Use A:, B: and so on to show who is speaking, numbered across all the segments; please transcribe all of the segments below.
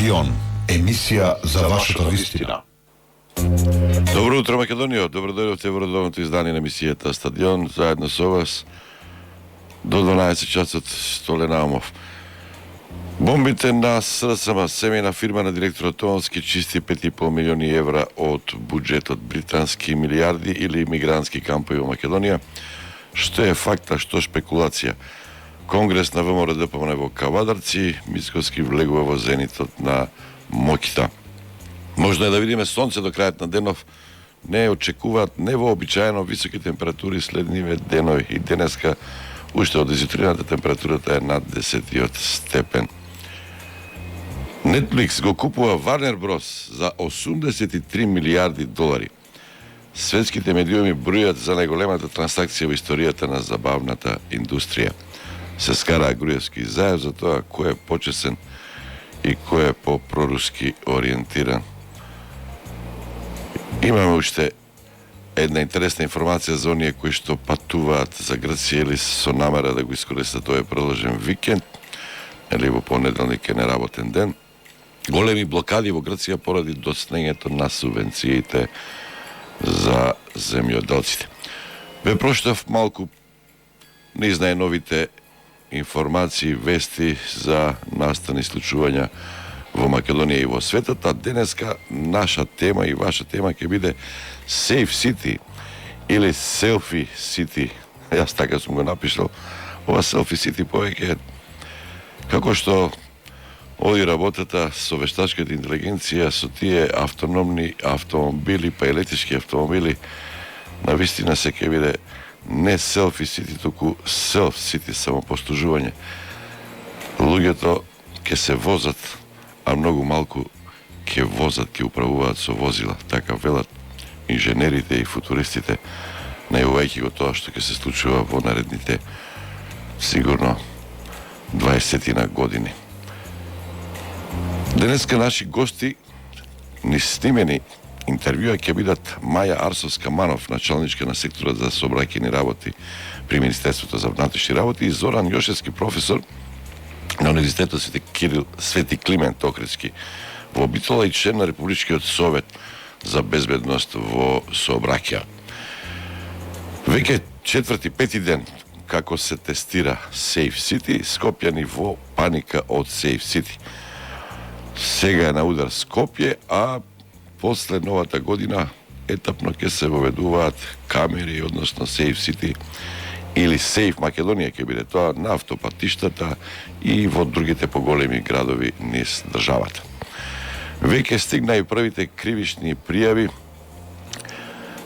A: Стадион, емисија за вашата вистина.
B: Добро утро, Македонија. Добро дојдовте во редовното издание на емисијата Стадион, заедно со вас до 12 часот Столен Аумов. Бомбите на СРСМ, семејна фирма на директорот Томовски, чисти 5,5 милиони евра од буџетот, британски милиарди или мигрантски кампови во Македонија. Што е факта, што шпекулација? Конгрес на ВМРО ДПМН во Кавадарци, Мицкоски влегува во зенитот на Мокита. Можно е да видиме сонце до крајот на денов. Не очекуваат невообичаено високи температури следниве денови и денеска уште од изутрината температурата е над 10 степен. Netflix го купува Warner Bros за 83 милиарди долари. Светските медиуми бројат за најголемата трансакција во историјата на забавната индустрија. Се скараа Груевски заев за тоа кој е почесен и кој е по-проруски ориентиран. Имаме уште една интересна информација за оние кои што патуваат за Грција или со намера да го искористат тој продолжен викенд, или во понеделник е неработен ден. Големи блокади во Грција поради доснењето на субвенциите за земјоделците. Ве проштав малку низ најновите информации, вести за настани случувања во Македонија и во светот, а денеска наша тема и ваша тема ќе биде Safe City или Selfie City. Јас така сум го напишал. Ова Selfie City повеќе како што оди работата со вештачката интелигенција, со тие автономни автомобили, па електрички автомобили, навистина се ќе биде не Selfie City, туку Self City, самопостужување. Луѓето ќе се возат, а многу малку ќе возат, ќе управуваат со возила. Така велат инженерите и футуристите, најувајќи го тоа што ќе се случува во наредните сигурно 20 години. Денеска наши гости ни снимени интервјуа ќе бидат Маја Арсовска-Манов, началничка на секторот за сообраќајни работи при Министерството за внатрешни работи, и Зоран Јошевски, професор на Универзитетот Свети Климент Охридски во Битола и член на Републичкиот совет за безбедност во сообраќај. Веќе 4-5 ден како се тестира Safe City, скопјани во паника од Safe City. Сега е на удар Скопје, а после новата година етапно ќе се воведуваат камери, односно Safe City или Safe Македонија ќе биде тоа на автопатиштата и во другите поголеми градови низ државата. Веќе стигна и првите кривични пријави.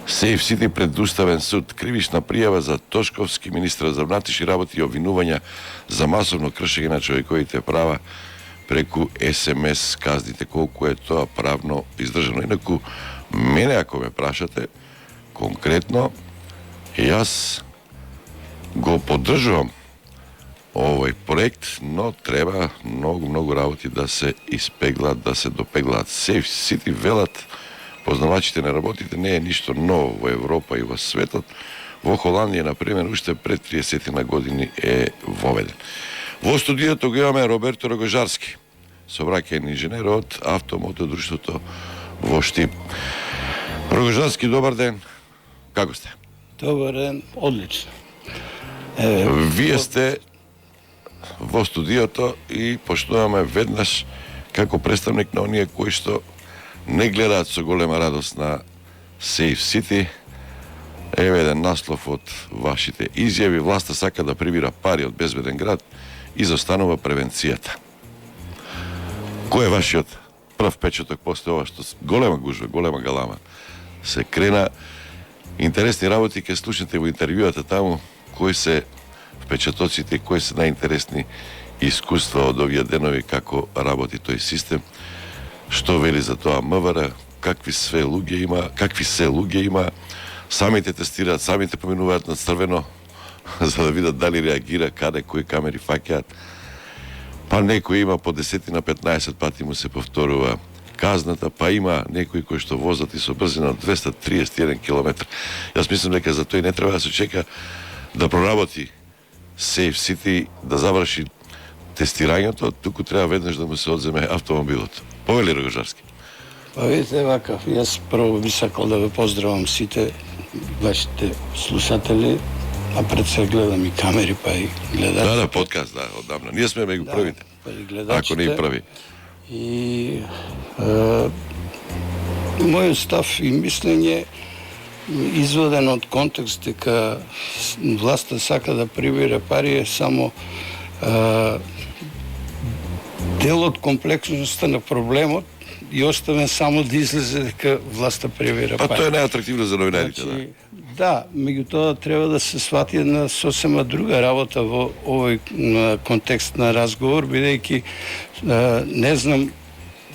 B: Safe City пред Уставен суд. Кривична пријава за Тошковски, министр за внатрешни работи, и обвинувања за масовно кршење на човековите права преку СМС казните. Колку е тоа правно издржано? Инаку, мене ако ме прашате, конкретно, јас го поддржувам овој проект, но треба многу работи да се испеглат, да се допеглаат. Safe City, велат познавачите на работите, не е ништо ново во Европа и во светот. Во Холандија, например, уште пред 30 на години е воведен. Во студијето го имаме Роберто Рогожарски, сообраќајни инженер од Автомотодружството во Штип. Рогожарски, добар ден. Како сте?
C: Добар ден, одлично.
B: Вие сте во студиото и почнуваме веднаш како представник на оние кои што не гледаат со голема радост на Safe City. Еве еден наслов од вашите изјави. Власта сака да прибира пари од безбеден град и застанува превенцијата. Кој е вашиот прв печаток после ова што голема гужва, голема галама се крена? Интересни работи ќе слушнете во интервјуата таму, кои се впечатоците, кои се најинтересни искуства од овие денови, како работи тој систем, што вели за тоа МВР, какви се луѓе има, самите тестираат, самите поминуваат на црвено за да видат дали реагира, каде, кои камери фаќаат. Па некој има по 10 на 15 пати му се повторува казната, па има некои кои што возат и со брзина 231 км. Јас мислам дека за тој не треба да се чека да проработи Safe City, да заврши тестирањето, туку треба веднаш да му се одземе автомобилот. Повели Рогожарски.
C: Па видите вакав, јас прво би сакал да ве поздравам сите вашите слушатели, а пред се гледам и камери, па и гледачите.
B: Да, подкаст, да, одамна. Ние сме меѓу првите.
C: Па и гледачите.
B: Ако не и први.
C: И мојот став и мислење изводен од контекст дека власта сака да прибере пари е само дел од комплексноста на проблемот и оставен само да излезе дека власта прибере пари.
B: Па тоа е најатрактивно за новинарите, да.
C: Да, меѓутоа треба да се свати една сосема друга работа во овој контекст на разговор, бидејќи не знам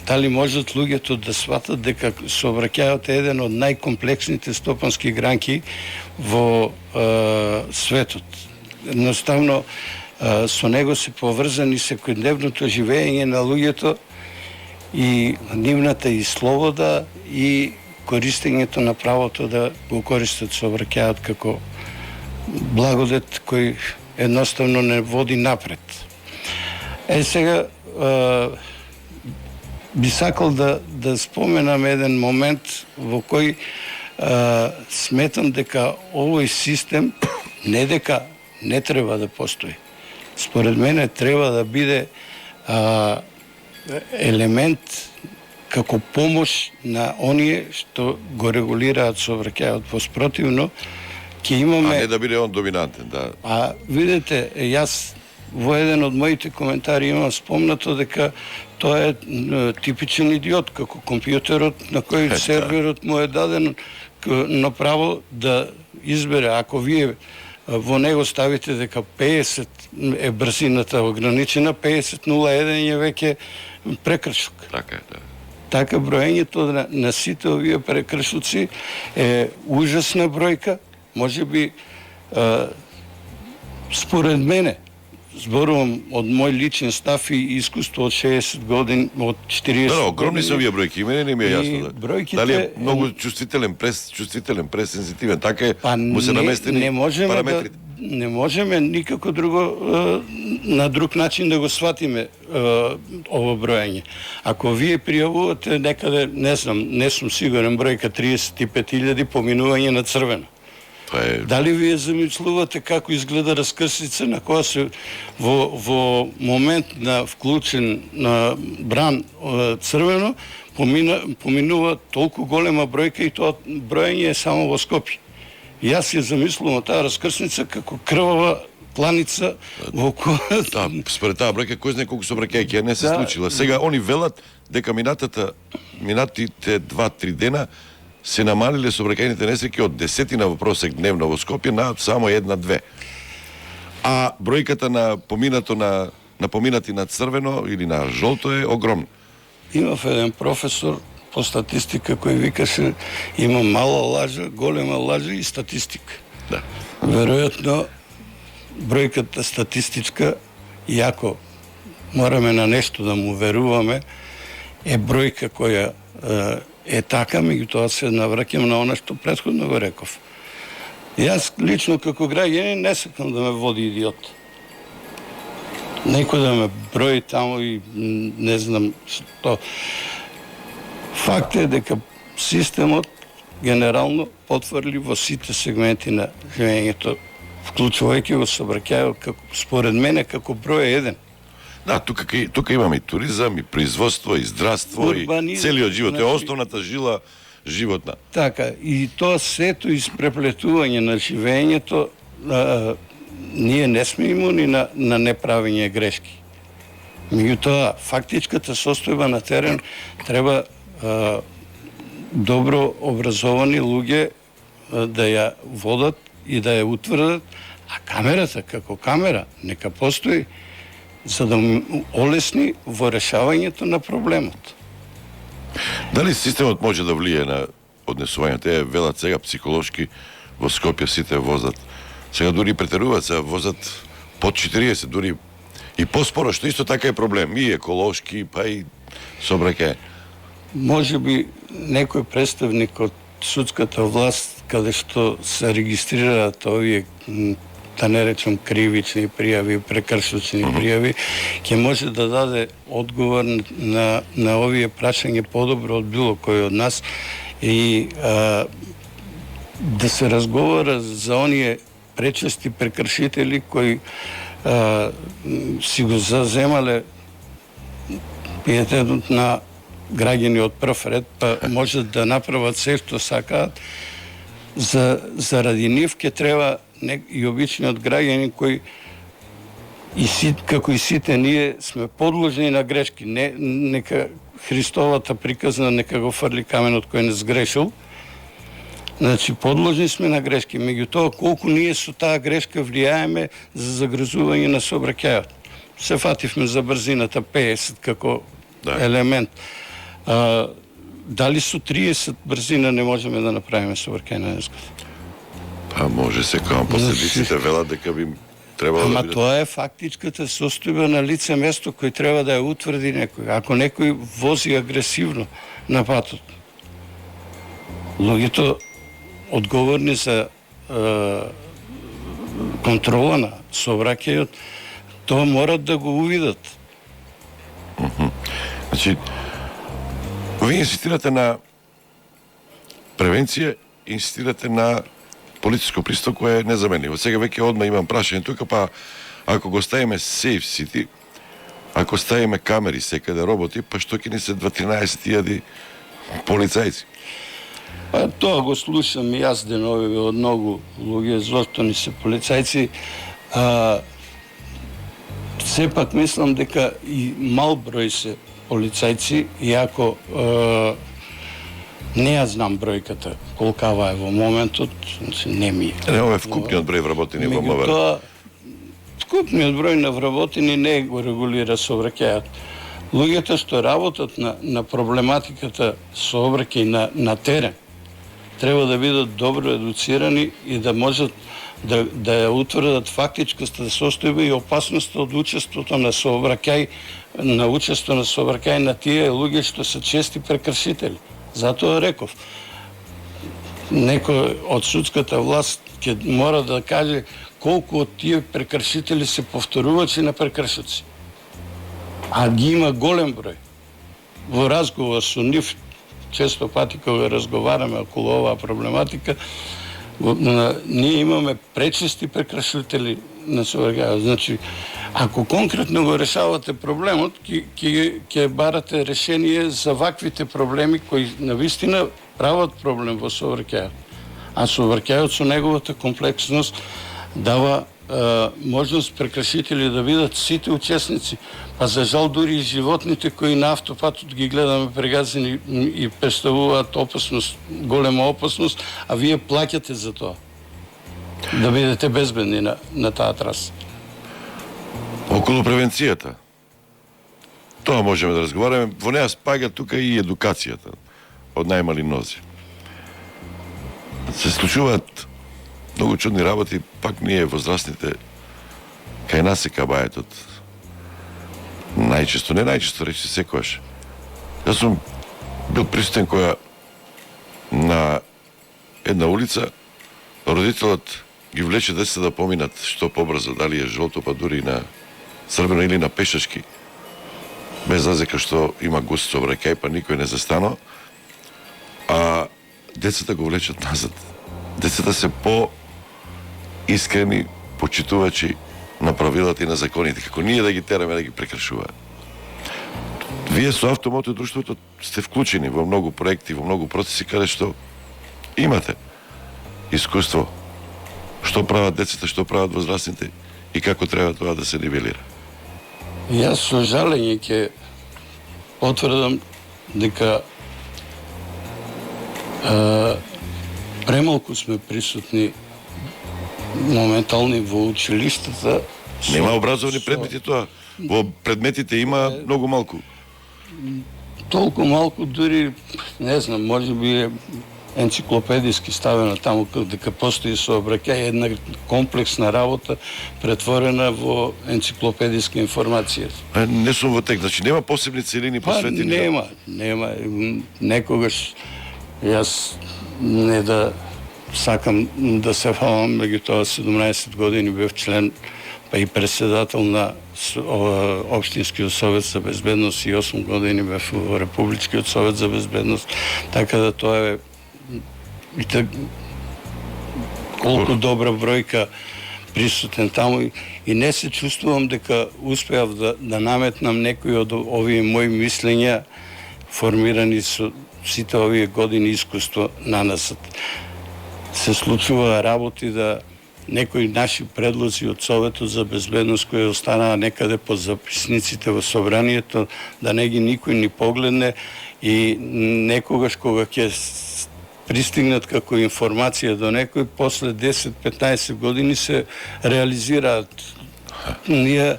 C: дали можат луѓето да сватат дека сообраќајот е еден од најкомплексните стопански гранки во светот. Едноставно со него се поврзани секојдневното живење на луѓето и нивната и слобода и користењето на правото да го користат сообраќајот како благодет кој едноставно не води напред. Сега би сакал да споменам еден момент во кој сметам дека овој систем не дека не треба да постои. Според мене треба да биде елемент како помош на оние што го регулираат сообраќајот. Поспротивно ќе имаме...
B: А не да биде он доминантен, да.
C: А видете, јас во еден од моите коментари имам спомнато дека тоа е типичен идиот, како компјутерот на кој серверот му е даден на право да избере. Ако вие во него ставите дека 50 е брзината ограничена, 50.01 е веќе прекршок.
B: Така е, да.
C: Така броењето на сите овие прекршоци е ужасна бројка, можеби според мене, зборувам од мој личен став и искуство од 60 години, од 40
B: Да, огромни се овие бројки, мене не ми е јасно. Да.
C: Бројките...
B: Дали е многу чувствителен, пресензитивен, така е, му се наместени параметрите.
C: Не можеме никако друго на друг начин да го сватиме ово броење. Ако вие пријавувате некаде, не знам, не сум сигурен, бројка 35.000 поминување на црвено. Дали вие замислувате како изгледа раскрсица на која се во момент на вклучен на бран црвено поминува толку голема бројка и тоа броење е само во Скопје. Јас ја замислувам таа раскрсница како крвава кланица во која...
B: Да, според таа бројка кој знае колку сообраќајќи не се случила. Сега они велат дека минатите 2-3 дена се намалиле сообраќајните несреќи од 10 во просек дневно во Скопје на само 1-2. А бројката на поминати на црвено или на жолто е огромна.
C: Имав еден професор по статистика кој викаше има мала лажа, голема лажа и статистика.
B: Да.
C: Веројатно бројката статистичка, иако мораме на нешто да му веруваме, е бројка која е така, меѓутоа се навраќам на она што претходно го реков. Јас лично како граѓанин не сакам да ме води идиот. Некој да ме брои таму и не знам што. Факт е дека системот генерално потврли во сите сегменти на живењето, вклучувајќи го сообраќајот како според мене како број еден.
B: Да, тука имаме и туризам, и производство, и здравство, и целиот живот. Тоа е основната жила животна.
C: Така, и тоа сето испреплетување на живењето, ние не сме имуни на неправење грешки. Меѓутоа, фактичката состојба на терен треба добро образовани луѓе да ја водат и да ја утврдат, а камерата како камера нека постои за да олесни во решавањето на проблемот.
B: Дали системот може да влие на однесувањето? Те велат сега психолошки во Скопје сите возат. Сега дури претеруваат, се возат под 40, дури и поспоро, што исто така е проблем. И еколошки, па и сообраќај.
C: Може би некој представник од судската власт, каде што се регистрираат овие да не речем кривични пријави, прекршочни пријави, ќе може да даде одговор на овие прашања подобро од било кој од нас и да се разговара за оние пречести прекршители кои си го заземале пиететот на граѓани од прв ред, па можат да направат се што сакаат. Заради нив ќе треба и обичниот граѓани кој како и сите ние сме подложни на грешки. Нека Христовата приказна нека го фрли каменот кој не сгрешил. Значи, подложни сме на грешки. Меѓутоа, колку ние со таа грешка влијаеме за загрозување на сообраќајот. Се фативме за брзината 50 како елемент. Дали со 30 брзина не можеме да направиме сообраќајна незгода?
B: Па може секоја последиците велат дека би требало да биде.
C: Тоа е фактичката состојба на лице место кој треба да ја утврди некој. Ако некој вози агресивно на патот, луѓето одговорни за контрола на сообраќајот, тоа морат да го увидат.
B: Значи, вие инсистирате на превенција, инсистирате на полициско пристап кој е незаменливо. Сега веќе одма имам прашање тука, па ако го ставиме Safe City, ако ставиме камери секаде, роботи, па што ќе ни се 13.000 полицајци?
C: Па тоа го слушам и јас денови од многу луѓе, зошто ни се полицајци. Сепак мислам дека и мал број се полицајци, иако не ја знам бројката, колкава е во моментот, не ми е.
B: Ова е вкупниот број вработени во МВР.
C: Меѓутоа, вкупниот број на вработени не го регулира сообраќајот. Луѓето што работат на проблематиката сообраќај на терен, треба да бидат добро едуцирани и да можат да ја утврдат фактичката состојба и опасноста од учеството на сообраќај, на учество на сообраќај на тие луѓе што се чести прекршители. Затоа реков, некој од судската власт ќе мора да каже колку од тие прекршители се повторувачи на прекршоци. А ги има голем број. Во разговор со нив, често пати кога разговараме околу оваа проблематика, ние имаме пречести прекршители на сообраќајот. Значи, ако конкретно го решавате проблемот, ќе барате решение за ваквите проблеми кои навистина прават проблем во сообраќајот. А сообраќајот со неговата комплексност дава можност прекршители да бидат сите учесници. Па за жал дури и животните кои на автопатот ги гледаме прегазени и представуваат опасност, голема опасност, а вие плаќате за тоа. Да бидете безбедни на таа траса.
B: Околу превенцијата. Тоа можеме да разговараме. Во неа спаѓа тука и едукацијата од најмали нози. Се случуваат многу чудни работи, пак ние возрастните кај нас се кабаетот. Најчесто, не најчесто, речи секојаш. Јас сум бил присутен која на една улица родителот ги влече децата да поминат што побрзо, дали е жолто, па дури на црвено или на пешачки, без разлика што има густ сообраќај, па никој не застанува, а децата го влечат назад. Децата се по-искрени почитувачи на правилата и на законите, како ние да ги тераме да ги прекршуваат. Вие со Автомото друштвото сте вклучени во многу проекти, во многу процеси каде што имате искуство што прават децата, што прават возрастните и како треба тоа да се нивелира.
C: Јас со жалење ќе потврдам дека премалку сме присутни моментални во училиштата.
B: Нема образовни предмети тоа. Во предметите има многу малку.
C: Толку малку, дури, не знам, може би е енциклопедиски ставено таму дека постои сообраќај, една комплексна работа претворена во енциклопедиска информација.
B: Не сум во тек, значи нема посебни целини посветени.
C: Нема. Некогаш јас не да сакам да се фалам, меѓутоа 17 години бев член па и председател на Општинскиот совет за безбедност и 8 години бев во Републичкиот совет за безбедност, така да тоа е колку добра бројка присутен таму и не се чувствувам дека успеав да наметнам некои од овие мои мислења формирани со сите овие години искуство наназад. Се случува работи да некои наши предлози од Советот за безбедност кои останаа некаде по записниците во собранието, да не ги никој ни погледне и некогаш кога ќе пристигнат како информација до некој, после 10-15 години се реализираат. Ние,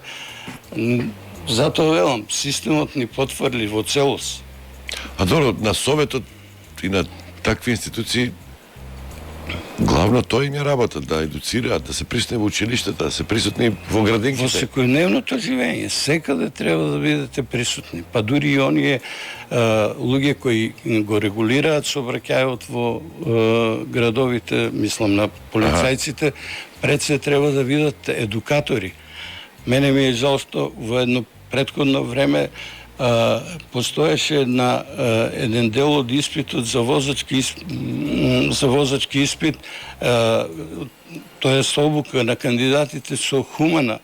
C: затоа велам, системот ни потврди во целост.
B: А добро, на Советот и на такви институции главно тоа им е работа, да едуцираат, да се присутни во училиштата, да се присутни во градинките.
C: Во секојдневното живење, секаде треба да бидете присутни. Па дури и оние луѓе кои го регулираат сообраќајот во градовите, мислам на полицајците, пред се треба да бидат едукатори. Мене ми е жал што во едно претходно време постоеше еден дел од испитот за возачки испит, тоа е обука на кандидатите со хуман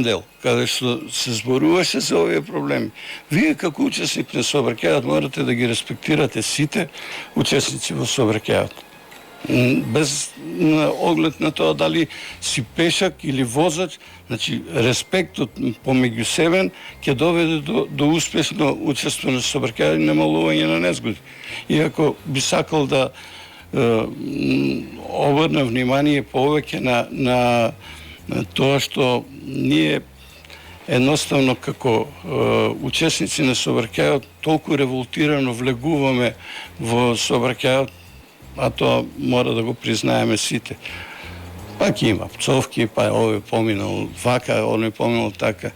C: дел, каде што се зборуваше за овие проблеми. Вие како учесник на сообраќајот морате да ги респектирате сите учесници во сообраќајот. Без оглед на тоа дали си пешак или возач, значи респектот помеѓу себе ќе доведе до успешно учество на сообраќај и намалување на незгоди. Иако би сакал да обрна внимание повеќе на тоа што ние едноставно како учесници на сообраќајот толку револтирано влегуваме во сообраќајот, а тоа мора да го признаеме сите. Пак има пцовки, па овој поминал вака, оној поминал така.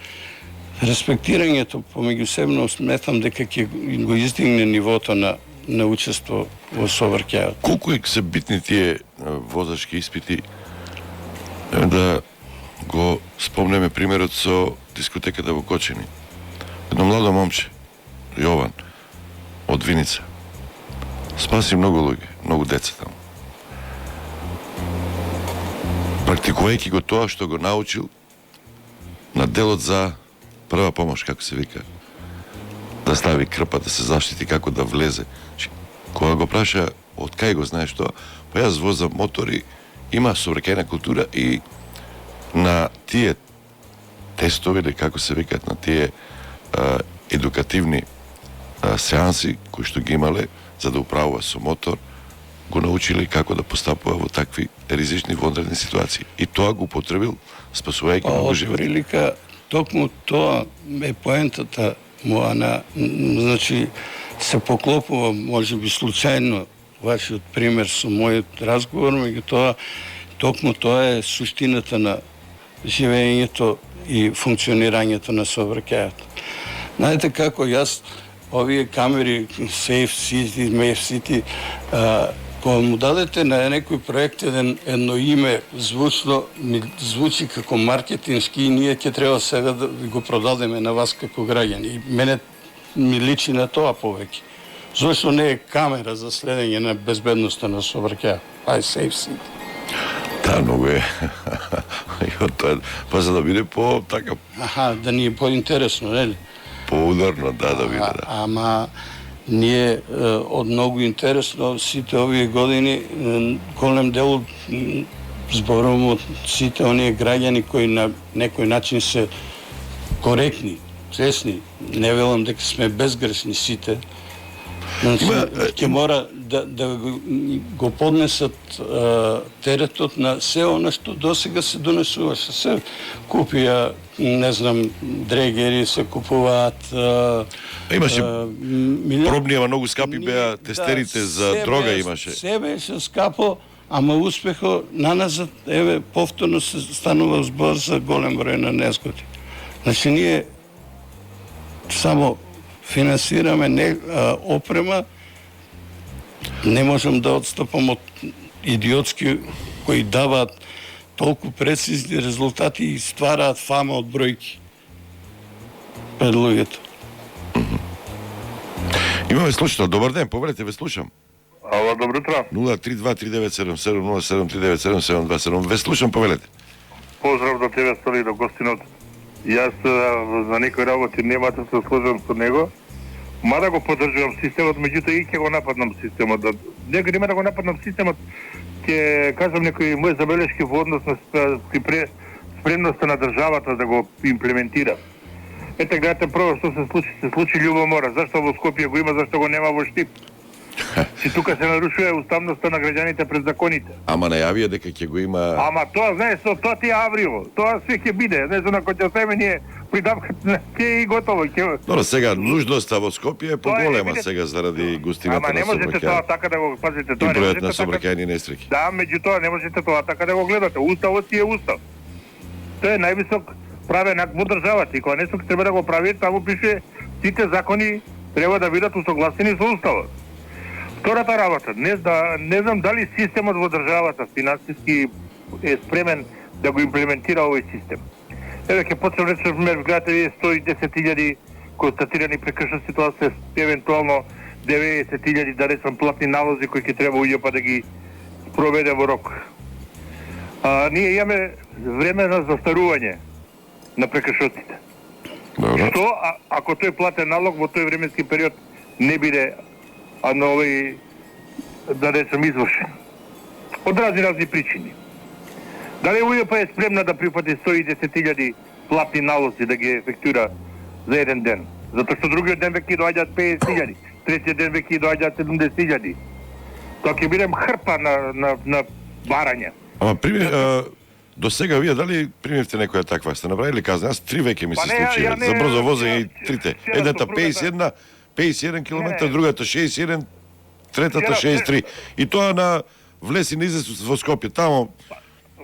C: Респектирањето помеѓусебно сметам дека ќе го издигне нивото на учество во сообраќајот.
B: Колку се битни тие возачки испити? Да го спомнеме примерот со дискотеката во Кочини. Едно младо момче, Јован, од Виница, спаси многу луѓе, многу деца таму. Практикувајќи го тоа што го научил на делот за прва помош, како се вика, да стави крпа, да се заштити, како да влезе. Кога го праша од кај го знаеш тоа, па јас возам мотори, има сообраќајна култура и на тие тестови, или како се викаат, на тие едукативни сеанси кои што ги имале за да управува со мотор, го научили како да постапува во такви ризични вонредни ситуации. И тоа го употребил, спасувајќи многу животи.
C: Од прилика, токму тоа е поентата моја, значи, се поклопува, може би случајно, вашиот пример со мојот разговор, меѓутоа, токму тоа е суштината на живењето и функционирањето на сообраќајот. Знаете како, јас овие камери Safe City, Safe City, кога му дадете на некој проект едно име звучно, ми звучи како маркетински и ние ќе треба сега да го продадеме на вас како граѓани. И мене ми личи на тоа повеќе. Зошто не е камера за следење на безбедноста на сообраќајот? Safe City.
B: Да, многу е. Па за да биде така...
C: Да ни е поинтересно, нели?
B: Поударно, да биде.
C: Ама ние од многу интересно сите овие години голем дел зборувам од сите оние граѓани кои на некој начин се коректни, честни. Не велам дека сме безгрешни сите. Ќе мора да го поднесат теретот на се она што досега се донесуваше. Се купија, не знам, дрегери се купуваат.
B: Имаше пробни, ама многу скапи беа тестерите за дрога имаше.
C: Се беше скапо, ама успехо наназад, еве, повторно се станува збор за голем број на незгоди. Значи, ние само финансираме опрема не можам да отстапам од идиотски кои даваат толку прецизни резултати и ствараат фама од бројки пред луѓето.
B: Имаме слушател. Добар ден, повелете, ве слушам.
D: Ало, добро утро.
B: 032-3977-07-3977-727. Ве слушам, повелете.
D: Поздрав до тебе, Столи, до гостинот. Јас за некои работи нема да се сложам со него. Мада го поддржувам системот, меѓутоа и ќе го нападнам системот. Него нема да го нападнам системот, ќе кажам некои мои забелешки во однос на спремноста на државата да го имплементира. Ете, гледате, прво што се случи љубомора. Зашто во Скопје го има, зашто го нема во Штип? И тука се нарушува уставноста на граѓаните пред законите.
B: Ама најавија дека ќе го има...
D: Ама тоа, знаеш, тоа ти е аврил. Тоа све ќе биде. Не знам, ако ќе оставиме ние придавката, ќе и готово.
B: Добро, сега, нужноста во Скопје е поголема сега заради густината
D: на
B: на
D: сообраќај. Ама не можете тоа така да го пазите.
B: И бројот на сообраќајни несреќи.
D: Да, меѓутоа не можете тоа така да го гледате. Уставот си е устав. Тоа е највисок правен акт во државата. И кога нешто треба да го прави, таму пише сите закони треба да бидат усогласени со уставот. Втората работа, не знам дали системот во државата финансиски е спремен да го имплементира овој систем. Еве ќе почнем речем, гледате вие 110.000 констатирани прекршоци, тоа се евентуално 90.000 да речем платни налози кои ќе треба УЈП да ги проведе во рок. Ние имаме време на застарување на прекршоците.
B: Добро.
D: Што ако тој платен налог во тој временски период не биде на овој, да речем, извршен? Од разни причини. Дали УЈП е спремна да прифати 110.000 платни налози да ги ефектуира за еден ден? Затоа што другиот ден веќе доаѓаат 50.000, третиот ден веќе доаѓаат 70.000. Тоа ќе бидем хрпа на барање.
B: Ама до сега вие дали примевте некоја таква? Сте направили казна? Јас 3 веќе ми се случи за брзо возење и трите. Едната 51 километра, другата 61, третата 63. И тоа на влеси на излез во Скопје, тамо...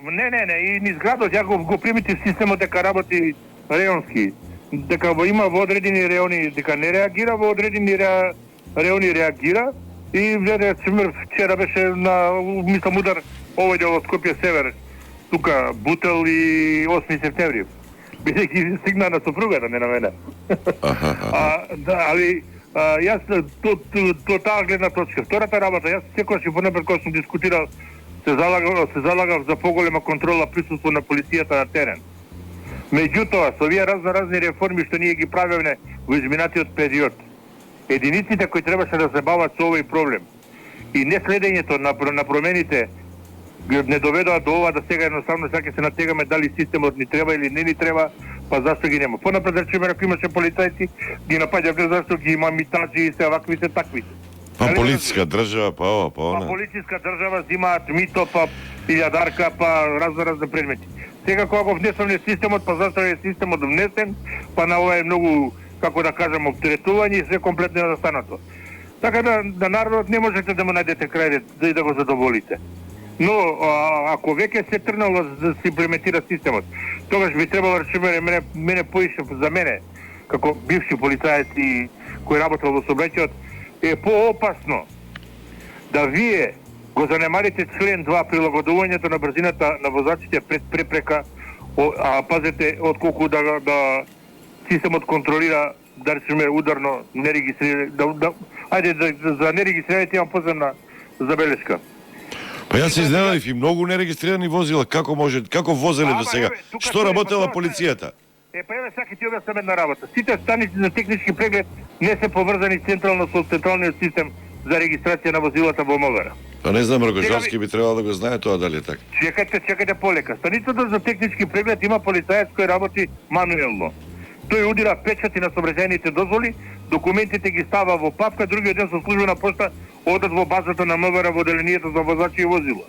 D: Не, и низ градот, ја го примитив системот дека работи реонски. Дека има во одредени реони, дека не реагира, во одредени реони реагира. И гледа, вчера беше на, мислам, удар овој дел од Скопје Север, тука Бутел и 8 септември. Бидејќи стигна на сопругата, не на мене. Али јас до таа гледна точка. Втората работа, јас секогаш и понапред кога сум дискутирал, се залагав за поголема контрола присуство на полицијата на терен. Меѓутоа, со овие разни реформи што ние ги правиме во изминатиот период, единиците кои требаше да се бават со овој проблем и не следењето на промените не доведоа до ова да сега едноставно ќе се натегаме дали системот ни треба или не ни треба, па зашто ги нема. Понапред речеме, ако имаше полицајци, ги напаѓавме зашто ги има митажи и се вакви се такви.
B: Па полициска држава, па ова, па она.
D: Па полициска држава зимаат мито, па илјадарка, па разни предмети. Сега кога го внесовме системот, па зашто е системот внесен, па на ова е многу, како да кажам, оптеретување и се комплетно е застанато. Така да народот не можете да му најдете крај да го задоволите. Но ако веќе се тргнало да се имплементира системот, тогаш би требало речеме мене поише за мене како бивши полицаец и кој работел во сообраќајот е поопасно да вие го занемарите член 2 прилагодувањето на брзината на возачите пред препрека, а пазете отколку да системот контролира да речеме ударно нерегистрирани за нерегистрираните имам поземна забелешка.
B: Па јас се изненадив и многу нерегистрирани возила, како возеле до сега? Што работела полицијата?
D: Па еве сака ти објаснам една работа. Сите станици за технички преглед не се поврзани централно со централниот систем за регистрација на возилата во МВР.
B: Па не знам, Рогожовски би требало да го знае тоа дали е така.
D: Чекајте полека. Станицата за технички преглед има полицаец кој работи мануелно. Тој удира печати на сообраќајните дозволи, документите ги става во папка, другиот ден со службена пошта одат во базата на МВР во делението за возачи и возила.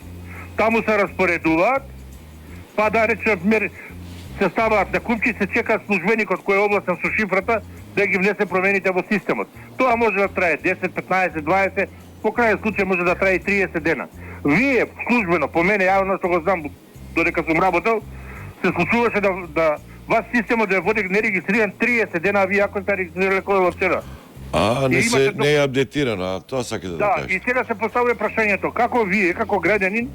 D: Таму се распоредуваат, па да речем се ставаат на купчи, се чека службеникот кој е областен со шифрата да ги внесе промените во системот. Тоа може да трае 10, 15, 20, по крајен случај може да трае 30 дена. Вие службено, по мене, јавно што го знам додека сум работел, се случуваше да вас системот да води нерегистриран 30 дена, а вие ако сте регистрирали кој во вчера.
B: Не
D: И
B: се
D: имате
B: не е апдетирано, а тоа сака да
D: Да,
B: кажеш.
D: и сега се поставува прашањето, како вие, како граѓанин,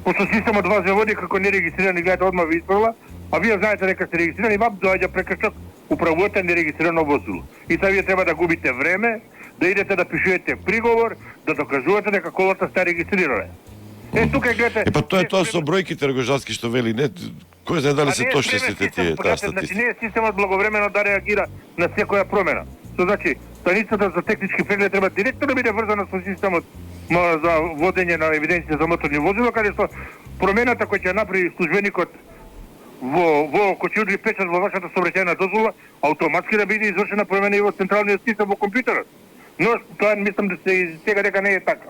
D: пошто системот вас ве води како нерегистрирани, гледате одма ви испрва, а вие знаете дека сте регистрирани, вам доаѓа прекршок, управувате нерегистрирано возило. И сега вие треба да губите време, да идете да пишувате приговор, да докажувате дека колата сте регистрирале. Тука гледате.
B: Па тоа е тоа со бројките рогожарски што вели, не, кој знае дали се точни сите тие таа
D: Значи
B: статистика.
D: не е системот благовремено да реагира на секоја промена. Што значи, станицата за технички преглед треба директно да биде врзана со системот за водење на евиденција за моторни возила, каде што промената која ќе направи службеникот кој ќе удри печат во вашата сообраќајна дозвола, автоматски да биде извршена промена и во централниот систем во компјутерот. Но тоа мислам да се сега дека не е така.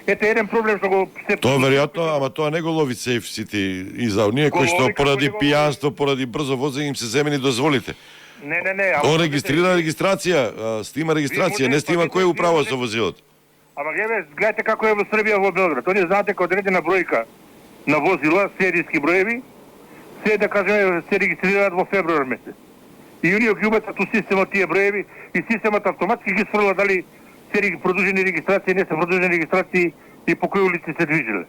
D: Ете еден проблем што го се
B: Тоа веројатно, ама тоа не го лови Safe City и за оние кои што
D: лови, како
B: поради
D: не го лови?
B: пијанство, поради брзо возење им се земени дозволите.
D: Не.
B: Он регистрира регистрација, стима регистрација, не стима кој управува со возилото.
D: Ама гледате како е во Србија, во Белград. Они знаат дека одредена бројка на возила, серијски броеви, се да кажеме се регистрираат во февруар месец. И оние ги убацат у системот тие броеви и системот автоматски ги сфрла дали се продолжени регистрации, не се продолжени регистрации и по кои улици се движиле.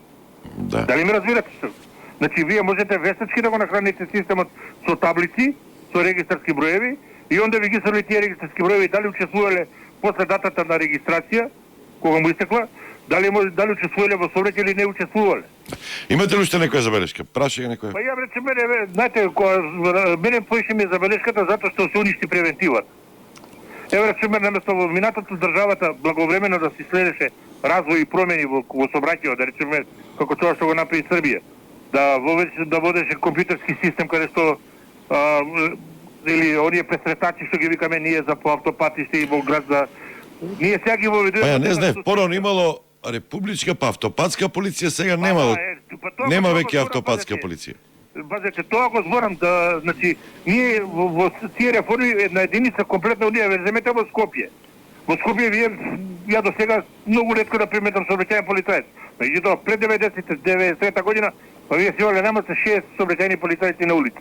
B: Да.
D: Дали ме разбирате што? Значи вие можете вестачки да го нахраните системот со таблици, со регистарски броеви и онда ви ги срли тие регистарски броеви дали учествувале после датата на регистрација кога му истекла, дали учествувале во сообраќај или не учествувале.
B: Имате ли уште некоја забелешка? Праша ја некоја?
D: Па ја рече мене, знаете, мене поише ми е забелешката затоа што се уништи превентивата. Ево рече мене, наместо во минатото државата благовремено да си следеше развој и промени во сообраќајот, да речеме како тоа што го направи Србија, да водеше компјутерски систем каде што или оние пресретачи што ги викаме ние за по автопатиште и во град за ние сега ги воведуваме.
B: Па ја не знаев, порано имало републичка па автопатска полиција, сега нема нема веќе автопатска полиција.
D: Пазете, тоа го зборам да, значи, ние во тие реформи една единица комплетно оние ве земете во Скопје. Во Скопје вие ја до сега многу ретко да приметам сообраќајен полицаец. Меѓутоа пред 93 година, па вие си имале намаца 6 сообраќајни полицајци на улица.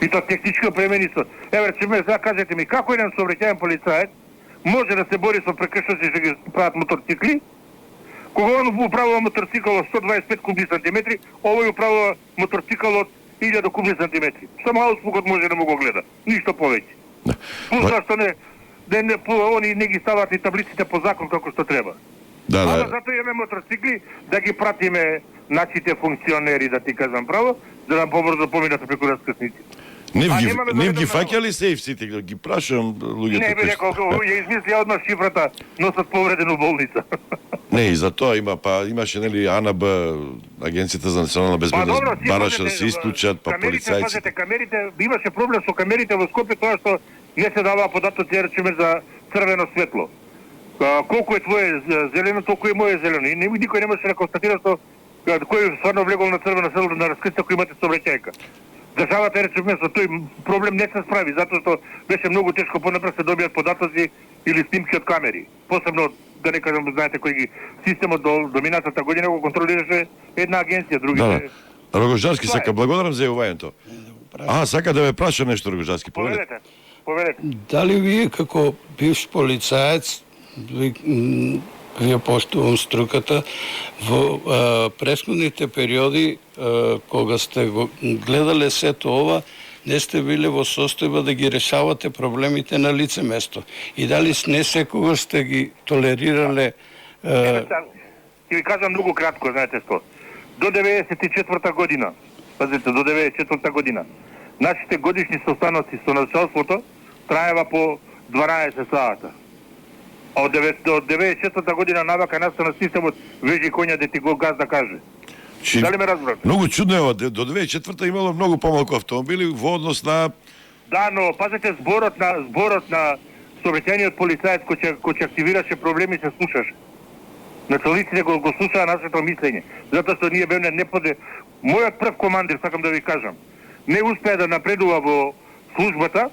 D: И тоа технички опремени со. Еве речеме, сега кажете ми како еден сообраќајен полицаец може да се бори со прекршоци што ги прават мотоцикли, кога он управува моторцикл од 125 кубни сантиметри, овој управува моторцикл од 1000 кубни сантиметри. Само ауспукот може да му го гледа, ништо повеќе. Плюс зашто они не ги стават и таблиците по закон како што треба. Ама затоа имаме мотоцикли да ги пратиме нашите функционери, да ти кажам право, за да побрзо поминат преку раскрсници.
B: Не ги фаќали Safe City, ги прашувам луѓето.
D: Не бе рекол, ја измислија одмah шифрата, носат повредено болница.
B: Не, и за тоа имаше нели АНБ, Агенцијата за национална безбедност, бараше да се исклучат, па полицајци.
D: Пазете, камерите, имаше проблем со камерите во Скопје, тоа што не се даваа податоци, речеме, за црвено светло. Колку е твое зелено, толку е моје зелено. И никој не може да констатира што кој стварно влегол на црвено светло на раскрсница кој имате сообраќајка. Државата речеме со тој проблем не се справи, затоа што беше многу тешко понапред се добијат податоци или снимки од камери. Посебно, да не кажам, знаете кој ги системот до минатата година го контролираше една агенција, другите.
B: Да. Рогожарски сака, благодарам за јавувањето. Сака да ме праша нешто Рогожарски, повелете.
C: Дали вие како бивш полицаец, ја поштувам струката, во претходните периоди, кога сте го гледале сето ова, не сте биле во состојба да ги решавате проблемите на лице место. И дали не секогаш сте ги толерирале...
D: Ќе ви кажам многу кратко, знаете што. До 94 година, пазите, до 94 година, нашите годишни состаноци со началството траева по 12 сата. А од 94 година навака настана системот вежи коња да ти го газ да каже. Дали ме разбрате?
B: Многу чудно е ова, до 2004 имало многу помалку автомобили во однос на...
D: Да, но пазете, зборот на сообраќајниот полицаец кој ќе активираше проблеми се слушаше. Началниците го слушаа нашето мислење. Затоа што ние бевме неподе... Мојот прв командир, сакам да ви кажам, не успеа да напредува во службата,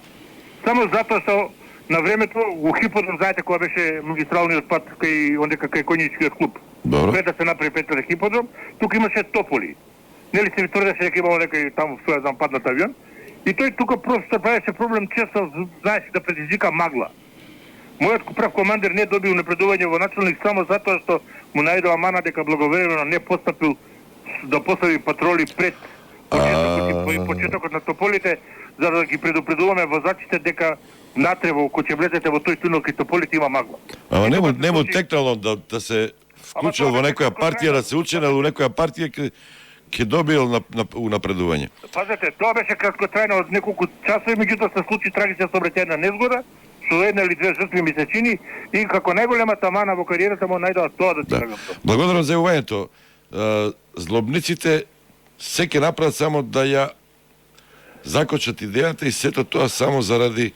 D: само затоа што на времето во Хиподром, знаете кога беше магистралниот пат кај Коњичкиот клуб. Пред да се направи Петар Хиподром, тука имаше тополи. Нели се ви тврдеше дека имало некој таму што е паднат авион. И тој тука просто правеше проблем често, знаеш, да предизвика магла. Мојот прв командир не добил напредување во началник само затоа што му најдоа мана дека благовремено не постапил да постави патроли пред почетокот на тополите, за да ги предупредуваме возачите дека натрево кога ќе влезете во тој тунел кај тополите има магла.
B: Ама не му текнало да се вклучил во некоја партија, да се ученел во некоја партија ќе добил напредување.
D: Пазете, тоа беше краткотрајно од неколку часови, меѓутоа се случи трагична сообраќајна незгода, со една или две жртви ми се чини, и како најголемата мана во кариерата му најдоа тоа да се трагам.
B: Благодарам за јавувањето. Злобниците се ќе направат само да ја закочат идејата и сето тоа само заради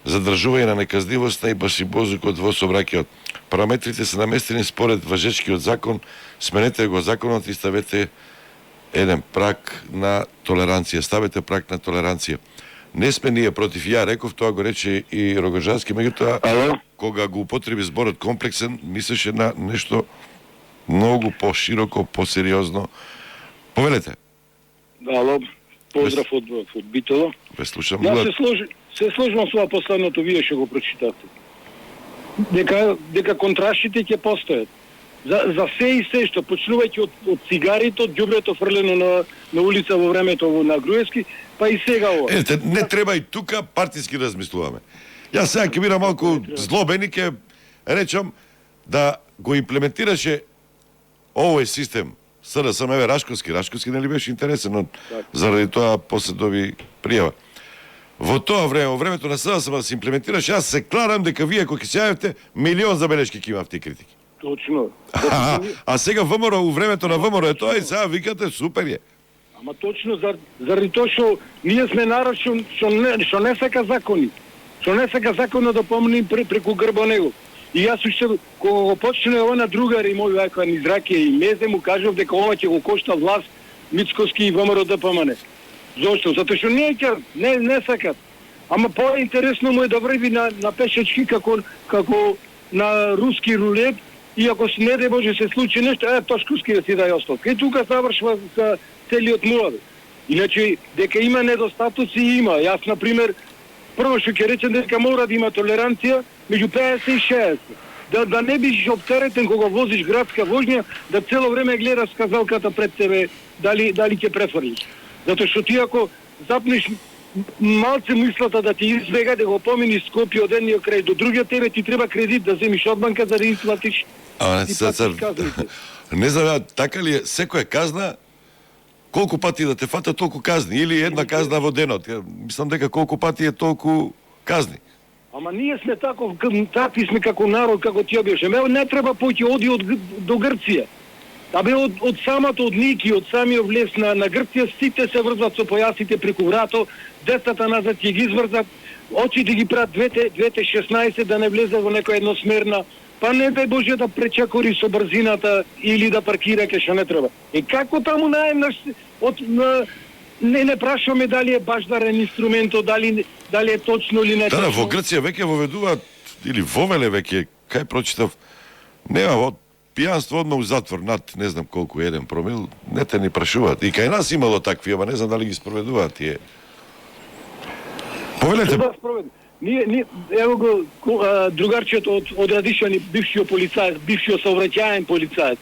B: задржување на неказнивоста и башибозукот во сообраќајот. Параметрите се наместени според важечкиот закон, сменете го законот и ставете еден праг на толеранција. Ставете праг на толеранција. Не сме ние против, ја реков, тоа го рече и Рогожански, меѓутоа кога го употреби зборот комплексен, мислеше на нешто многу по-широко, по-сериозно. Повелете.
E: Ало, поздрав од Битола.
B: Ве слушам.
E: Јас се сложам со последното, вие што го прочитате. Дека контрастите ќе постојат. За се и се што, почнувајќи од цигарите, од ѓубрето фрлено на улица во времето на Груевски, па и сега ова.
B: Ете, не треба и тука партиски размислуваме. Јас сега ќе бидам малку злобен и ќе речам да го имплементираше овој систем СДСМ Рашковски нели беше интересен, но заради тоа после доби пријава. Во тоа време, во времето на СДСМ да се имплементираше, јас се кларам дека вие кога ќе се јавите, милион забелешки ќе имавте и критики.
E: Точно.
B: А сега ВМРО, у времето на ВМРО е тоа и сега викате супер е.
E: Ама точно заради тоа што ние сме народ што не сака закони. Што не сака законот да помни преку грбо него. И јас уште кога го почне она другар и мој вака низ раке и мезе му кажав дека ова ќе го кошта власт Мицкоски и ВМРО ДПМН. Зошто? Затоа што не сакат. Ама поинтересно му е да врви на пешачки како на руски рулет, и ако не де Боже се случи нешто, Тошковски да си дај оставка. И тука завршва за целиот муавет. Иначе дека има недостатоци, има. Јас на пример прво што ќе речем дека мора да има толеранција меѓу 50 и 60. Да не бидеш оптеретен кога возиш градска воžња, да цело време гледаш сказалката пред тебе дали ќе префрлиш. Затоа што ти ако запнеш малце мислата да ти избега да го поминиш Скопје од едниот крај до другиот, тебе ти треба кредит да земиш од банка за да исплатиш.
B: Не знам, така ли е, секоја казна, колку пати да те фата, толку казни, или една казна во денот. Мислам дека колку пати е толку казни.
E: Ама ние сме такви сме како народ, како ти објашем. Не треба поќе оди до Грција. Абе од самото од Ники, од самиот влез на Грција, сите се врзат со појасите преку врато, децата назад ќе ги изврзат, очите ги прават двете 16 да не влезе во некоја едносмерна, па не дај Боже да пречакори со брзината или да паркира ке што не треба. Како таму не прашуваме дали е баждарен инструментот, дали е точно или не точно.
B: Да, во Грција веќе воведуваат, или вовеле веќе, кај прочитав, нема од пијанство одма у затвор над не знам колку 1 промил, не те ни прашуваат. И кај нас имало такви, ама не знам дали ги спроведуваат тие. Повелете.
E: Ние ево го другарчето од Радишани, бившиот полицаец, бившиот сообраќајен полицаец.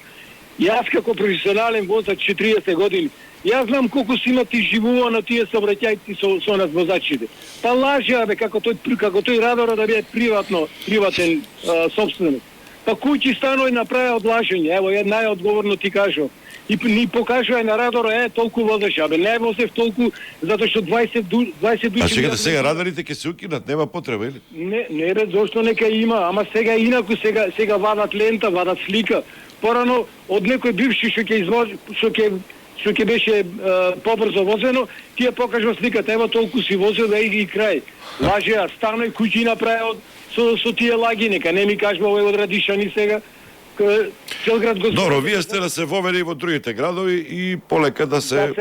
E: Јас како професионален возач 40 години, јас знам колку си има ти живува на тие сообраќајци со нас возачите. Па лажеа бе како тој Радора да биде приватен собственик. Па куќи станови направи од лажење. Ево најодговорно ти кажувам. И ни покажува на Радора, толку возеш, абе не возев толку, затоа што 20 души...
B: А чекате сега радарите ќе се укинат, нема потреба, или?
E: Не бе, зошто нека има, ама сега инаку сега вадат лента, вадат слика. Порано од некој бивши што ќе беше побрзо возено, тие покажува сликата, ево толку си возел и крај. Лажеа, станој куќи направи со тие лаги, нека не ми кажува овој од Радишани сега.
B: Добро, вие сте да се воведи во другите градови и полека да се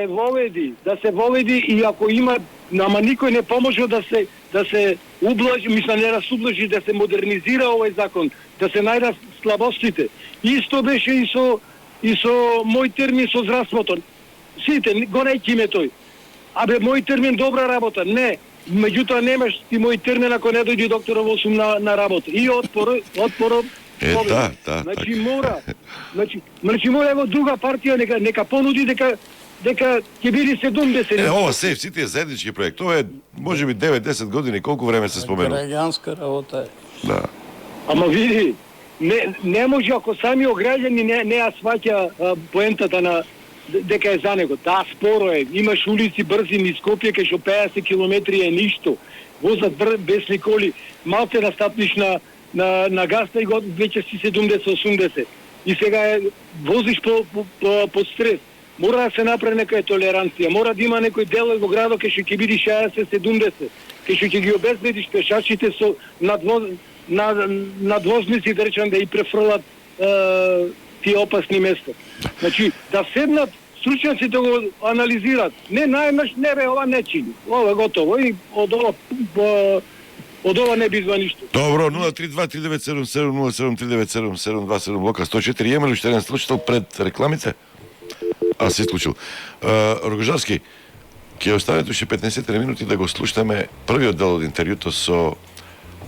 E: воведи и ако има, ама никој не поможа да се ублажи, мисля не да се ублажи, да се модернизира овој закон, да се најдат слабостите. Исто беше и со мој термин со здравството. Сите го најќиме тој. Абе мој термин добра работа, не. меѓутоа немаш ти мој термин ако не дојде доктор во 8 на работа. И отпор.
B: Да,
E: Значи мора во друга партија нека понуди дека ќе биде 70.
B: Ова Safe City е заеднички проект. Тоа е можеби 9-10 години, колку време се споменува.
C: Граѓанска работа е.
B: Да.
E: Ама види, не може ако самиот граѓани не ја сваќа поентата на дека е за него. Да, споро е. Имаш улици брзи низ Скопје кај што 50 километри е ништо. Возат без коли, малце настапниш на гаста и веќе си 70-80. И сега возиш по стрес. Мора да се направи некоја толеранција, мора да има некој дел во градот кај што ќе биде 60-70, кај што ќе ги обезбедиш пешачите со надвозници, да речем, да и префрлат тие опасни места. Значи, да седнат стручњаци да го анализират. Не најмаш, не бе, ова не чини. Ова е готово и од ова не би изва ништо.
B: Добро, 032-3977-07-3977-727 Лока 104. Имаме ли уште еден слушател пред рекламите? Аз се исклучил. Рогожарски, ќе оставите уште 15 минути да го слушаме првиот дел од интервјуто со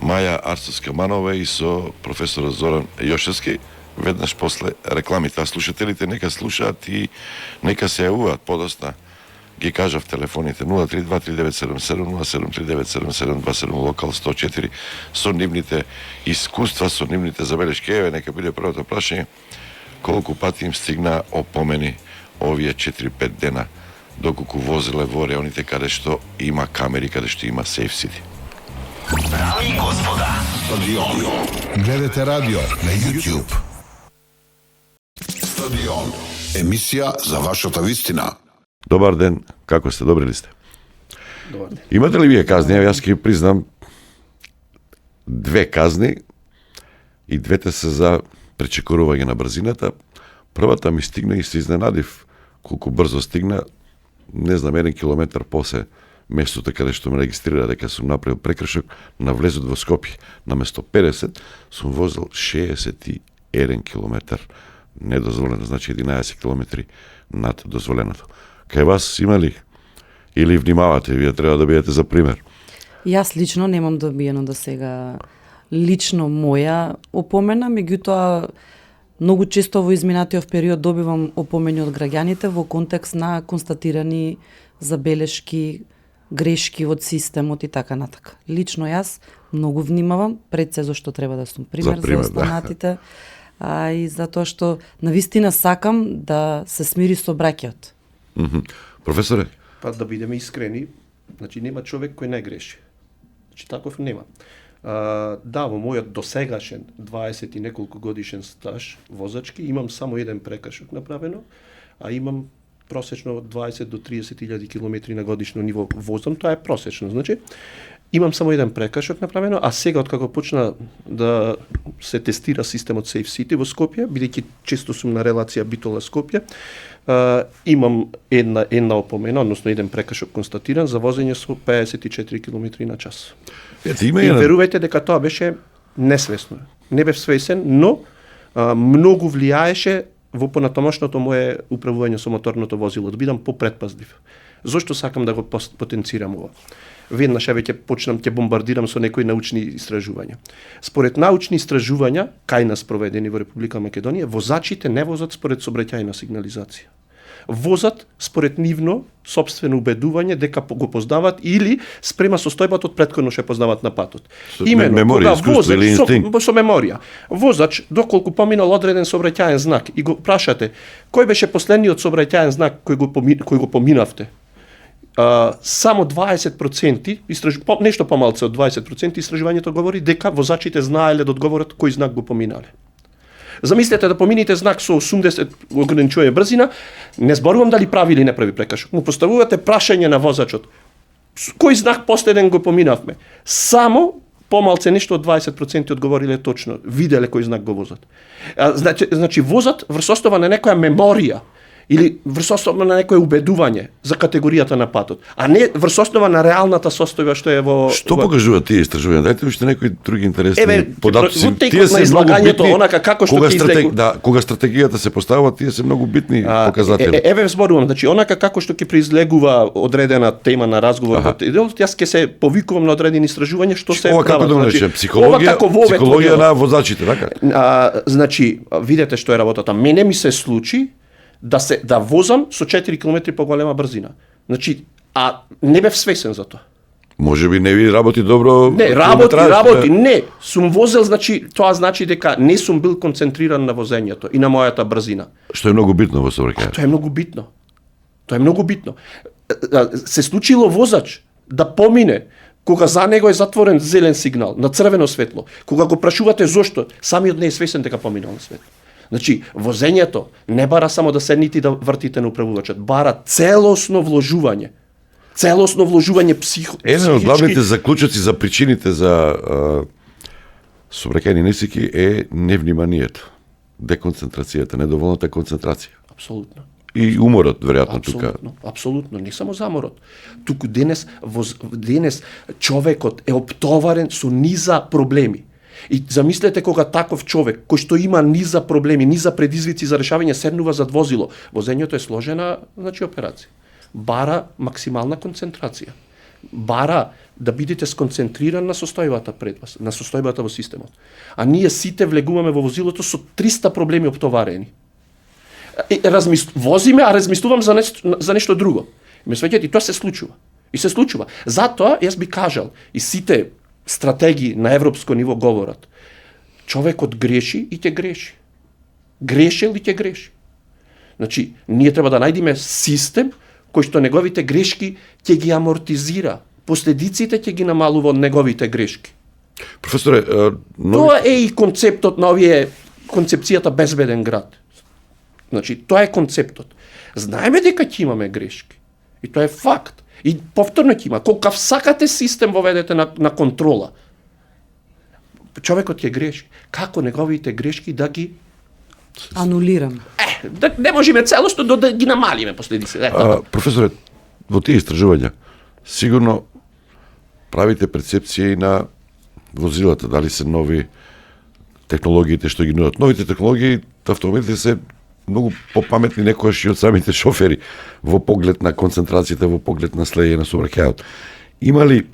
B: Маја Арсовска-Манова и со професорот Зоран Јошевски, веднаш после рекламите. А слушателите нека слушаат и нека се јавуваат подосна. Ги кажав телефоните 032-3977-07-3977-727 Локал 104 со нивните искуства, со нивните забелешки. Еве, нека биде првото прашање. Колку пати им стигна опомени овие 4-5 дена доколку возеле во реоните каде што има камери, каде што има Safe City?
A: Дами и господа, Стадион. Гледате радио на YouTube. Стадион. Емисија за вашата вистина.
B: Добар ден, како сте, добри ли сте?
C: Добар ден.
B: Имате ли вие казни? Јас ќе признам 2 казни и двете се за пречекорување на брзината. Првата ми стигна и се изненадив колку брзо стигна. Не знам, 1 километар после местото каде што ме регистрира дека сум направил прекршок, на влезот во Скопје. Наместо 50 сум возил 61 километар недозволено, значи 11 километри над дозволеното. Кај вас има ли? Или внимавате, вие треба да бидете за пример?
F: Јас лично немам добиено до сега лично моја опомена, меѓутоа многу често во изминатиот период добивам опомени од граѓаните во контекст на констатирани забелешки, грешки од системот и така натака. Лично јас многу внимавам, пред се зашто треба да сум пример за останатите, а и затоа што навистина сакам да се смири сообраќајот.
B: Професоре?
G: Па да бидеме искрени, значи нема човек кој не греши. Значи таков нема. Да, во мојот досегашен 20 и неколку годишен стаж возачки имам само еден прекршок направено, а имам просечно од 20 до 30.000 километри на годишно ниво возам, тоа е просечно. Значи, имам само еден прекршок направено, а сега откако почна да се тестира системот Safe City во Скопје, бидејќи често сум на релација Битола-Скопје, имам една опомена, односно еден прекршок констатиран за возење со 54 км на час. И верувајте дека тоа беше несвесно. Не бев свесен, но многу влијаеше во понатамошното мое управување со моторното возило, да бидам попредпазлив. Зошто сакам да го потенцирам ова? Веднаш веќе почнам ќе бомбардирам со некои научни истражувања. Според научни истражувања, кај нас проведени во Република Македонија, возачите не возат според сообраќајна сигнализација. Возат според нивно сопствено убедување дека го познават или спрема состојбата од претходно што познават на патот.
B: Именно, меморија, искуство или инстинкт.
G: Со меморија. Возач, доколку поминал одреден сообраќајен знак и го прашате, кој беше последниот сообраќајен знак кој го поминавте? Само 20%, нешто помалце од 20% истражувањето говори дека возачите знаеле да одговорат кој знак го поминале. Замислете да помините знак со 80 ограничување брзина, не зборувам дали прави или не прави прекршок, му поставувате прашање на возачот. Кој знак последен го поминавме? Само помалце нешто од 20% одговориле точно, виделе кој знак го возат. Значи возат врз основа на некоја меморија или врз основа на некое убедување за категоријата на патот, а не врз основа на реалната состојба што е во...
B: Што покажуваат тие истражувања? Дајте уште некои други интересни податоци.
G: во текот на излагањето, онака како што ќе излегу...
B: кога стратегијата се поставува, тие се многу битни показатели.
G: Еве зборувам, значи онака како што ќе произлегува одредена тема на разговор, јас ќе се повикувам на одредени истражувања што се
B: Ова како да наречем, психологија на возачите, така?
G: Значи, видете што е работата. Мене ми се случи да возам со 4 км поголема брзина. Значи, а не бев свесен за тоа.
B: Може би не ви работи добро.
G: Не, работи, не. Сум возел, значи, тоа значи дека не сум бил концентриран на возењето и на мојата брзина.
B: Што е многу битно во сообраќајот.
G: Тоа е многу битно. Тоа е многу битно. Се случило возач да помине кога за него е затворен зелен сигнал, на црвено светло. Кога го прашувате зошто, самиот не е свесен дека поминал на светло. Значи, возењето не бара само да седните и да вртите на управувачот, бара целосно вложување. Целосно вложување психички.
B: Еден од главните заклучоци за причините за сообраќајни несреќи е невниманието, деконцентрацијата, недоволната концентрација.
G: Апсолутно.
B: И уморот, веројатно, тука.
G: Апсолутно, не само заморот. Туку денес човекот е оптоварен со низа проблеми. И замислете кога таков човек, кој што има низа проблеми, низа предизвици за решавање, седнува зад возило. Возењето е сложена, значи, операција. Бара максимална концентрација. Бара да бидете сконцентриран на состојбата пред вас, на состојбата во системот. А ние сите влегуваме во возилото со 300 проблеми оптоварени. Возиме, а размислувам за нешто друго. Ме свеќате, и тоа се случува. И се случува. Затоа, јас би кажал, и сите стратегии на европско ниво говорат, човекот греши и ќе греши. Грешил и ќе греши. Значи, ние треба да најдеме систем кој што неговите грешки ќе ги амортизира. Последиците ќе ги намалува од неговите грешки.
B: Професоре,
G: Тоа е и концептот на овие концепцијата безбеден град. Значи, тоа е концептот. Знаеме дека ќе имаме грешки. И тоа е факт. И повторно ќе има. Колкав сакате систем воведете на контрола. Човекот ќе греши. Како неговите грешки да ги
F: анулираме?
G: Да не можеме целосно да ги намалиме последиците.
B: Професоре, во тие истражувања сигурно правите перцепција и на возилата, дали се нови технологиите што ги нудат. Новите технологии, автомобилите се многу попаметни некојаш и од самите шофери во поглед на концентрацијата, во поглед на следење на сообраќајот. Има ли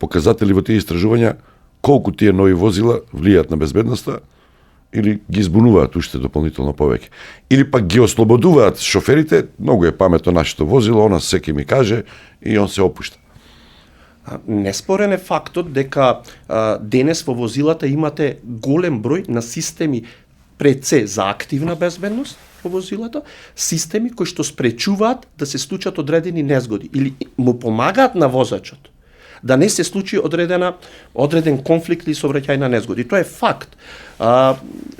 B: показатели во тие истражувања колку тие нови возила влијаат на безбедноста или ги збунуваат уште дополнително повеќе? Или пак ги ослободуваат шоферите, многу е паметно нашето возило, она секи ми каже и он се опушта.
G: Неспорен е фактот дека денес во возилата имате голем број на системи пред се за активна безбедност во возилата, системи кои што спречуваат да се случат одредени незгоди или му помагаат на возачот да не се случи одреден конфликт или сообраќајна незгода. И тоа е факт.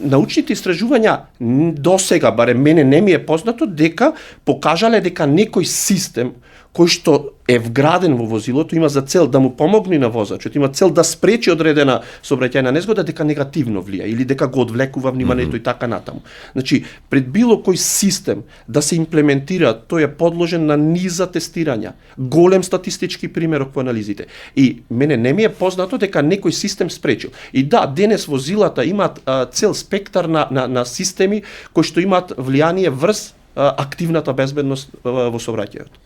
G: Научните истражувања досега, барем мене не ми е познато, дека покажале дека некој систем кој што е вграден во возилото има за цел да му помогне на возачот, има цел да спречи одредена сообраќајна незгода, дека негативно влија или дека го одвлекува вниманието и така натаму. Значи, пред било кој систем да се имплементира, тој е подложен на низа тестирања, голем статистички примерок по анализите. И мене не ми е познато дека некој систем спречил. И да, денес возилата имаат цел спектар на системи кои што имаат влијание врз активната безбедност во сообраќајот.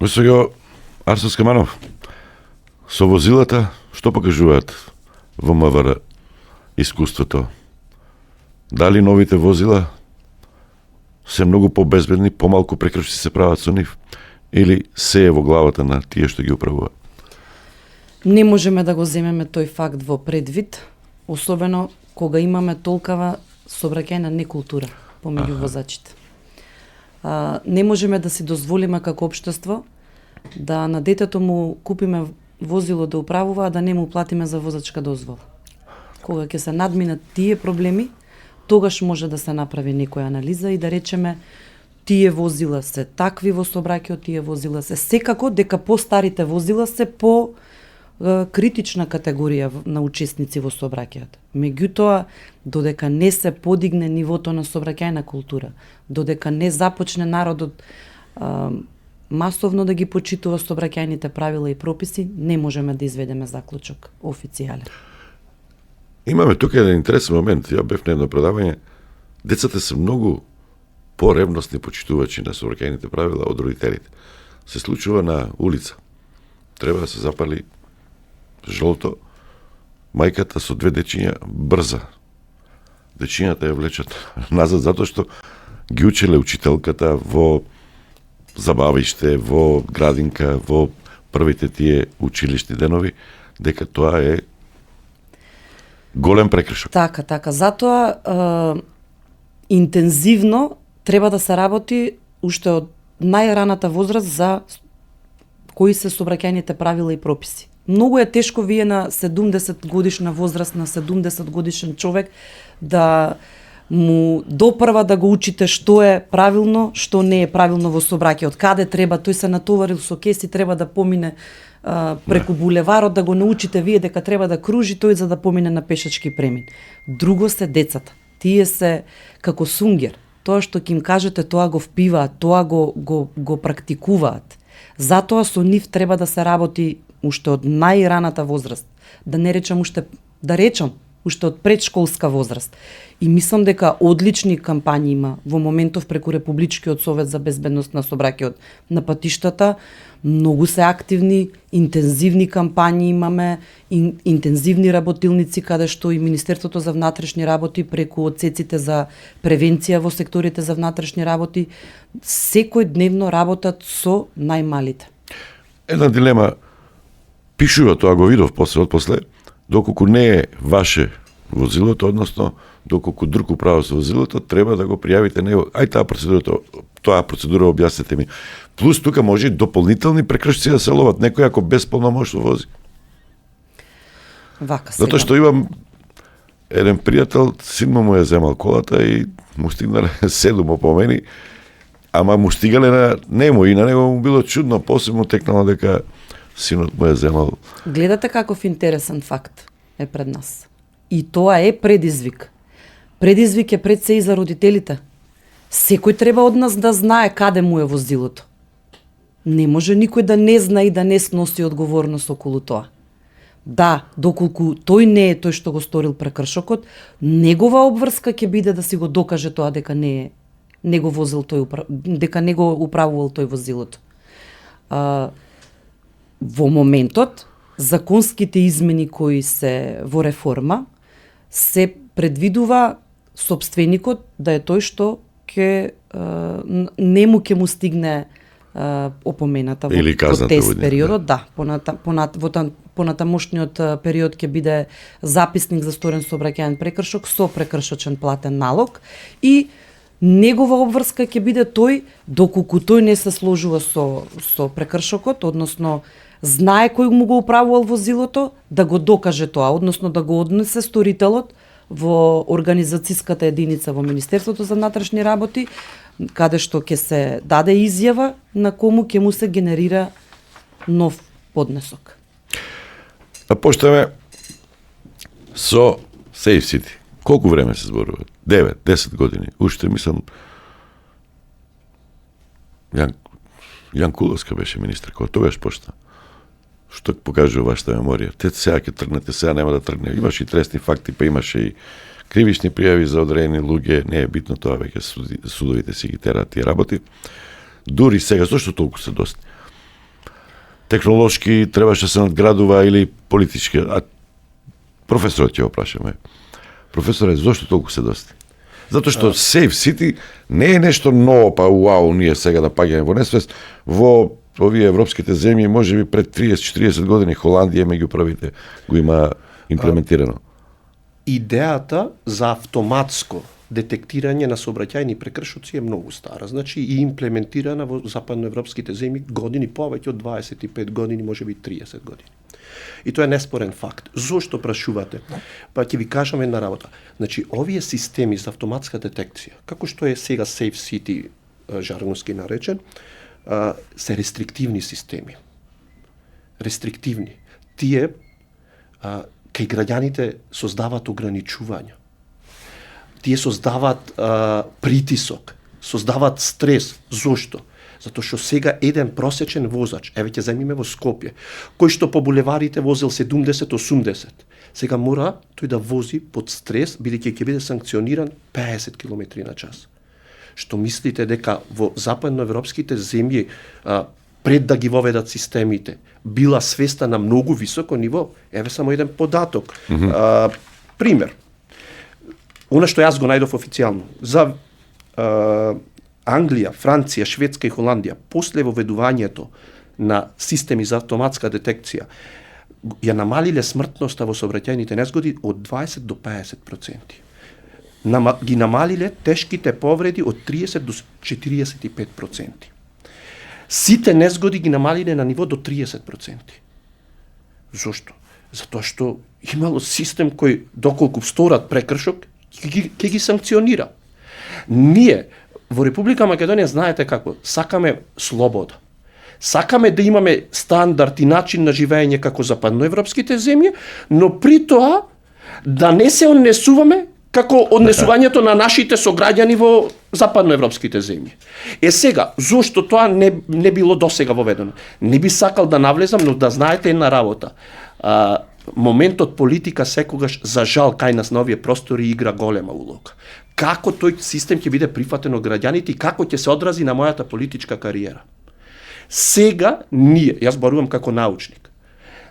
B: Сега, Арсос Каманов, со возилата, што покажуваат во МВР искуството? Дали новите возила се многу побезбедни, помалку прекршици се прават со нив? Или се е во главата на тие што ги управуваат?
F: Не можеме да го земеме тој факт во предвид, особено кога имаме толкава сообраќајна некултура помеѓу возачите. Не можеме да си дозволиме како општество да на детето му купиме возило да управува, а да не му платиме за возачка дозвола. Кога ќе се надминат тие проблеми, тогаш може да се направи некоја анализа и да речеме тие возила се такви во сообраќајот, тие возила се секако дека постарите возила се по критична категорија на учесници во сообраќајот. Меѓутоа, додека не се подигне нивото на сообраќајна култура, додека не започне народот масовно да ги почитува сообраќајните правила и прописи, не можеме да изведеме заклучок официјален.
B: Имаме тука еден интересен момент. Ја бев на едно предавање. Децата се многу поревностни почитувачи на сообраќајните правила од родителите. Се случува на улица. Треба да се запали жолто, мајката со две дечиња брза. Дечињата ја влечат назад затоа што ги учеле учителката во забавиште, во градинка, во првите тие училишни денови, дека тоа е голем прекршок.
F: Така. Затоа интензивно треба да се работи уште од најраната возраст за кои се сообраќајните правила и прописи. Многу е тешко вие на 70 годишна возраст, на 70 годишен човек да му допрва да го учите што е правилно, што не е правилно во сообраќајот, каде треба, тој се натоварил со кеси, треба да помине преку булеварот, да го научите вие дека треба да кружи тој за да помине на пешачки премин. Друго се децата. Тие се како сунгер. Тоа што ќе им кажете, тоа го впиваат, тоа го практикуваат. Затоа со нив треба да се работи уште од најраната возраст. Да не речам уште, уште од предшколска возраст. И мислам дека одлични кампањи има во моментов преку Републичкиот совет за безбедност на сообраќајот на патиштата. Многу се активни, интензивни кампањи имаме, интензивни работилници каде што и Министерството за внатрешни работи преку одсеците за превенција во секторите за внатрешни работи секој дневно работат со најмалите.
B: Една дилема, пишува тоа, го видов после, доколку не е ваше возилото, односно доколку друг управа со возилото, треба да го пријавите него. Ај тоа процедура објаснете ми. Плюс тука може и дополнителни прекршци да се ловат, некој ако без полномоштво вози.
F: Вака сега.
B: Затоа што имам еден пријател, син му ја земал колата и му стигнале 7 опомени, ама му стигале на нему и на него му било чудно, после му текнало дека синот му ја земал.
F: Гледате каков интересен факт е пред нас. И тоа е предизвик. Предизвик е пред се и за родителите. Секој треба од нас да знае каде му е возилото. Не може никој да не знае и да не сноси одговорност околу тоа. Да, доколку тој не е тој што го сторил прекршокот, негова обврска ќе биде да си го докаже тоа дека не го возил тој, дека не го управувал тој возилото. Во моментот, законските измени кои се во реформа, се предвидува сопственикот да е тој што нему ќе му стигне опомената во тест периодот, да, понатамошниот период ќе биде записник за сторен сообраќајен прекршок со прекршочен платен налог и негова обврска ќе биде тој доколку тој не се сложува со прекршокот, односно знае кој му го управувал возилото, да го докаже тоа, односно да го однесе сторителот во организацијската единица во Министерството за внатрешни работи, каде што ќе се даде изјава на кому ќе му се генерира нов поднесок.
B: Почнеме со Safe City. Колку време се зборува? 9-10 години. Уште мислам Јан Куловска беше министр, кога тогаш почна. Што покажува вашата меморија? Те сега ќе тргнете, сега нема да тргне. Имаше и тресни факти, па имаше и кривични пријави за одредени луѓе, не е битно тоа, веќе судовите си ги тераат тие работи. Дури сега, зошто толку се дости? Технолошки требаше да се надградува или политички? А професорот ќе го прашаме. Професоре, зошто толку се дости? Затоа што Safe City не е нешто ново, па уау, ние сега да паѓаме во несвест. Во овие европските земји, може би пред 30-40 години, Холандија меѓу првите го има имплементирано.
G: Идејата за автоматско детектирање на сообраќајни прекршоци е многу стара. Значи и имплементирана во западноевропските земји години повеќе од 25 години, може би 30 години. И тоа е неспорен факт. Зошто прашувате? Па ќе ви кажам една работа. Значи, овие системи за автоматска детекција, како што е сега Safe City жаргонски наречен, се рестриктивни системи. Рестриктивни. тие кај граѓаните создаваат ограничувања. Тие создаваат притисок, создаваат стрес. Зошто? Затоа што сега еден просечен возач, еве ќе земиме во Скопје, кој што по булеварите возел 70-80, сега мора тој да вози под стрес, бидејќи ќе биде санкциониран 50 км на час. Што мислите дека во западноевропските земји пред да ги воведат системите, била свеста на многу високо ниво? Еве само еден податок. Пример. Она што јас го најдов официјално. За Англија, Франција, Шведска и Холандија, после воведувањето на системи за автоматска детекција, ја намалиле смртноста во сообраќајните незгоди од 20 до 50%. Ги намалиле тешките повреди од 30 до 45%. Сите незгоди ги намалиле на ниво до 30%. Зошто? Затоа што имало систем кој доколку сторат прекршок, ќе ги санкционира. Ние во Република Македонија знаете како, сакаме слобода. Сакаме да имаме стандард и начин на живење како западноевропските земји, но при тоа да не се однесуваме како однесувањето на нашите сограѓани во западноевропските земји. Сега, зошто тоа не било досега воведено? Не би сакал да навлезам, но да знаете една работа. Моментот политика секогаш, за жал, кај нас на овие простори игра голема улога. Како тој систем ќе биде прифатен од граѓаните и како ќе се одрази на мојата политичка кариера. Сега ние, јас зборувам како научник,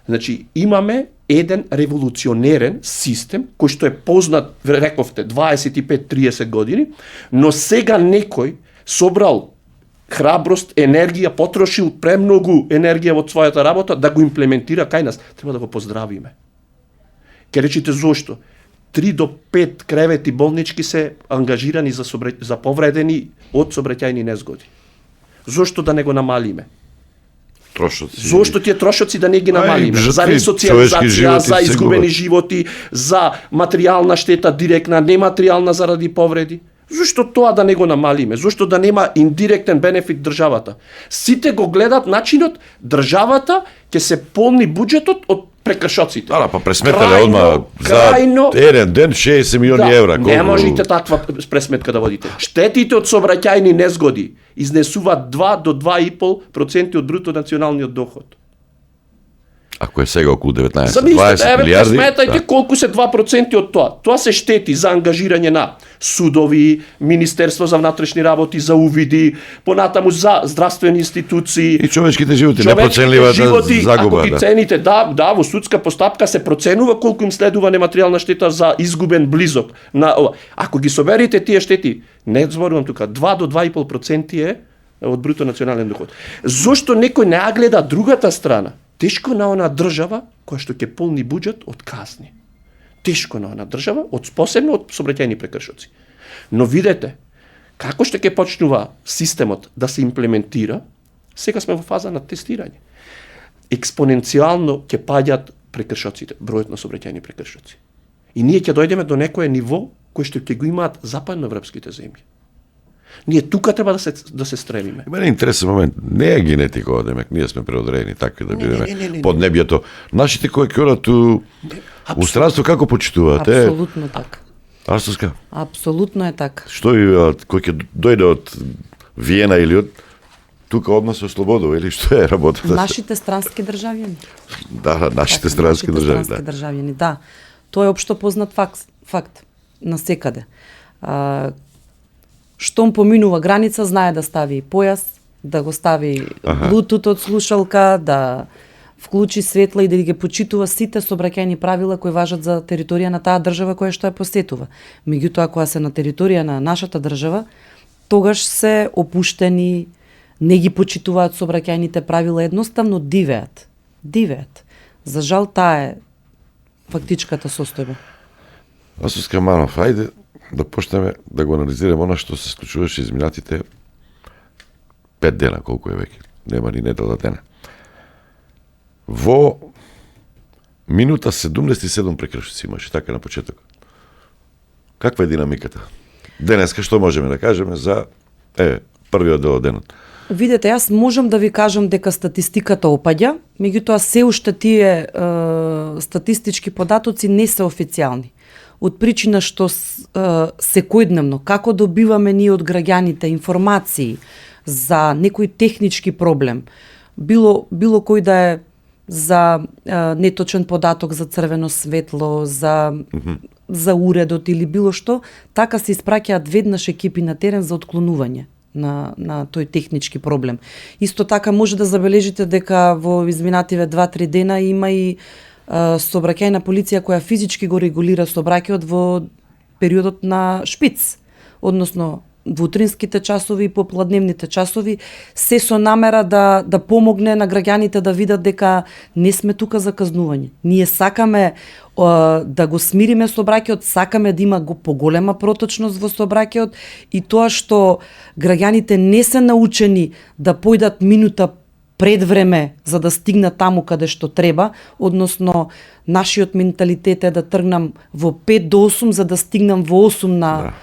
G: значи имаме еден револуционерен систем кој што е познат, рековте, 25-30 години, но сега некој собрал храброст, енергија, потрошил премногу енергија во својата работа да го имплементира кај нас. Треба да го поздравиме. Ке речите зошто? 3 до 5 кревети болнички се ангажирани за повредени од сообраќајни незгоди. Зошто да не го намалиме?
B: Трошоци.
G: Зошто тие трошоци да не ги намалиме?
B: Жртви,
G: За ресоциализација,
B: животи,
G: за изгубени животи, за материјална штета директна, нематеријална заради повреди. Зошто тоа да не го намалиме? Зошто да нема индиректен бенефит државата? Сите го гледат начинот државата ќе се полни буџетот од прекршоците.
B: Да, па пресметале одма за еден ден 60 милиони евра.
G: Не можете таква пресметка да водите. Штетите од сообраќајни незгоди изнесуваат 2 до 2,5% од бруто националниот доход.
B: Ако е сега околу 19-20
G: Замислете,
B: милиарди.
G: сметајте колку се 2% од тоа. Тоа се штети за ангажирање на судови, Министерство за внатрешни работи, за увиди, понатаму за здравствени институции.
B: И човечките животи, непроценлива загуба.
G: Ако ги цените, во судска постапка се проценува колку им следува нематеријална штета за изгубен близок на ова. Ако ги соберете тие штети, не зборувам тука, 2 до 2,5% е од бруто национален доход. Зошто некој не гледа другата страна? Тешко на она држава која што ќе полни буџет од казни. Тешко на она држава, посебно од сообраќајни прекршоци. Но видете, како што ќе почнува системот да се имплементира, сега сме во фаза на тестирање. Експоненцијално ќе паѓаат прекршоците, бројот на сообраќајни прекршоци. И ние ќе дојдеме до некое ниво кој што ќе го имаат западноевропските земји. Ние тука треба да се стремиме.
B: Мене е интересен момент. Не е генетика ова, демек, ние сме преодредени такви да бидеме под небјето. Нашите кои ќе одат у странство како почитуваат?
F: Апсолутно така.
B: Арсовска?
F: Апсолутно е така.
B: Што кој ќе дојде од Виена или од тука одма се ослободува или што е работата?
F: Нашите странски државјани.
B: Да, нашите странски држави,
F: Странски државјани, да. Тоа е општо познат факт насекаде. Штом поминува граница, знае да стави појас, да го стави Bluetooth од слушалка, да вклучи светла и да ги почитува сите сообраќајни правила кои важат за територија на таа држава која што ја посетува. Меѓутоа, кога се на територија на нашата држава, тогаш се опуштени, не ги почитуваат сообраќајните правила, едноставно дивеат. За жал, таа е фактичката состојба.
B: Арсовска Манов, ајде да почнеме да го анализираме она што се случуваше изминатите 5 дена, колку е веќе, нема ни недела дена. Во минута 77 прекршоци имаше, така на почеток. Каква е динамиката? Денеска што можеме да кажеме за првиот дел од денот?
F: Видете, јас можам да ви кажам дека статистиката опаѓа, меѓутоа се уште тие статистички податоци не се официјални. Од причина што секојдневно, како добиваме ние од граѓаните информации за некој технички проблем, било кој да е за неточен податок за црвено светло, за уредот или било што, така се испраќаат веднаш екипи на терен за отклонување на тој технички проблем. Исто така може да забележите дека во изминативе 2-3 дена има и сообраќајна полиција која физички го регулира сообраќајот во периодот на шпиц, односно во утринските часови и попладневните часови, се со намера да помогне на граѓаните да видат дека не сме тука за казнување. Ние сакаме да го смириме сообраќајот, сакаме да има поголема проточност во сообраќајот и тоа што граѓаните не се научени да појдат минута пред време за да стигнат таму каде што треба, односно нашиот менталитет е да тргнам во 5 до 8 за да стигнам во 8 на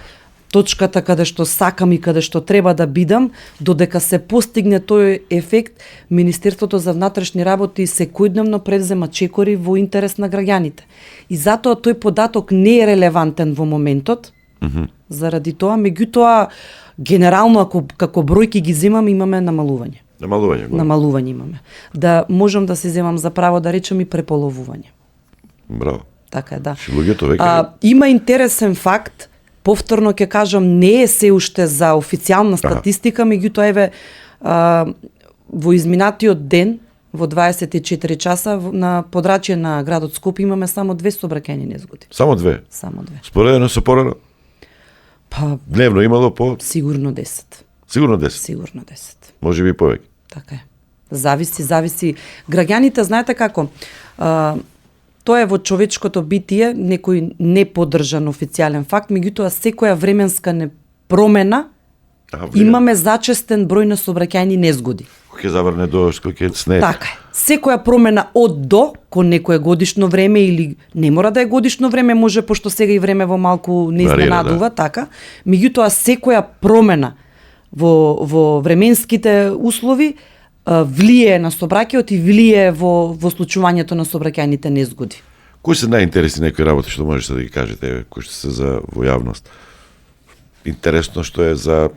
F: точката каде што сакам и каде што треба да бидам, додека се постигне тој ефект, Министерството за внатрешни работи секојдневно предзема чекори во интерес на граѓаните. И затоа тој податок не е релевантен во моментот, заради тоа, меѓутоа, генерално, ако како бројки ги земам, имаме намалување. Намалување имаме. Да можам да се земам за право да речем и преполовување.
B: Браво.
F: Така е, да.
B: Луѓето веќе
F: има интересен факт, повторно ќе кажам, не е се уште за официјална статистика, меѓутоа еве во изминатиот ден, во 24 часа на подрачје на градот Скопје имаме само 2 сообраќајни незгоди.
B: Само 2?
F: Само 2.
B: Споредено со порано?
F: Па
B: дневно имало по?
F: Сигурно 10.
B: Сигурно 10?
F: Сигурно 10.
B: Може би повеќе.
F: Така е. Зависи. Граѓаните, знаете како, тоа е во човечкото битие, некој неподржан официјален факт, меѓутоа секоја временска промена имаме зачестен број на сообраќајни незгоди.
B: Кога ќе заврне дожд, кога ќе снег.
F: Така е. Секоја промена од до, кон некое годишно време или не мора да е годишно време, може пошто сега и време во малку не изненадува, така. Меѓутоа секоја промена во временските услови влие на сообраќајот и влие во случувањето на сообраќајните незгоди.
B: Кои се најинтересни некои работи што можете да ги кажете, кои што се за во јавност? Интересно што е за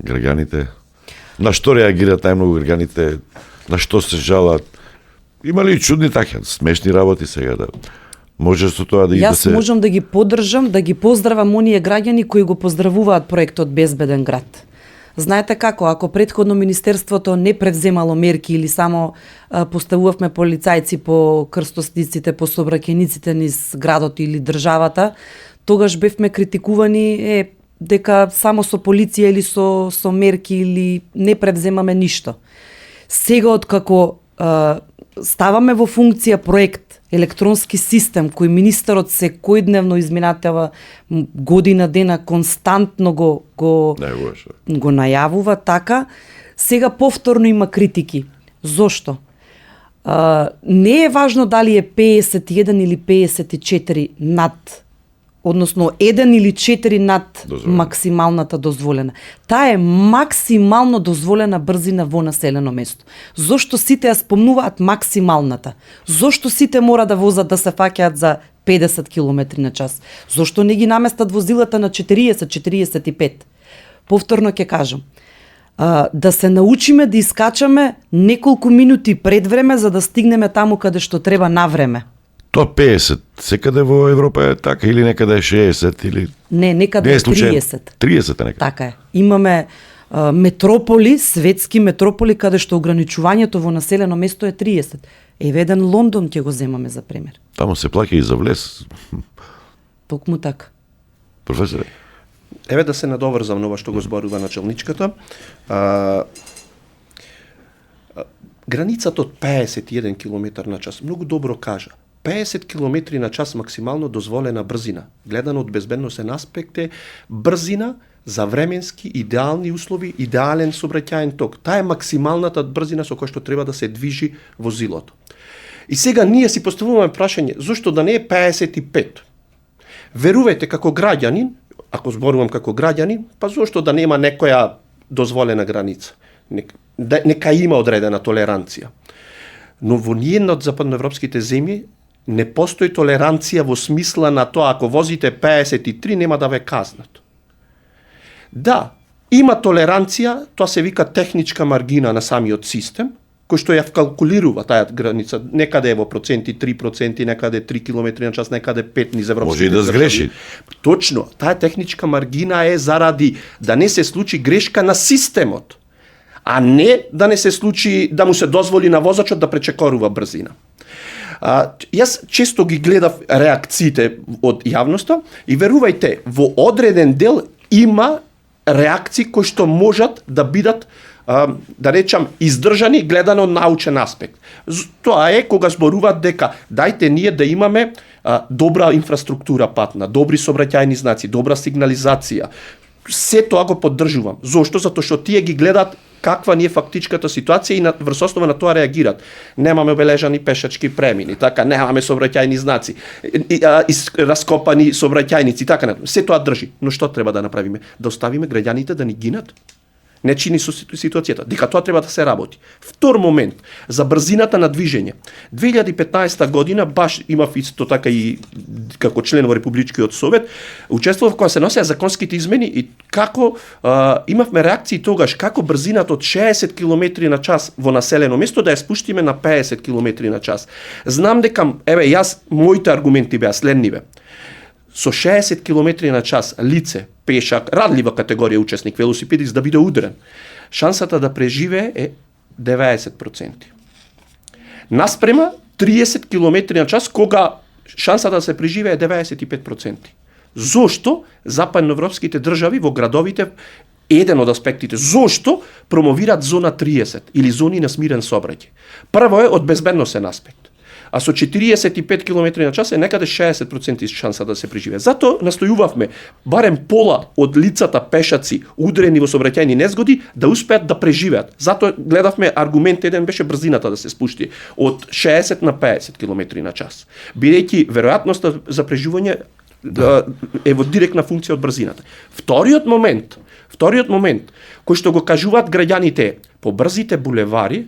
B: граѓаните. На што реагираат најмногу граѓаните? На што се жалат? Има ли и чудни така, смешни работи сега да може со тоа да
F: Јас можам да ги поддржам, да ги поздравам оние граѓани кои го поздравуваат проектот Безбеден град. Знаете како, ако претходно Министерството не предземало мерки или само поставувавме полицајци по крстосниците, по сообраќајниците низ градот или државата, тогаш бевме критикувани дека само со полиција или со мерки или не предземаме ништо. Сега откако ставаме во функција проект електронски систем кој министерот секојдневно изминатава година дена константно го најавува, така, сега повторно има критики. Зошто? Не е важно дали е 51 или 54 над, односно 1 или 4 над максималната дозволена. Таа е максимално дозволена брзина во населено место. Зошто сите ја спомнуваат максималната? Зошто сите мора да возат да се фаќаат за 50 км на час? Зошто не ги наместат возилата на 40-45? Повторно ќе кажам. Да се научиме да искачаме неколку минути пред време за да стигнеме таму каде што треба на време.
B: Тоа 50, секаде во Европа е така или некаде е 60 или...
F: Не, некаде е 30.
B: 30 е некаде.
F: Така е. Имаме метрополи, светски метрополи, каде што ограничувањето во населено место е 30. Еве еден Лондон ќе го земаме за пример.
B: Таму се плаќа и за влез.
F: Токму така.
B: Професоре?
G: Еве да се надоврзам на ова што го зборува началничката. Границата од 51 км на час, многу добро кажа. 50 км на час максимално дозволена брзина. Гледано од безбедносен аспект е брзина за временски идеални услови, идеален сообраќајен ток. Таа е максималната брзина со која што треба да се движи возилото. И сега ние си поставуваме прашање, зошто да не е 55? Верувајте како граѓанин, ако зборувам како граѓанин, па зошто да нема некоја дозволена граница? Нека има одредена толеранција. Но во ниедна од западноевропските земји не постои толеранција во смисла на тоа ако возите 53 нема да ве казнат. Да, има толеранција, тоа се вика техничка маргина на самиот систем, кој што ја вкалкулирува таа граница, некаде е во проценти 3%, некаде 3 км на час, некаде 5 низ европските.
B: Може и да сгреши.
G: Точно, таа техничка маргина е заради да не се случи грешка на системот, а не да не се случи да му се дозволи на возачот да пречекорува брзина. Јас често ги гледав реакциите од јавноста и верувајте, во одреден дел има реакции кои што можат да бидат да речам издржани гледано од научен аспект. Тоа е кога зборуваат дека дајте ние да имаме добра инфраструктура патна, добри сообраќајни знаци, добра сигнализација. Се тоа го поддржувам. Зошто? Затоа што тие ги гледаат каква ни е фактичката ситуација и врз основа на тоа реагираат. Немаме обележани пешачки премини, така, немаме сообраќајни знаци, раскопани сообраќајници, така. Се тоа држи. Но што треба да направиме? Да оставиме граѓаните да ни гинат? Не чини со ситуацијата. Дека тоа треба да се работи. Втор момент, за брзината на движење. 2015 година, баш имав исто така и како член во Републичкиот совет, учествував кога се носеа законските измени и како имавме реакции тогаш, како брзината од 60 км на час во населено место да ја спуштиме на 50 км на час. Знам дека, јас, моите аргументи беа следниве. Со 60 км на час лице, пешак, радлива категорија учесник, велосипедист да биде удрен, шансата да преживее е 90%. Наспрема 30 км на час, кога шансата да се преживее е 95%. Зошто западноевропските држави во градовите, еден од аспектите, зошто промовираат зона 30 или зони на смирен сообраќај? Прво е од безбедносен аспект. А со 45 км на час е некаде 60% шанса да се преживее. Затоа настојувавме барем пола од лицата пешаци удрени во сообраќајни незгоди да успеат да преживеат. Затоа гледавме аргумент еден беше брзината да се спушти од 60 на 50 км на час. Бидејќи веројатноста за преживување е во директна функција од брзината. Вториот момент кој што го кажуваат граѓаните по брзите булевари,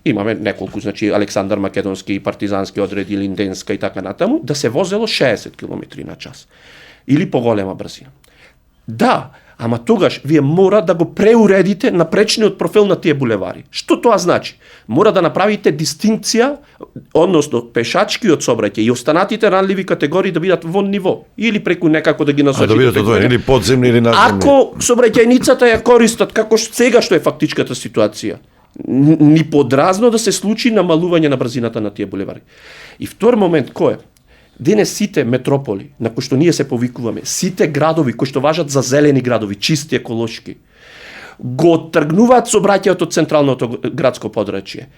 G: имаме неколку, значи Александар Македонски, партизански одреди, Линденска и така натаму, да се возело 60 км на час. Или поголема брзина. Да, ама тогаш вие мора да го преуредите напречниот профил на тие булевари. Што тоа значи? Мора да направите дистинкција, односно пешачкиот сообраќај и останатите ранливи категории да бидат во ниво или преку некако да ги насочите.
B: Да бидат одвоени или подземни или надземни.
G: Ако сообраќајницата ја користат како сега што е фактичката ситуација, ни подразно да се случи намалување на брзината на тие булевари. И втор момент кој е? Денес сите метрополи на кои што ние се повикуваме, сите градови кои што важат за зелени градови, чисти, еколошки, го тргнуваат сообраќајот од централното градско подрачје.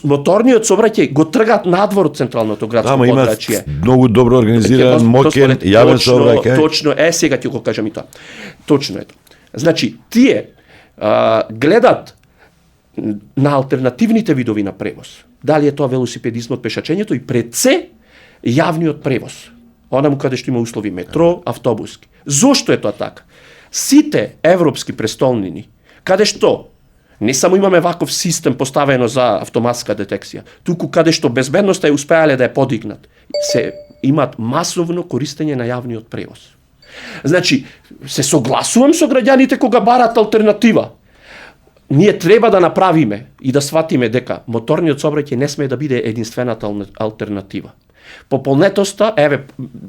G: Моторниот сообраќај го тргаат надвор од централното градско подрачје.
B: Многу добро организиран, мокен, јавен сообраќај.
G: Точно, сега ќе го кажам и тоа. Точно е тоа. Значи, тие гледат на алтернативните видови на превоз. Дали е тоа велосипедизмот, пешачењето и пред се јавниот превоз. Онаму каде што има услови метро, автобуски. Зошто е тоа така? Сите европски престолнини, каде што не само имаме ваков систем поставено за автоматска детекција, туку каде што безбедноста е успеале да ја подигнат, се имаат масовно користење на јавниот превоз. Значи, се согласувам со граѓаните кога барат алтернатива. Ние треба да направиме и да сватиме дека моторниот сообраќај не смее да биде единствената алтернатива. Пополнетоста,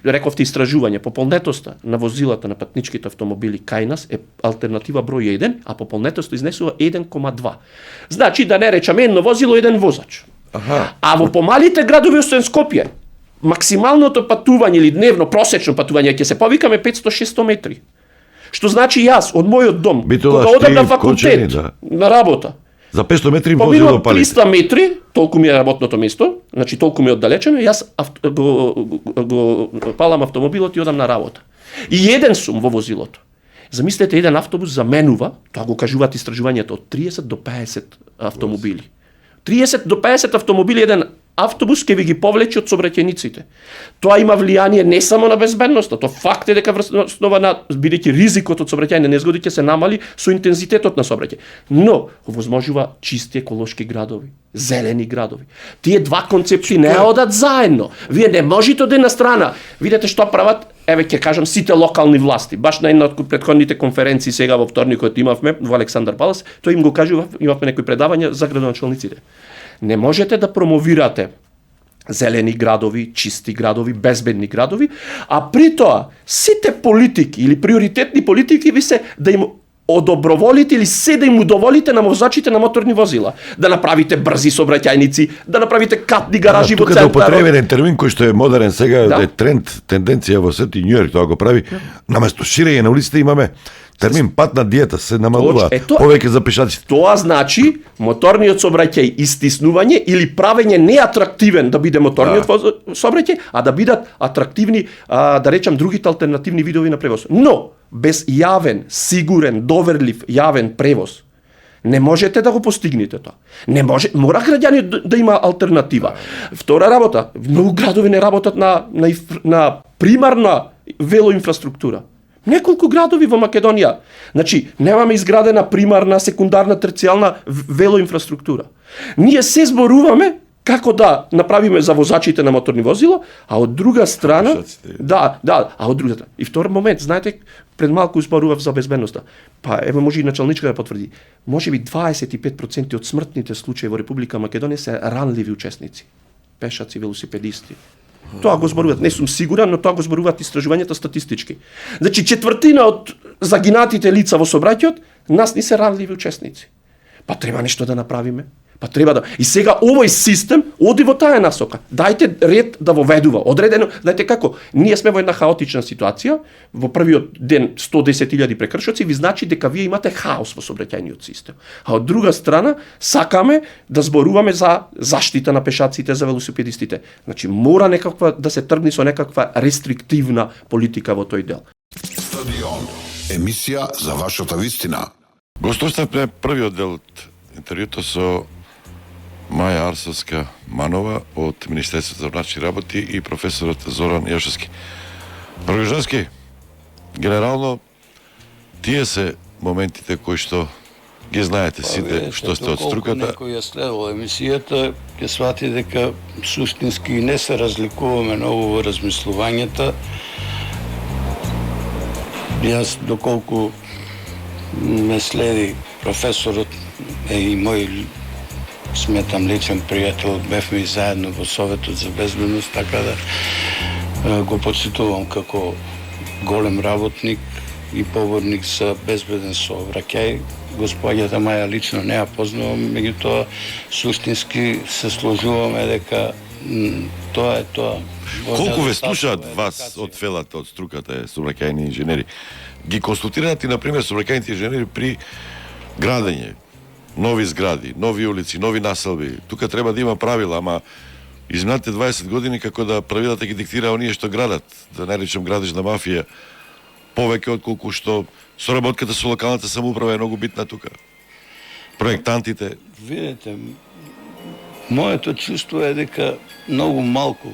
G: рековте истражување, пополнетоста на возилата на патничките автомобили кај нас е алтернатива број 1, а пополнетоста изнесува 1,2. Значи да не речеме едно возило, еден возач. А во помалите градови освен Скопје, максималното патување или дневно просечно патување ќе се повикаме 500-600 метри. Што значи јас од мојот дом, кога одам на факултет, на работа,
B: за 500 метри возило палите.
G: 300 метри, толку ми е работното место, значи толку ми е оддалечено, јас го палам автомобилот и одам на работа. И еден сум во возилото. Замислете, еден автобус заменува, тоа го кажуваат истражувањето, од 30 до 50 автомобили. 30 до 50 автомобили еден автобус ќе ви ги повлече од сообраќајниците. Тоа има влијание не само на безбедноста, тоа факт е дека врз основа на бидејќи ризикот од сообраќајни незгоди ќе се намали со интензитетот на сообраќај. Но овозможува чисти еколошки градови, зелени градови. Тие два концепти не одат заедно. Вие не можете од една страна, видете што прават, еве ќе кажам сите локални власти. Баш на една од претходните конференции сега во вторникот имавме во Александар Палас, тој им го кажува, имавме некои предавања за градоначалниците. Не можете да промовирате зелени градови, чисти градови, безбедни градови, а при тоа сите политики или приоритетни политики ви се да им одоброволите или се да им удоволите на возачите на моторни возила, да направите брзи сообраќајници, да направите катни гаражи во центар.
B: Тука да употребен термин кој што е модерен сега, е тренд, тенденција во светот и Њујорк тоа го прави. Наместо ширење на улиците имаме термин патна диета, се намалува повеќе за пешаците.
G: Тоа значи моторниот сообраќај истиснување или правење неатрактивен да биде моторниот сообраќај, а да бидат атрактивни, да речам, другите алтернативни видови на превоз. Но без јавен, сигурен, доверлив јавен превоз не можете да го постигнете тоа. Не може, мора граѓани да има алтернатива. Втора работа, многу градови не работат на примарна велоинфраструктура. Неколку градови во Македонија. Значи, немаме изградена примарна, секундарна, терцијална велоинфраструктура. Ние се зборуваме како да направиме за возачите на моторни возила, а од друга страна, а од друга страна. И втор момент, знаете, пред малку зборував за безбедноста. Па еве може и началничка да потврди. Можеби 25% од смртните случаи во Република Македонија се ранливи учесници. Пешаци, велосипедисти. Тоа го зборуваат, не сум сигурен, но тоа го зборуваат истражувањата статистички. Значи, четвртина од загинатите лица во сообраќајот нас ни се ранливи учесници. Па треба нешто да направиме. Па треба да. И сега овој систем оди во таа насока. Дајте ред да воведува. Одредено, знаете како, ние сме во една хаотична ситуација. Во првиот ден 110.000 прекршоци, ви значи дека вие имате хаос во сообраќајниот систем. А од друга страна, сакаме да зборуваме за заштита на пешаците, за велосипедистите. Значи мора некаква да се тргни со некаква рестриктивна политика во тој дел.
A: Стадион. Емисија за вашата вистина.
B: Гостувавме првиот дел од интервјуто со Маја Арсовска Манова од Министерството за внатрешни работи и професорот Зоран Јошевски. Програждански, генерално, тие се моментите кои што ги знаете сите, што сте од струката.
C: Некој ја следил емисијата, ќе свати дека суштински не се разликуваме многу во размислувањата. Јас, доколку ме следи професорот, е и мој, сметам, личен пријател, бевме и заедно во Советот за безбедност, така да го почитувам како голем работник и поборник за безбеден сообраќај. Господјата Маја лично не ја познавам, меѓутоа суштински се сложуваме дека тоа е тоа.
B: Колку ве слушаат вас од фелата, од струката, сообраќајни инженери? Ги консултираат и, например, сообраќајните инженери при градење, нови згради, нови улици, нови населби. Тука треба да има правила, ама изминатите 20 години како да правилата ги диктира оние што градат, да не речем градежна мафија, повеќе отколку што соработката со локалната самоуправа е многу битна тука. Проектантите.
C: Видете, моето чувство е дека многу малку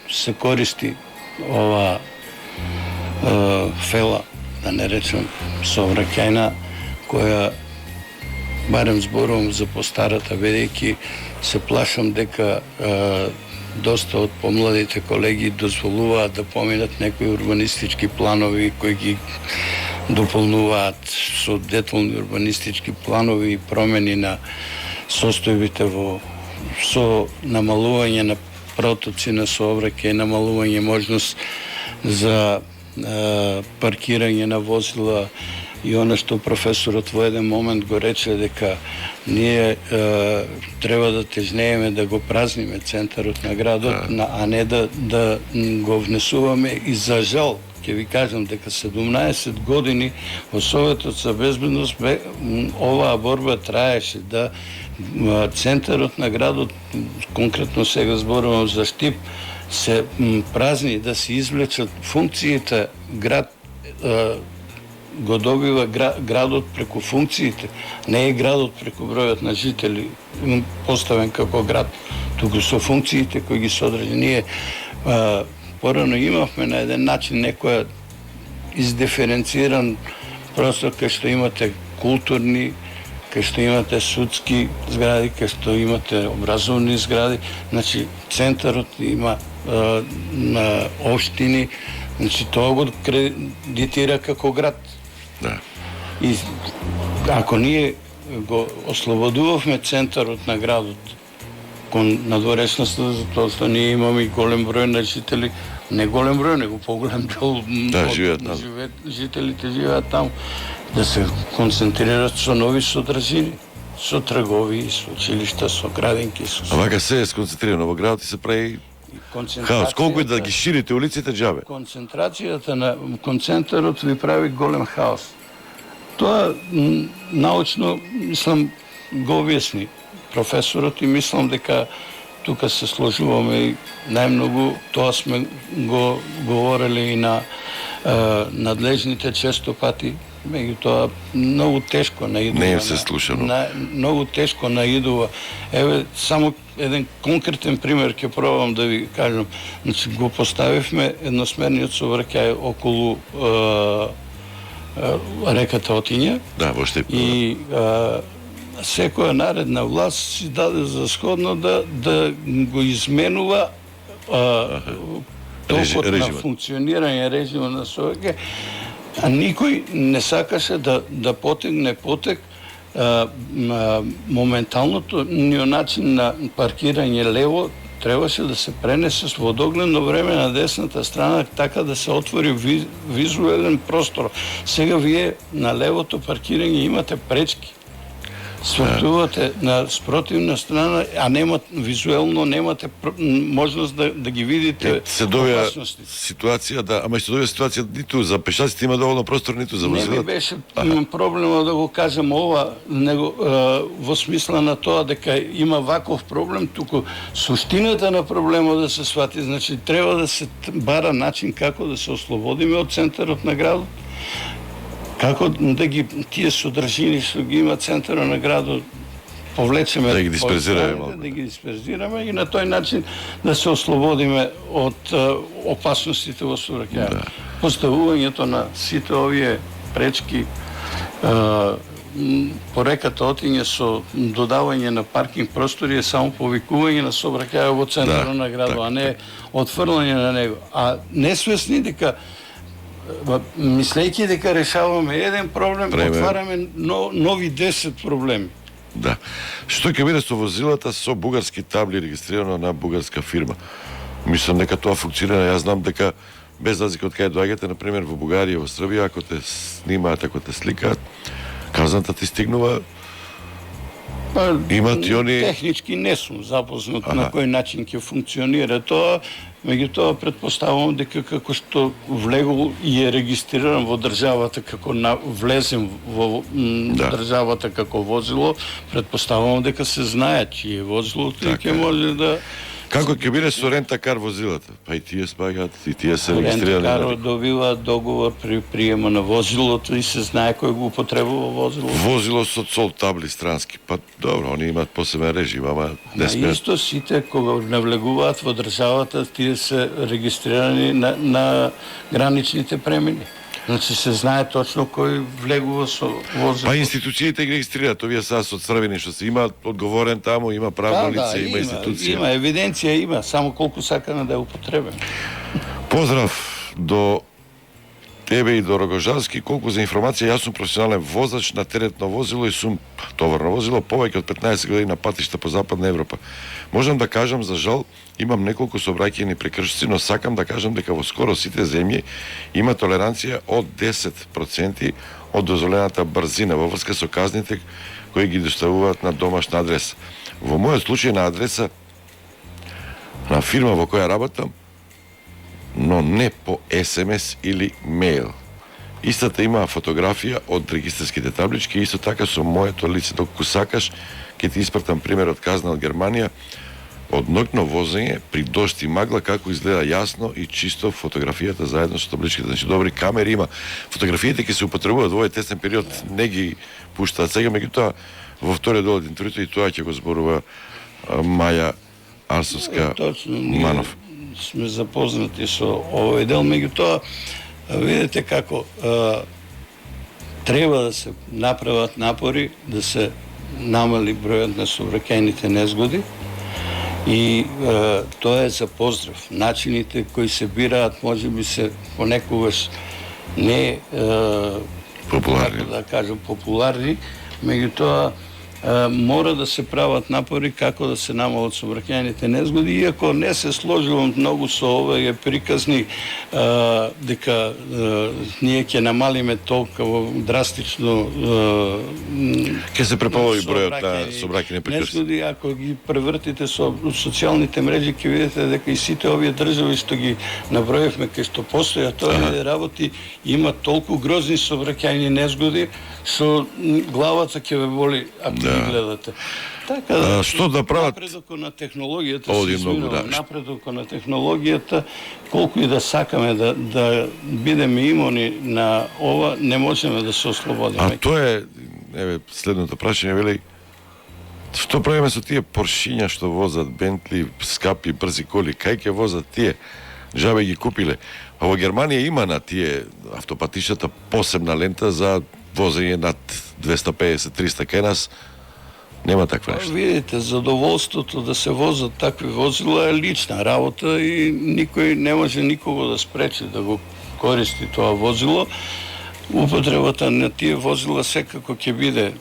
C: се користи ова фела, да не речем сообраќајна, која барем зборувам за постарата, бидејќи се плашам дека доста од помладите колеги дозволуваат да поминат некои урбанистички планови кои ги дополнуваат со детални урбанистички планови и промени на состојбите со намалување на протоци на сообраќај, намалување можност за паркирање на возила. И она што професорот во еден момент го рече дека ние треба да тежнееме да го празниме центарот на градот, а не да го внесуваме. И за жал, ќе ви кажам дека 17 години во Советот за безбедност оваа борба траеше, да центарот на градот, конкретно сега зборувам за Штип, се празни, да се извлечат функциите. Град го добива градот преку функциите, не е градот преку бројот на жители поставен како град. туку со функциите кои ги содржи. Ние порано имавме на еден начин некоја издиференциран простор кај што имате културни, кај што имате судски згради, кај што имате образовни згради, значи центарот има на општини, значи тоа го кредитира како град.
B: Да.
C: И ако ние го ослободувавме центарот на градот кон надворешноста, затоа што ние имаме голем број на жители, не голем број, него поголем дел жителите живеат таму, да се концентрират со нови содржини, со тргови, со училишта, со градинки, со...
B: А вака се е сконцентрирано во градот и се прави хаос. Колку и да ги ширите улиците, џабе.
C: Концентрацијата на концентарот ви прави голем хаос. Тоа научно, мислам, го објасни професорот и мислам дека тука се сложуваме и најмногу, тоа сме го говорели и на надлежните често пати, меѓутоа многу тешко наидува.
B: Не им се слушано.
C: Многу тешко наидува. Еве, само еден конкретен пример ќе пробам да ви кажам. Значи, го поставивме едносмерниот сообраќај околу реката Отиња.
B: Да, во Штип.
C: И секоја наредна власт си даде за сходно да го изменува токот на функционирање режимот на сообраќај, а никој не сакаше да потегне потек моменталното начин на паркирање лево требаше да се пренесе во догледно време на десната страна, така да се отвори визуелен простор. Сега вие на левото паркирање имате пречки. Свртувате на спротивна страна, а визуелно немате можност да ги видите.
B: Се добија ситуација ама се добија ситуација ниту за пешаците има доволно простор, ниту за возилата.
C: Не ми беше проблема да го кажам ова, него во смисла на тоа дека има ваков проблем, туку суштината на проблемот да се свати, значи треба да се бара начин како да се ослободиме од центарот на градот. Како да ги тие содржини што ги има центарот на градот повлечеме,
B: да ги дисперзираме,
C: да ги дисперзираме и на тој начин да се ослободиме од опасностите во сообраќајот. Да. Поставувањето на сите овие пречки по реката Отиње со додавање на паркинг простори е само повикување на сообраќајот во центарот на градот, а не отфрлање на него. А несвесни дека мислејќи дека решаваме еден проблем, отвараме нови 10 проблеми.
B: Да. Што ќе биде со возилата со бугарски табли регистрирано на бугарска фирма? Мислам дека тоа функционира. Јас знам дека без разлика од кај доаѓате, на пример во Бугарија, во Србија, ако те снимаат, ако те сликаат, казната ти стигнува. Имат и они...
C: Технички не сум запознат на кој начин ќе функционира тоа, меѓутоа претпоставувам дека како што влегол и е регистриран во државата како влезем во државата како возило, претпоставувам дека се знае чие е возилото и ќе може да...
B: Како ќе биде со рента-кар возилата? Па и тие спагаат, и тие се регистрирани.
C: Рента-кар добива договор при приема на возилото и се знае кој го употребува возило.
B: Возило со цол табли странски. Па добро, они имаат посебен режим, ама не смеат.
C: Исто сите кога навлегуваат во државата, тие се регистрирани на граничните премини. Значи се знае точно кој влегува со возило.
B: Па институциите ги регистрираат, овие са со црвени што се има одговорен таму, има правно лице, има институција.
C: Има евиденција, има, само колку сакаме да ја употребиме.
B: Поздрав до тебе и до Рогожански, колку за информација, јас сум професионален возач на теретно возило и сум товарно возило повеќе од 15 години на патишта по Западна Европа. Можам да кажам, за жал, имам неколку сообраќајни прекршци, но сакам да кажам дека во скоро сите земји има толеранција од 10% од дозволената брзина во врска со казните кои ги доставуваат на домашна адреса. Во мојот случај на адреса на фирма во која работам, но не по СМС или мејл. Истата има фотографија од регистарските таблички, исто така со моето лице. Доколку сакаш, ќе ти испратам пример од казна од Германија, од ноќно возење при дожд и магла, како изгледа јасно и чисто фотографијата заедно со табличките. Значи, добри камери има. Фотографиите ќе се употребуваат во овој тесен период, не ги пуштаат сега, меѓутоа во вториот дел од интервјуто и тоа ќе го зборува Маја Арсовска
C: Точно,
B: Манов.
C: сме запознати со овој дел, меѓутоа видите како треба да се направат напори да се намали бројот на сообраќајните незгоди и тоа е за поздрав. Начините кои се бираат можеби се понекогаш не
B: Популарни.
C: како да кажам популарни, меѓутоа мора да се прават напори како да се намалат сообраќајните незгоди, иако не се сложувам многу со овие приказни дека ние ќе намалиме толку драстично
B: Ќе се препови бројот на сообраќајни прекрши.
C: незгоди, ако ги превртите со социјалните мрежи ќе видите дека и сите овие држави што ги наброевме кај што постојат овие работи имаат толку грозни сообраќајни незгоди што главата ќе ве боли ако ги гледате. Така да,
B: што да прават?
C: Напредокот на технологијата,
B: Оди
C: се
B: многу,
C: извинувам,
B: да.
C: напредокот на технологијата, колку и да сакаме да бидеме имуни на ова, не можеме да се ослободиме.
B: А тоа е, еве, следното прашање, вели, што правиме со тие Поршиња што возат Бентли, скапи, брзи коли, кај ќе возат тие? Жабе ги купиле. А во Германија има на тие автопатишата посебна лента за возење над 250-300, кај нас нема таква нешто.
C: Видите, задоволството да се возат такви возила е лична работа и никој не може никого да спречи да го користи тоа возило. Употребата на тие возила секако ќе биде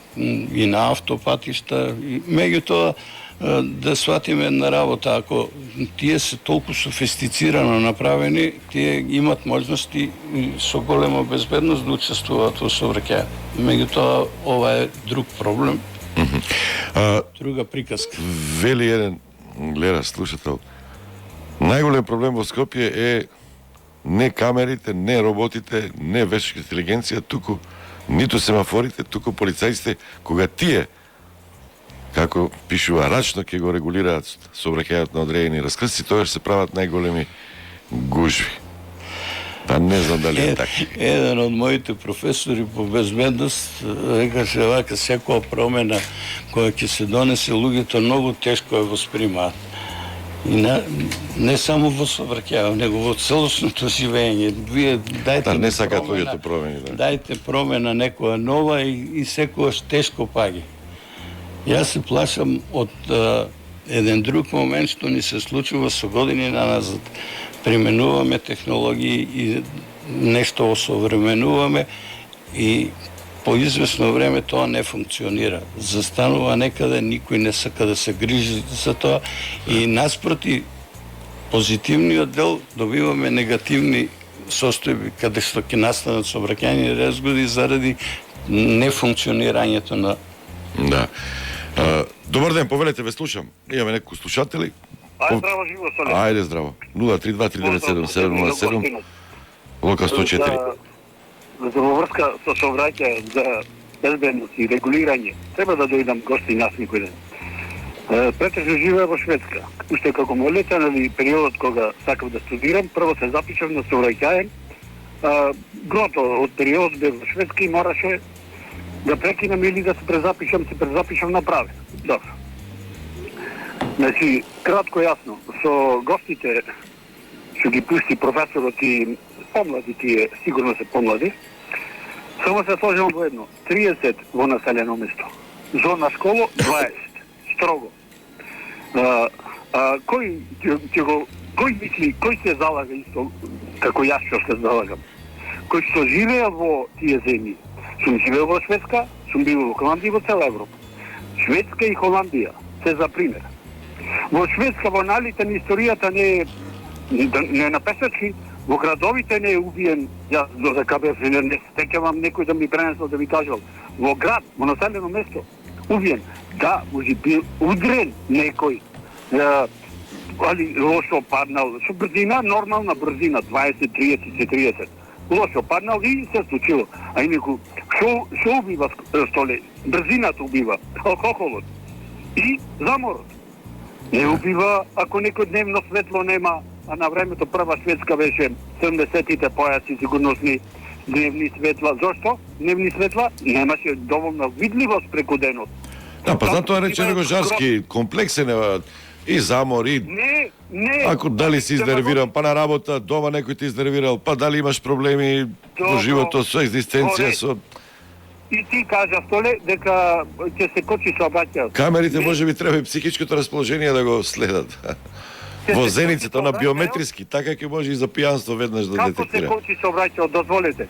C: и на автопатишта, и меѓутоа да сватиме една работа, ако тие се толку софистицирано направени, тие имат можности со голема безбедност да учествуваат во сообраќај. Меѓутоа ова е друг проблем. Друга приказка.
B: Вели еден гледа слушател, најголем проблем во Скопје е не камерите, не роботите, не вештачка интелигенција, туку ниту семафорите, туку полицајците, кога тие, како пишува рачно, ќе го регулираат сообраќајот на одредени раскрсци, тоа се прават најголеми гужви. Па не знам дали е така.
C: Еден од моите професори по безбедност рекаше вака, секоја промена која ќе се донесе, луѓето многу тешко ја воспримаат. И не само во сообраќајот, него во целосното живење. Вие дајте
B: не сакаат луѓето промени.
C: Дајте промена некоја нова и секогаш тешко паѓа. Јас се плашам од еден друг момент што ни се случува со години назад. Применуваме технологии и нешто осовременуваме и по известно време тоа не функционира. Застанува некаде, никој не сака да се грижи за тоа и наспроти позитивниот дел добиваме негативни состојби каде што ќе настанат сообраќајни незгоди заради нефункционирањето на...
B: Да. Добар ден, повелете, ве слушам. Имаме некои слушатели.
D: Ајде, здраво, живо, Соле.
B: Ајде, здраво. 032-397-707, Лока 104.
D: За врска со сообраќај за безбедност и регулирање, треба да дојдам гости нас некој ден. Претежно живеа во Шведска. Уште како молетен периодот кога сакав да студирам, прво се запишав на сообраќај. Грото од период бе во Шведска и мораше да прекинам или да се презапишам направе. Добро. Значи, кратко јасно, со гостите што ги пусти професорот и помлади тие, сигурно се помлади, само се сложимо во едно, 30 во населено место. Зона школа 20, строго. Кој мисли, кој се залага исто, како јас што се залагам? Кој што живеа во тие земји? Сум живеал во Шведска, сум бил во Холандија и во цела Европа. Шведска и Холандија се за пример. Во Шведска во налите на историјата не напесачи, во градовите не е убиен, јас за КБФ не стекавам некој да ми пренесел да ми кажал. Во град, во населено место, убиен. Да, може бил удрен некој. Али лошо паднал, со брзина, нормална брзина, 20, 30, 40. Лошо паднал и се случило. А инаку, шо убива Столе? Брзината убива, алкохолот и заморот. Не убива ако некој дневно светло нема, а на времето прва Шведска беше 70-тите појаси сигурносни дневни светла. Зошто? Дневни светла немаше доволно видливост преку денот.
B: Да, па затоа рече него Жарски, комплексен е И замор, и
D: Не.
B: ако дали си изнервиран, па на работа, дома некој те изнервирал, па дали имаш проблеми во животот со екзистенција, со...
D: И ти кажа, Столе, дека ќе се кочи сообраќајот.
B: Камерите може би треба и психичкото расположение да го следат. Возеницата на биометриски, така ќе може и за пијанство веднаш да
D: Како се
B: детектира.
D: кочи сообраќајот, дозволете.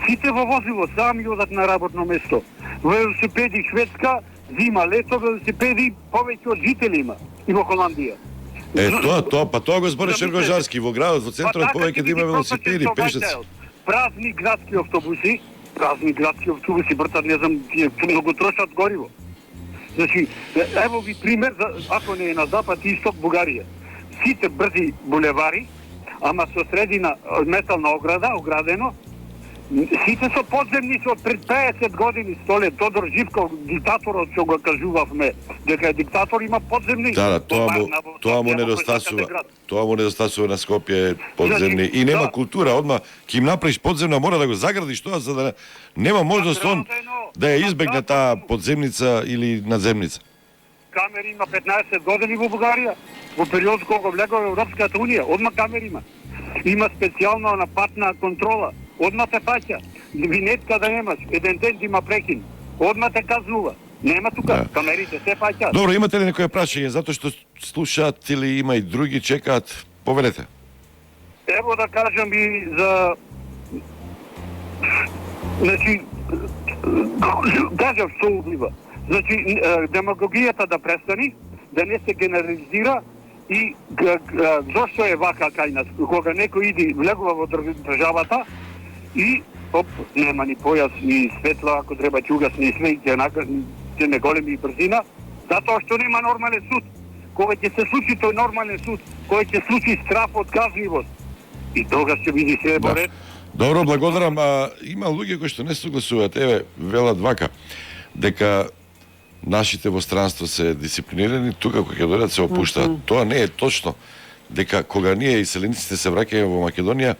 D: Сите во возило сами одат на работно место. Велосипеди Шведска, зима, лето, велосипеди повеќе од жители има и во Холандија.
B: Тоа го збориш Ергожарски, во градот, во центарот повеќе да има велосипеди, пешаци.
D: Празни градски автобуси, бртат, не знам, многу трошат гориво. Значи, ево ви пример, ако не е на запад и исток Бугарија. Сите брзи булевари, ама со средина метална оградено, сите со подземни од пред 50 години, Столе, Тодор Живков, диктаторот што го кажувавме, дека е диктатор, има подземни.
B: Да, тоа му недостасува. Тоа му недостасува на Скопје подземни и нема култура, одма ќе им направиш подземна, мора да го заградиш тоа за да нема можност он да ја избегне таа подземница или надземница.
D: Камери има 15 години во Бугарија, во период кога влегува Европската унија, одма камери има. Има специјално на патна контрола, одма те фаќа. Винетка да немаш, еден ден има прекин, одма те казнува. Нема тука, камерите се фаќаат.
B: Добро, имате ли некоја прашање, затоа што слушаат или има и други чекаат? Повелете.
D: Ево да кажам и за... Значи, кажам што убива. Значи, демагогијата да престани, да не се генерализира и зошто е вака кај нас, кога некој иди влегува во државата и нема ни појас, ни светла, ако треба ќе угасне и све и ќе не големи брзина, затоа што нема нормален суд. Кога ќе се случи тој нормален суд, кога ќе случи страф од казливост, и тогаш ќе биде се во ред.
B: Добро, благодарам. Има луѓе кои што не согласуваат. Еве, велат вака, дека нашите во странство се дисциплинирани, тука кога ќе дојдат се опуштаат. Тоа не е точно. Дека кога ние иселениците се враќаме во Македонија,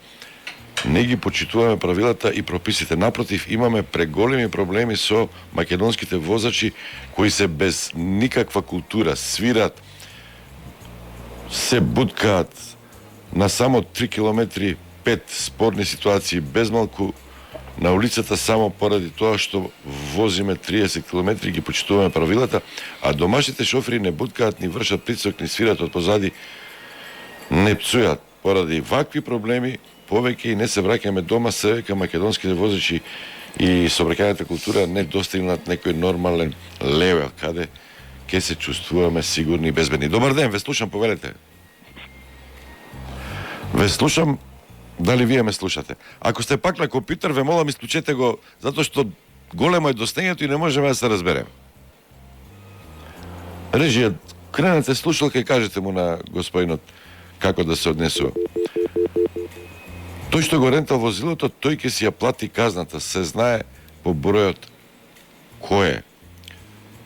B: не ги почитуваме правилата и прописите. Напротив, имаме преголеми проблеми со македонските возачи кои се без никаква култура, свират, се буткаат на само 3 километри, 5 спорни ситуации без малку на улицата само поради тоа што возиме 30 км, ги почитуваме правилата, а домашните шофери не буткаат, ни вршат притисок, ни свират од позади, не пцујат. Поради вакви проблеми, повеќе и не се враќаме дома, се века македонските возачи и сообраќајната култура не достигнат некој нормален левел, каде ќе се чувствуваме сигурни и безбедни. Добар ден, ве слушам, повелете. Ве слушам. Дали вие ме слушате? Ако сте пак на компјутер, ве молам исклучете го, затоа што големо е достењето и не можеме да се разбереме. Режијат, кренете слушалка и кажете му на господинот како да се однесува. Тој што го рентал возилото, тој ќе си ја плати казната, се знае по бројот кој е.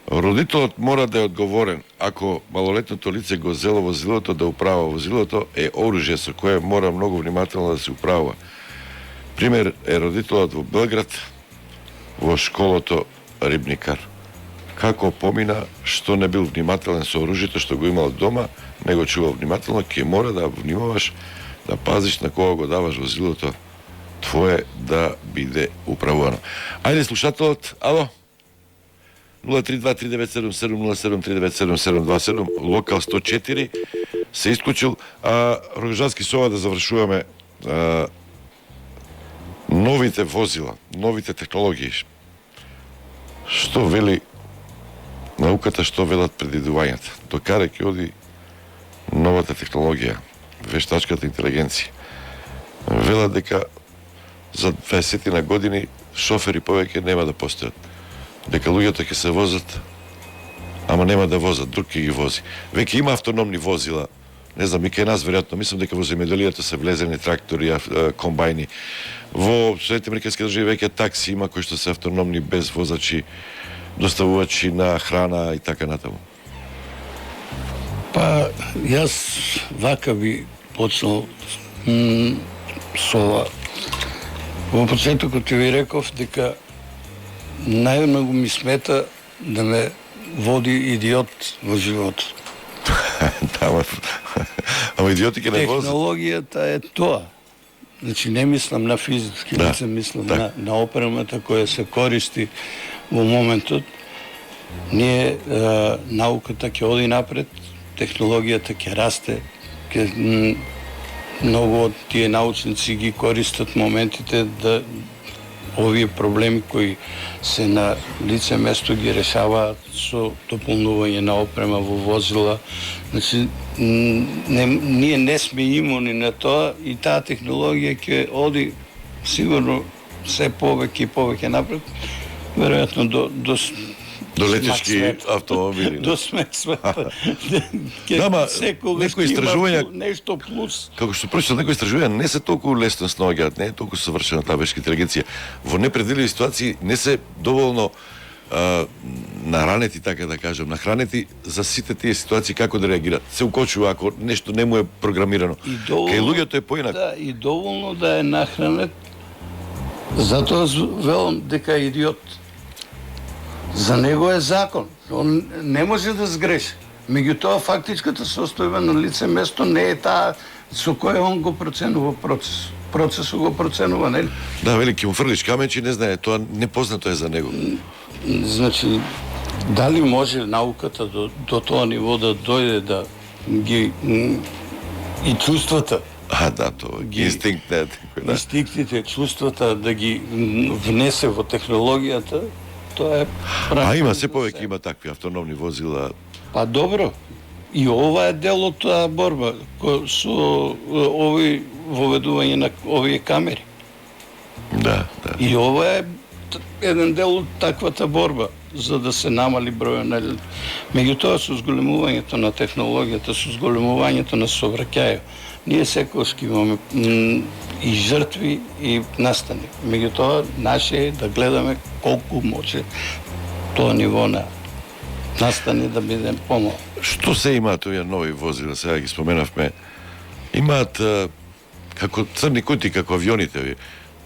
B: Родителот мора да е одговорен ако малолетното лице го зело возилото да управа возилото е оружје со кое мора многу внимателно да се управува. Пример е родителот во Белград во школото Рибникар. Како помина што не бил внимателен со оружјето што го имал дома, не го чувал внимателно, ќе мора да внимаваш, да пазиш на кога го даваш возилото твое да биде управувано. Ајде слушателот, ало? 032-397-707-397-727, локал 104, се исклучил. Рогожански сова да завршуваме новите возила, новите технологии. Што вели науката, што велат предидувањата. До каде ќе оди новата технологија, вештачката интелигенција. Велат дека за 20 на години шофери повеќе нема да постојат. Дека луѓето ќе се возат, ама нема да возат, друг ќе ги вози. Веќе има автономни возила, не знам, и кај нас веројатно, мислам дека во земјоделието се влезени трактори, комбајни. Во Соединените американски држави веќе такси има кои што се автономни, без возачи, доставувачи на храна и така натаму.
C: Па, јас вака би почнал со во почетокот ти ви реков дека најмногу ми смета да ме води идиот во животот.
B: Ама идиоти ке не возат.
C: Технологијата е тоа. Значи не мислам на физички лица, мислам на опремата која се користи во моментот. Ние науката ќе оди напред, технологијата ќе расте, многу од тие научници ги користат моментите да овие проблеми кои се на лице место ги решаваат со дополнување на опрема во возила. Значи, ние не сме имуни на тоа и таа технологија ќе оди сигурно се повеќе и повеќе напред, веројатно
B: до летешки автомобили.
C: До смек света.
B: Ама
C: секогаш
B: некои истражувања
C: нешто плюс.
B: Како што прочитав, некои истражувања не се толку лесно снаоѓаат, не е толку совршена таа вешка интелигенција. Во непредвидливи ситуации не се доволно наранети, така да кажам, нахранети за сите тие ситуации како да реагираат. Се укочува ако нешто не му е програмирано. Кај луѓето е поинаку.
C: Да, и доволно да е нахранет. Затоа велам дека е идиот. За него е закон. Он не може да сгреши. Меѓутоа, фактичката состојба на лице место не е таа со која он го проценува процес. Процесот го проценува, нели?
B: Да, вели, ќе му фрлиш каменчи, не знае, тоа непознато е за него.
C: Значи, дали може науката до тоа ниво да дојде да ги и чувствата,
B: Да, тоа инстинкт, да.
C: инстинктите, чувствата да ги внесе во технологијата, тоа е
B: Има се повеќе има такви автономни возила.
C: Па добро. И ова е дел од таа борба со овој воведување на овие камери.
B: Да.
C: И ова е еден дел од таквата борба за да се намали бројот на луѓе. Меѓутоа, со зголемувањето на технологијата, со зголемувањето на сообраќајот, ние секогаш имаме и жртви и настани. Меѓутоа, наше е да гледаме колку може тоа ниво на настани да биде помал.
B: Што се имаат овие нови возила, сега ги споменавме, имаат како црни кутии, како авионите овие,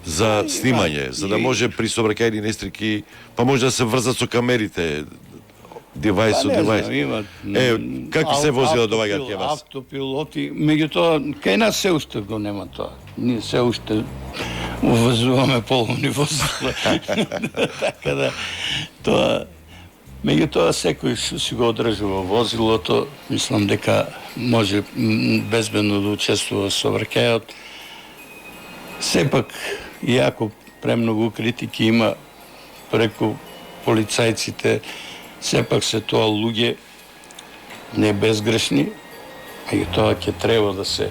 B: за снимање, за да може при сообраќајни несреќи, па може да се врзат со камерите, девајс од девајс. Какви се возила доаѓаат кај вас?
C: Автопилоти, меѓутоа, кај нас се уште го нема тоа. Ние се уште увозуваме поломни возила. Така да, тоа... Меѓутоа, секој што си го одржува возилото, мислам дека може безбедно да учествува со сообраќајот. Сепак, иако премногу критики има преку полицајците, сепак се тоа луѓе не безгрешни, меѓутоа ќе треба да се,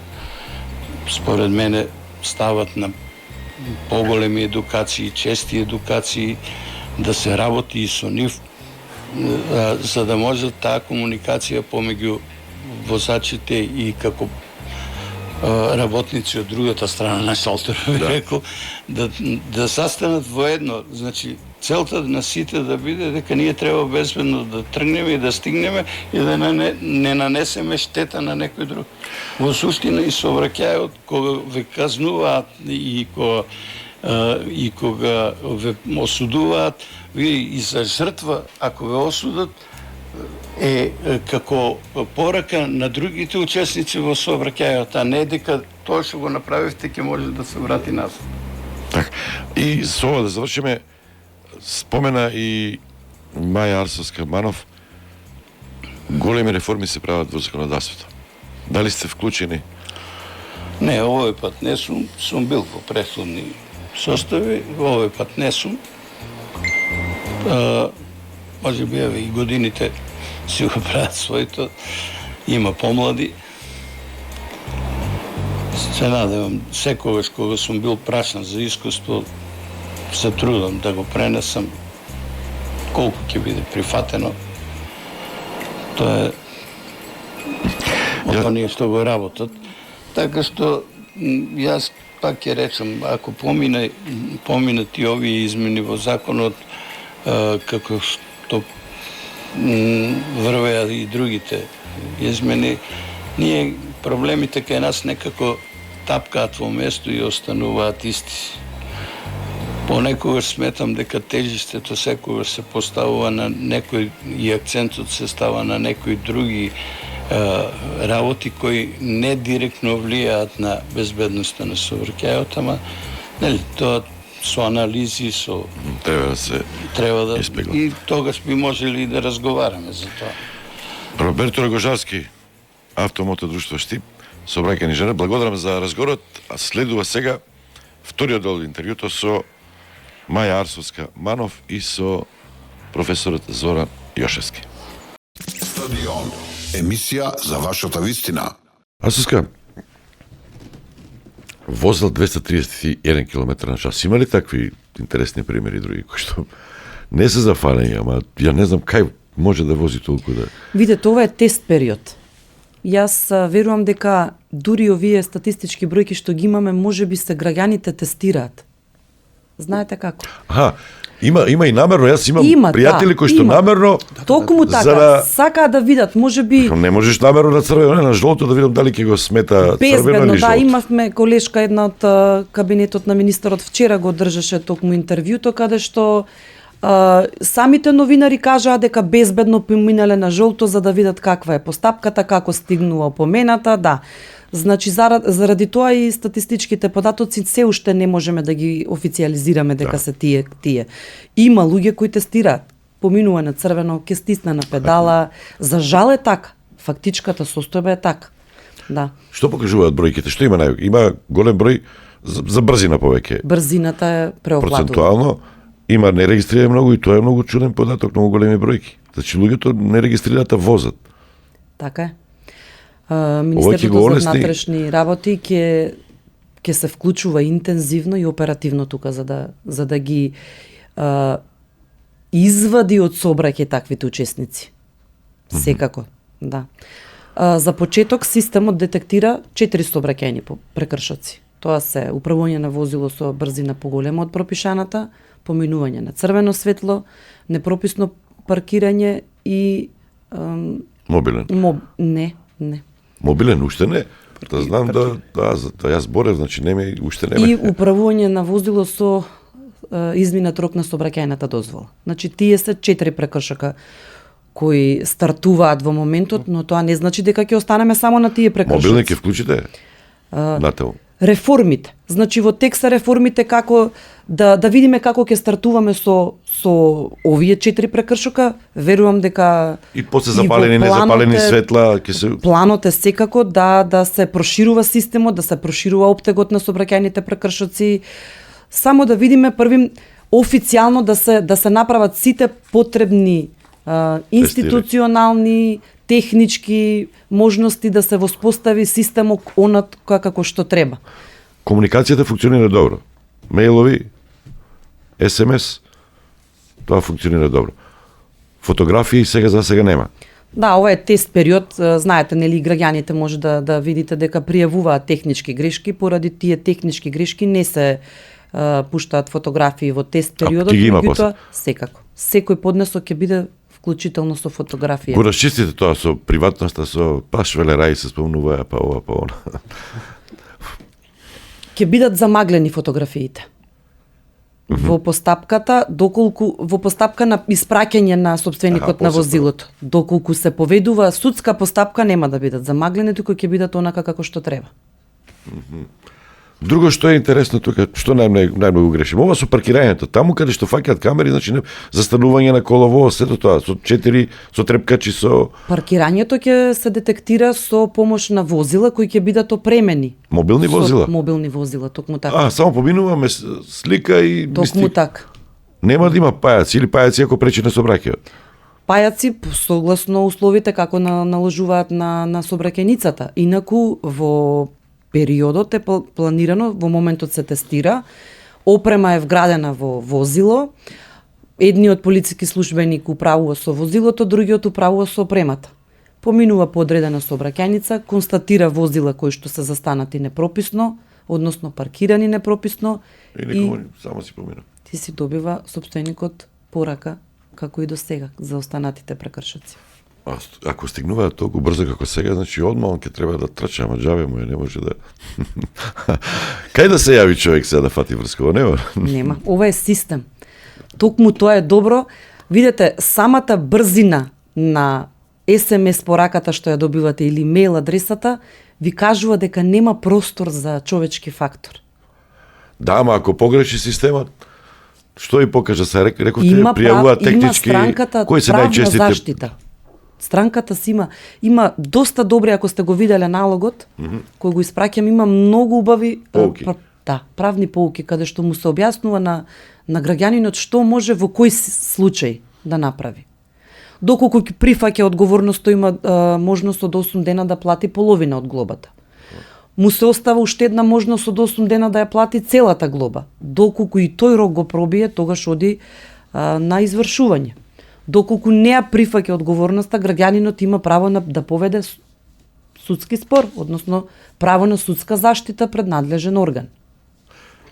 C: според мене, стават на поголеми едукации, чести едукации, да се работи и со нив, за да може таа комуникација помеѓу возачите и како работници од другата страна на шалтерот, рекол, да застанат воедно. Значи, целта на сите да биде дека ние треба безбедно да тргнеме и да стигнеме и да не нанесеме штета на некој друг. Во суштина и сообраќајот, кога ве казнуваат и кога ве осудуваат, и за жртва, ако ве осудат, е како порака на другите учесници во сообраќајот, а не дека тоа што го направивте ќе може да се врати назад.
B: Така. И со ова да завршиме, спомена и Маја Арсовска-Манов, големи реформи се прават во законодавството. Дали сте вклучени?
C: Не, овој пат не сум бил во претходни состави, овој пат не сум. Може би и годините си го прават своето, има помлади. Се надевам, секогаш кога сум бил прашан за искуство, се трудам да го пренесам, колку ќе биде прифатено. Тоа е од оние што го работат. Така што, јас пак ќе речам, ако поминат и овие измени во законот, како што врвеа и другите измени, ние проблемите кај нас некако тапкаат во место и остануваат исти. Понекогаш сметам дека тежиштето секогаш се поставува на некој и акцентот се става на некои други работи кои не директно влијаат на безбедноста на сообраќајот, ама нели тоа со анализи, со
B: треба да се
C: испегла. И тогаш би можели да разговараме за тоа.
B: Роберто Рогожарски, Автомото друштво Штип, сообраќајни инженер, благодарам за разговорот, а следува сега вториот дел од интервјуто со Маја Арсовска-Манов и со професорот Зоран Јошевски.
A: Стадион. Емисија за вашата вистина.
B: Арсовска, возел 231 км на час. Има ли такви интересни примери други кои што не се зафанења, ама ја не знам кај може да вози толку да...
F: Видете, ова е тест период. Јас верувам дека дури овие статистички бројки што ги имаме, можеби се граѓаните тестираат. Знаете како?
B: Има и намерно, јас имам пријатели кои што намерно
F: токму така, сакаат да видат, можеби
B: не можеш намерно на црвено, на жолто да видам дали ќе го смета црвено или жолто.
F: Да, имавме колешка една од кабинетот на министерот вчера го држаше токму интервјуто каде што самите новинари кажаа дека безбедно поминале на жолто за да видат каква е постапката, како стигнува опомената, да. Значи, заради тоа и статистичките податоци се уште не можеме да ги официализираме дека се тие. Има луѓе кои тестираат. Поминува на црвено, ке стисне на педала. За жал е така. Фактичката состојба е така. Да.
B: Што покажуваат бројките? Што има најголем? Има голем број за брзина повеќе.
F: Брзината е преопладува.
B: Процентуално има нерегистрирани многу и тоа е многу чуден податок, многу големи бројки. Значи луѓето нерегистрираната возат.
F: Така е. Министерството за внатрешни работи ќе се вклучува интензивно и оперативно тука за да ги извади од сообраќај таквите учесници. Секако, да. За почеток системот детектира 4 сообраќајни прекршоци. Тоа се управување на возило со брзина поголема од пропишаната, поминување на црвено светло, непрописно паркирање и
B: мобилен.
F: Не.
B: Мобилен уште не. Да знам да јас борев, значи уште нема.
F: И управување на возило со изминат рок на сообраќајната дозвола. Значи тие се 4 прекршока кои стартуваат во моментот, но тоа не значи дека ќе останеме само на тие прекршоци.
B: Мобилен ќе вклучите нател.
F: Реформите. Значи во текста реформите како да видиме како ќе стартуваме со овие 4 прекршока, верувам дека
B: и после запалени незапалени светла ќе се
F: планот е секако да се проширува системот, да се проширува оптегот на сообраќајните прекршоци, само да видиме првим официјално да се направат сите потребни институционални, технички можности да се воспостави системот онат како што треба.
B: Комуникацијата функционира добро. Мејлови, СМС, тоа функционира добро. Фотографии за сега нема.
F: Да, ова е тест период, знаете, нели граѓаните може да видите дека пријавуваат технички грешки, поради тие технички грешки не се пуштаат фотографии во тест периодот, меѓутоа секако. Секој поднесок ќе биде вклучително со фотографија.
B: Го расчистите тоа со приватноста, со велерај се спомнува, па ова, па она.
F: Ќе бидат замаглени фотографиите. Во постапката, во постапка на испраќање на сопственикот на возилото, доколку се поведува судска постапка, нема да бидат замаглени, туку ќе бидат онака како што треба.
B: Друго што е интересно тука, што најмногу грешим, ова со паркирањето, таму каде што фаќаат камери, значи застанување на колово, сето тоа, со трепкачи, со...
F: Паркирањето ќе се детектира со помош на возила кои ќе бидат опремени.
B: Мобилни возила?
F: Мобилни возила, токму така.
B: Само поминуваме слика и...
F: Токму така.
B: Нема да има пајаци или пајаци ако пречи на сообраќајот?
F: Пајаци, согласно условите како наложуваат на сообраќајницата. Инаку, во периодот е планирано, во моментот се тестира, опрема е вградена во возило, едниот полициски службеник управува со возилото, другиот управува со опремата. Поминува по одредена сообраќајница, констатира возила кои што се застанати непрописно, односно паркирани непрописно
B: и само си помина.
F: Ти си добива сопственикот порака како и до сега за останатите прекршоци.
B: Ако стигнуваат толку брзо како сега, значи одма он ќе треба да трча, ама џаве му не може да... Кај да се јави човек сега да фати врскова?
F: Нема. Ова е систем. Токму тоа е добро. Видете, самата брзина на SMS пораката што ја добивате или мејл адресата, ви кажува дека нема простор за човечки фактор.
B: Да, ама ако погреши системот, што ви покажа се рековте
F: Има
B: пријавуваат технички,
F: странката
B: кои се
F: правна
B: најчестите
F: заштита. Странката си има доста добри, ако сте го виделе налогот, кој го испраќам, има многу убави
B: Поуки.
F: правни поуки, каде што му се објаснува на граѓанинот што може во кој случај да направи. Доколку ќе прифаќа одговорноста, има можност од 8 дена да плати половина од глобата. Му се остава уште една можност од 8 дена да ја плати целата глоба. Доколку и тој рок го пробие, тогаш оди на извршување. Доколку не ја прифаќа одговорноста, граѓанинот има право да поведе судски спор, односно право на судска заштита пред надлежен орган.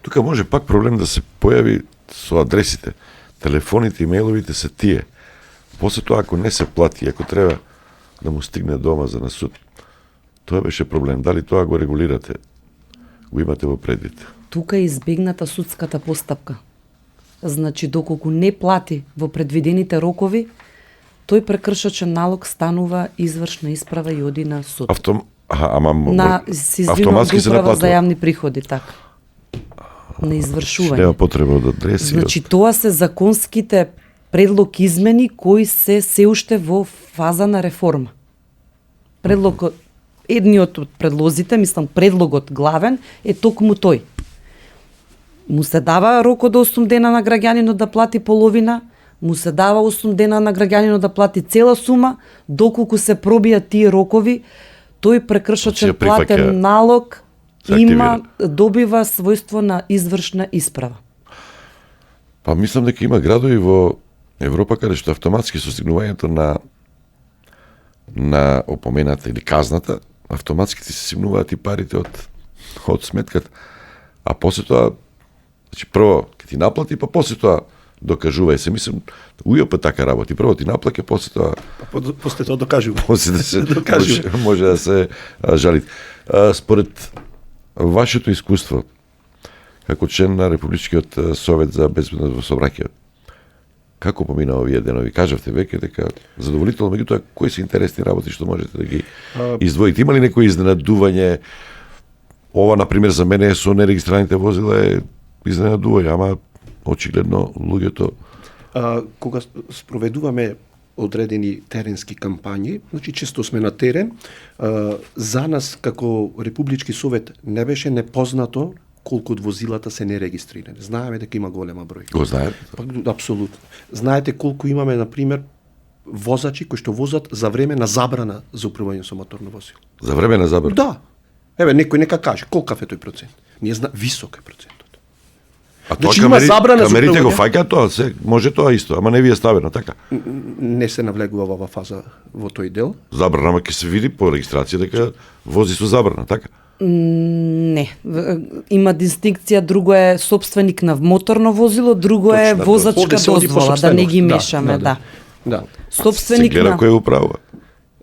B: Тука може пак проблем да се појави со адресите. Телефоните и мејловите се тие. После тоа, ако не се плати, ако треба да му стигне дома за на суд, тоа беше проблем. Дали тоа го регулирате? Го имате во предвид?
F: Тука е избегната судската постапка. Значи, доколку не плати во предвидените рокови, тој прекршачен налог станува извршна исправа и оди на суд. Се извинувам,
B: автоматски се
F: управа
B: наплатува.
F: за јавни приходи, така. На извршување.
B: Нема потреба од адреси.
F: Значи, тоа се законските предлог измени кои се уште во фаза на реформа. Предлогот, едниот од предлозите, мислам предлогот главен, е токму тој. Му се дава рок од 8 дена на граѓанинот да плати половина, му се дава 8 дена на граѓанинот да плати цела сума, доколку се пробијат тие рокови, тој прекршачен платен налог добива својство на извршна исправа.
B: Па мислам дека има градови во Европа каде што автоматски со стигнувањето на опомената или казната, автоматски ти се симнуваат и парите од сметката. А после тоа, значи прво ќе ти наплати, па после тоа докажувај се. Мислам, УЈП така работи. Прво ти наплаќа, после тоа
G: После тоа докажува.
B: После да се може да се жалите. Според вашето искуство како член на Републичкиот совет за безбедност во сообраќајот, како помина овие денови? Кажавте веќе дека задоволително, меѓутоа кои се интересни работи што можете да ги издвоите? Има ли некој изненадување? Ова, например, за мене со нерегистрираните возила е изненадување, ама очигледно луѓето...
G: Кога спроведуваме одредени теренски кампањи, значи често сме на терен, за нас како Републички совет не беше непознато колку од возилата се нерегистрирани. Знаеме дека има голема бројка.
B: Го знаете?
G: Апсолутно. Знаете колку имаме, например, возачи кои што возат за време на забрана за управување со моторно возило.
B: За време на забрана?
G: Да. Еве, некој нека каже, колкав е тој процент? Ние висок е процентот.
B: А тоа
G: значи, има забрана за
B: камерите го
G: управување?
B: фаќаат тоа, може тоа исто, ама не ви е ставено, така?
G: Не се навлегува во фаза во тој дел.
B: Забрана, ама ќе се види по регистрација дека вози со забрана, така?
F: Не. Има дистинкција, друго е собственик на моторно возило, друго е
G: Точно,
F: возачка
G: овде се оди по
F: дозвола, да не ги
G: собственост.
F: мешаме, да.
G: Да.
F: Собственик
B: Се гледа
F: на...
B: кој управува.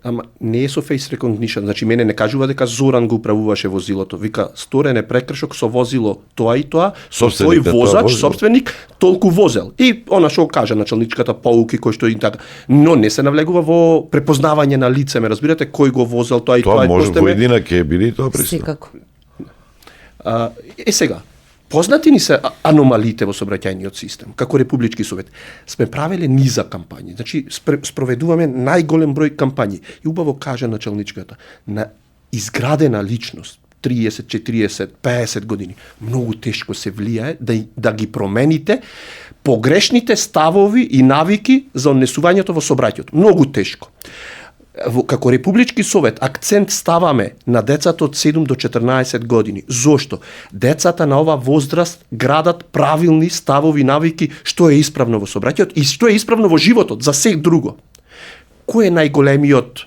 G: Ама не е со face recognition, значи мене не кажува дека Зоран го управуваше возилото. Вика, сторен е прекршок со возило тоа и тоа, со
B: Собственик
G: тој
B: на тоа
G: возач,
B: возило.
G: собственик, толку возел. И она што кажа началничката поуки кој што и така. Но не се навлегува во препознавање на лице, ме разбирате, кој го возел тоа и тоа.
B: Тоа може во едина ќе биде и тоа пристапно.
F: Секако.
G: Сега, познати ни се аномалиите во сообраќајниот систем, како Републички совет. Сме правеле низа кампањи, значи спроведуваме најголем број кампањи. И убаво кажа началничката, на изградена личност, 30, 40, 50 години, многу тешко се влијае да ги промените погрешните ставови и навики за однесувањето во сообраќајот. Многу тешко. Како Републички совет акцент ставаме на децата од 7 до 14 години. Зошто? Децата на ова возраст градат правилни ставови и навики што е исправно во сообраќајот и што е исправно во животот за се друго. Кој е најголемиот,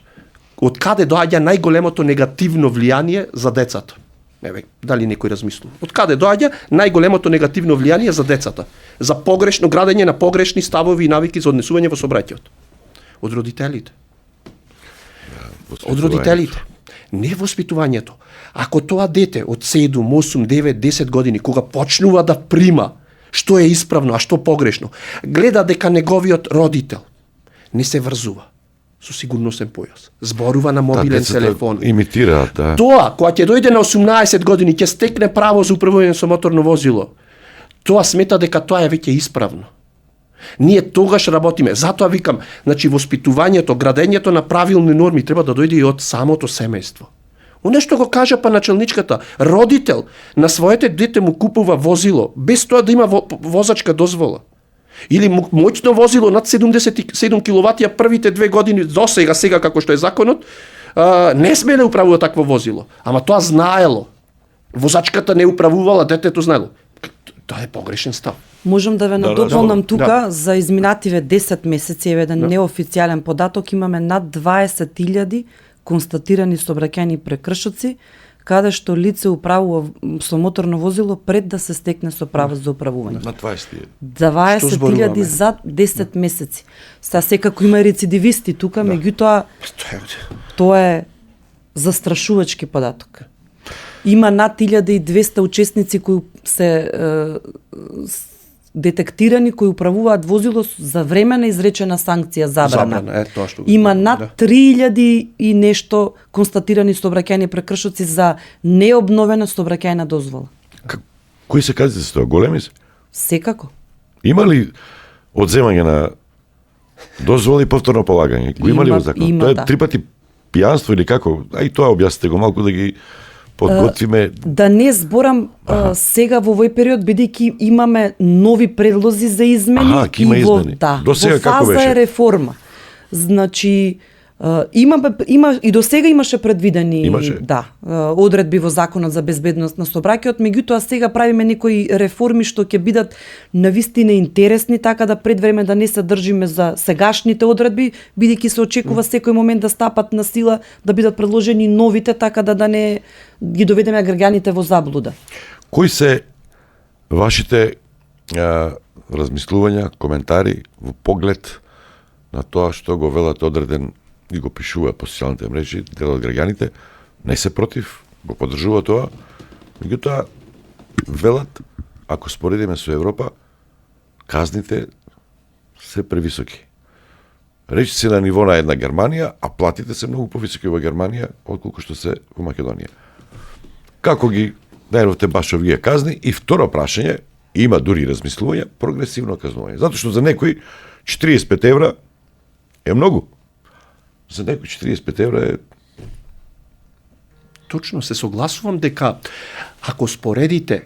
G: од каде доаѓа најголемото негативно влијание за децата? Еве, дали некој размислува? Од каде доаѓа најголемото негативно влијание за децата? За погрешно градење на погрешни ставови и навики за однесување во сообраќајот? Од родителите. Од родителите. Не воспитувањето. Ако тоа дете од 7, 8, 9, 10 години, кога почнува да прима што е исправно, а што погрешно, гледа дека неговиот родител не се врзува, со сигурносен појас. Зборува на мобилен телефон.
B: Имитираат, да.
G: Тоа, кога ќе дојде на 18 години, ќе стекне право за управување со моторно возило, тоа смета дека тоа е веќе исправно. Ние тогаш работиме. Затоа викам, значи воспитувањето, градењето на правилни норми треба да дојде и од самото семејство. Оне што го кажа па началничката, родител на своето дете му купува возило без тоа да има возачка дозвола. Или моќно возило над 77 киловати, првите 2 години до сега како што е законот, не смее да управува такво возило. Ама тоа знаело. Возачката не управувала, детето знаело. Тоа е погрешен став.
F: Можам да ве надополнам тука за изминативе 10 месеци, еден неофицијален податок, имаме над 20.000 констатирани сообраќајни прекршоци, каде што лице управува со моторно возило пред да се стекне со право за управување.
B: На 20.000.
F: 20.000 за 10 месеци. Секако има рецидивисти тука, меѓутоа тоа е застрашувачки податок. Има над 1200 учесници кои се детектирани, кои управуваат возило за времена изречена санкција забрана. Има над 3000 и нешто констатирани сообраќајни прекршоци за необновена сообраќајна дозвола.
B: Кои се казите се тоа? Големи се?
F: Секако.
B: Има ли одземање на дозвола и повторно полагање? Кои има ли во закон? Тоа е 3 пати пијанство или како? И тоа објасните го малку да ги подготвиме.
F: Да не зборам сега во овој период, бидејќи имаме нови предлози за измени
B: и во до сега како беше?
F: Во фаза е реформа. Значи има и до сега имаше предвидени одредби во законот за безбедност на сообраќајот, меѓутоа сега правиме некои реформи што ќе бидат навистина интересни, така да пред време да не се држиме за сегашните одредби, бидејќи се очекува секој момент да стапат на сила, да бидат предложени новите, така да не ги доведеме граѓаните во заблуда.
B: Кои се вашите размислувања, коментари во поглед на тоа што го велат одреден и го пишува по социјалните мрежи, дел од граѓаните не се против, го поддржува тоа, меѓутоа велат, ако споредиме со Европа, казните се превисоки. Речи се на ниво на една Германија, а платите се многу повисоки во Германија отколку што се во Македонија. Како ги најдовте баш овие казни? И второ прашање, има дури размислување, прогресивно казнување. Затоа што за некој 45 евра е многу. За некој 45 евра е...
G: Точно, се согласувам дека ако споредите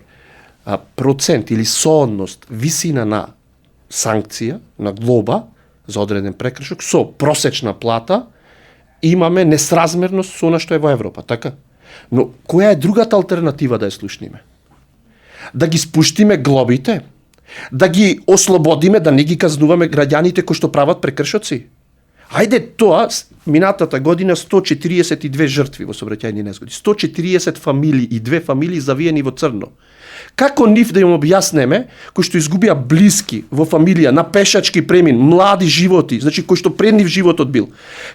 G: процент или соодност висина на санкција, на глоба за одреден прекршок со просечна плата, имаме несразмерност со она што е во Европа, така? Но која е другата алтернатива да ја слушниме? Да ги спуштиме глобите, да ги ослободиме, да не ги казнуваме граѓаните кои што прават прекршоци. Ајде тоа, минатата година 142 жртви во сообраќајни незгоди, 140 фамилии и 2 фамилии завиени во црно. Како нив да им објаснеме, кои што изгубија блиски во фамилија, на пешачки премин, млади животи, значи кои што пред нив животот бил.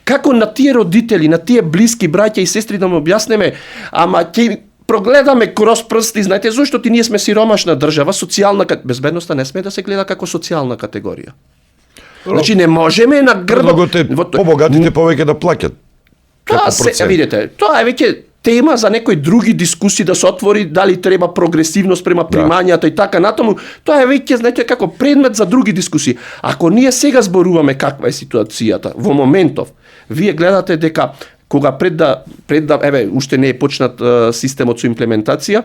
G: Како на тие родители, на тие блиски браќа и сестри да му објаснеме, ама ќе прогледаме кроз прсти, знаете зошто ние сме сиромашна држава, социјална безбедноста не сме да се гледа како социјална категорија. Значи не можеме на грбот
B: побогатите повеќе да плаќат.
G: Тоа се, видите, тоа е веќе тема за некои други дискусии да се отвори, дали треба прогресивност према примањата и така натаму. Тоа е веќе, знаете, како предмет за други дискусии. Ако ние сега зборуваме каква е ситуацијата во моментов, вие гледате дека кога пред да уште не е почнат системот со имплементација,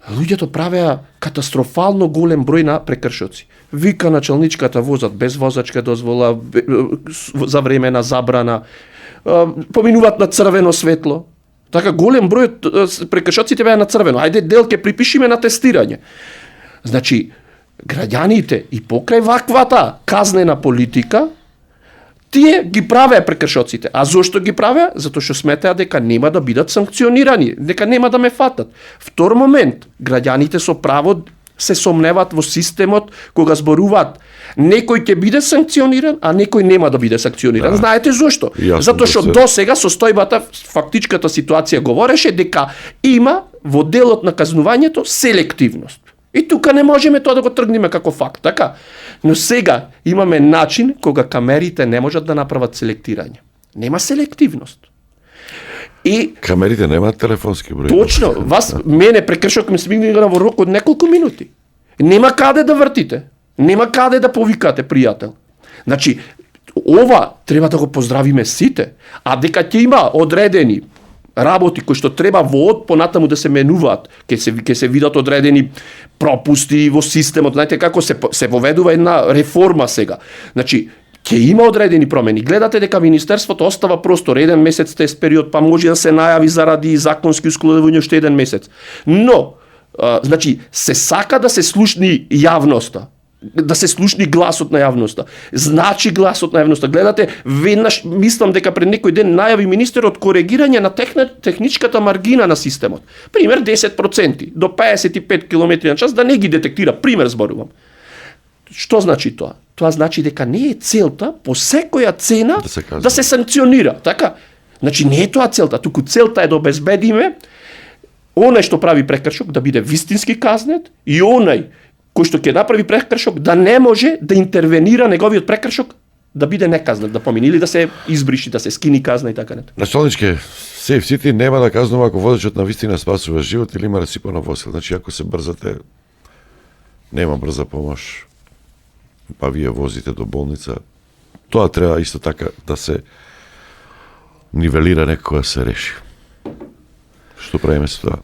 G: луѓето правеа катастрофално голем број на прекршоци. Вика началничката возат без возачка дозвола, за време на забрана, поминуваат на црвено светло. Така голем број прекршоците беа на црвено. Ајде дел ќе припишиме на тестирање. Значи, граѓаните и покрај ваквата казнена политика, тие ги правеа прекршоците. А зошто ги правеа? Затоа што сметеа дека нема да бидат санкционирани, дека нема да ме фатат. Втор момент, граѓаните со право се сомневаат во системот кога зборуваат некој ќе биде санкциониран, а некој нема да биде санкциониран. Да. Знаете зошто? Затоа што до сега состојбата, фактичката ситуација говореше дека има во делот на казнувањето селективност. И тука не можеме тоа да го тргнеме како факт, така? Но сега имаме начин кога камерите не можат да направат селектирање. Нема селективност. И
B: Камерите немаат телефонски број.
G: точно, мене прекршок ме смигна во рок од неколку минути. Нема каде да вртите. Нема каде да повикате пријател. Значи, ова треба да го поздравиме сите, а дека ќе има одредени работи кои што треба во понатаму да се менуваат, ќе се видат одредени пропусти во системот, знаете како се воведува една реформа сега. Значи, ќе има одредени промени. Гледате дека Министерството остава простор, 1 месец тест период, па може да се најави заради законски ускладување уште 1 месец. Но, значи, се сака да се слушни јавноста, да се слушни гласот на јавноста. Значи гласот на јавноста. Гледате, веднаш мислам дека пред некој ден најави министерот коригирање на техничката маргина на системот. Пример 10% до 55 км/ч да не ги детектира. Пример зборувам. Што значи тоа? Тоа значи дека не е целта по секоја цена да се санкционира, така? Значи не е тоа целта, туку целта е да обезбедиме онај што прави прекршок да биде вистински казнет и онај кој што ќе направи прекршок да не може да интервенира неговиот прекршок да биде неказнет, да помине или да се избриши, да се скини казна и така нето.
B: Началничке, Safe City нема да казнува ако возачот на вистина спасува живот или има расипано возило. Значи ако се брзате, нема брза помош, па вие возите до болница, тоа треба исто така да се нивелира некоја се реши. Што правиме со тоа?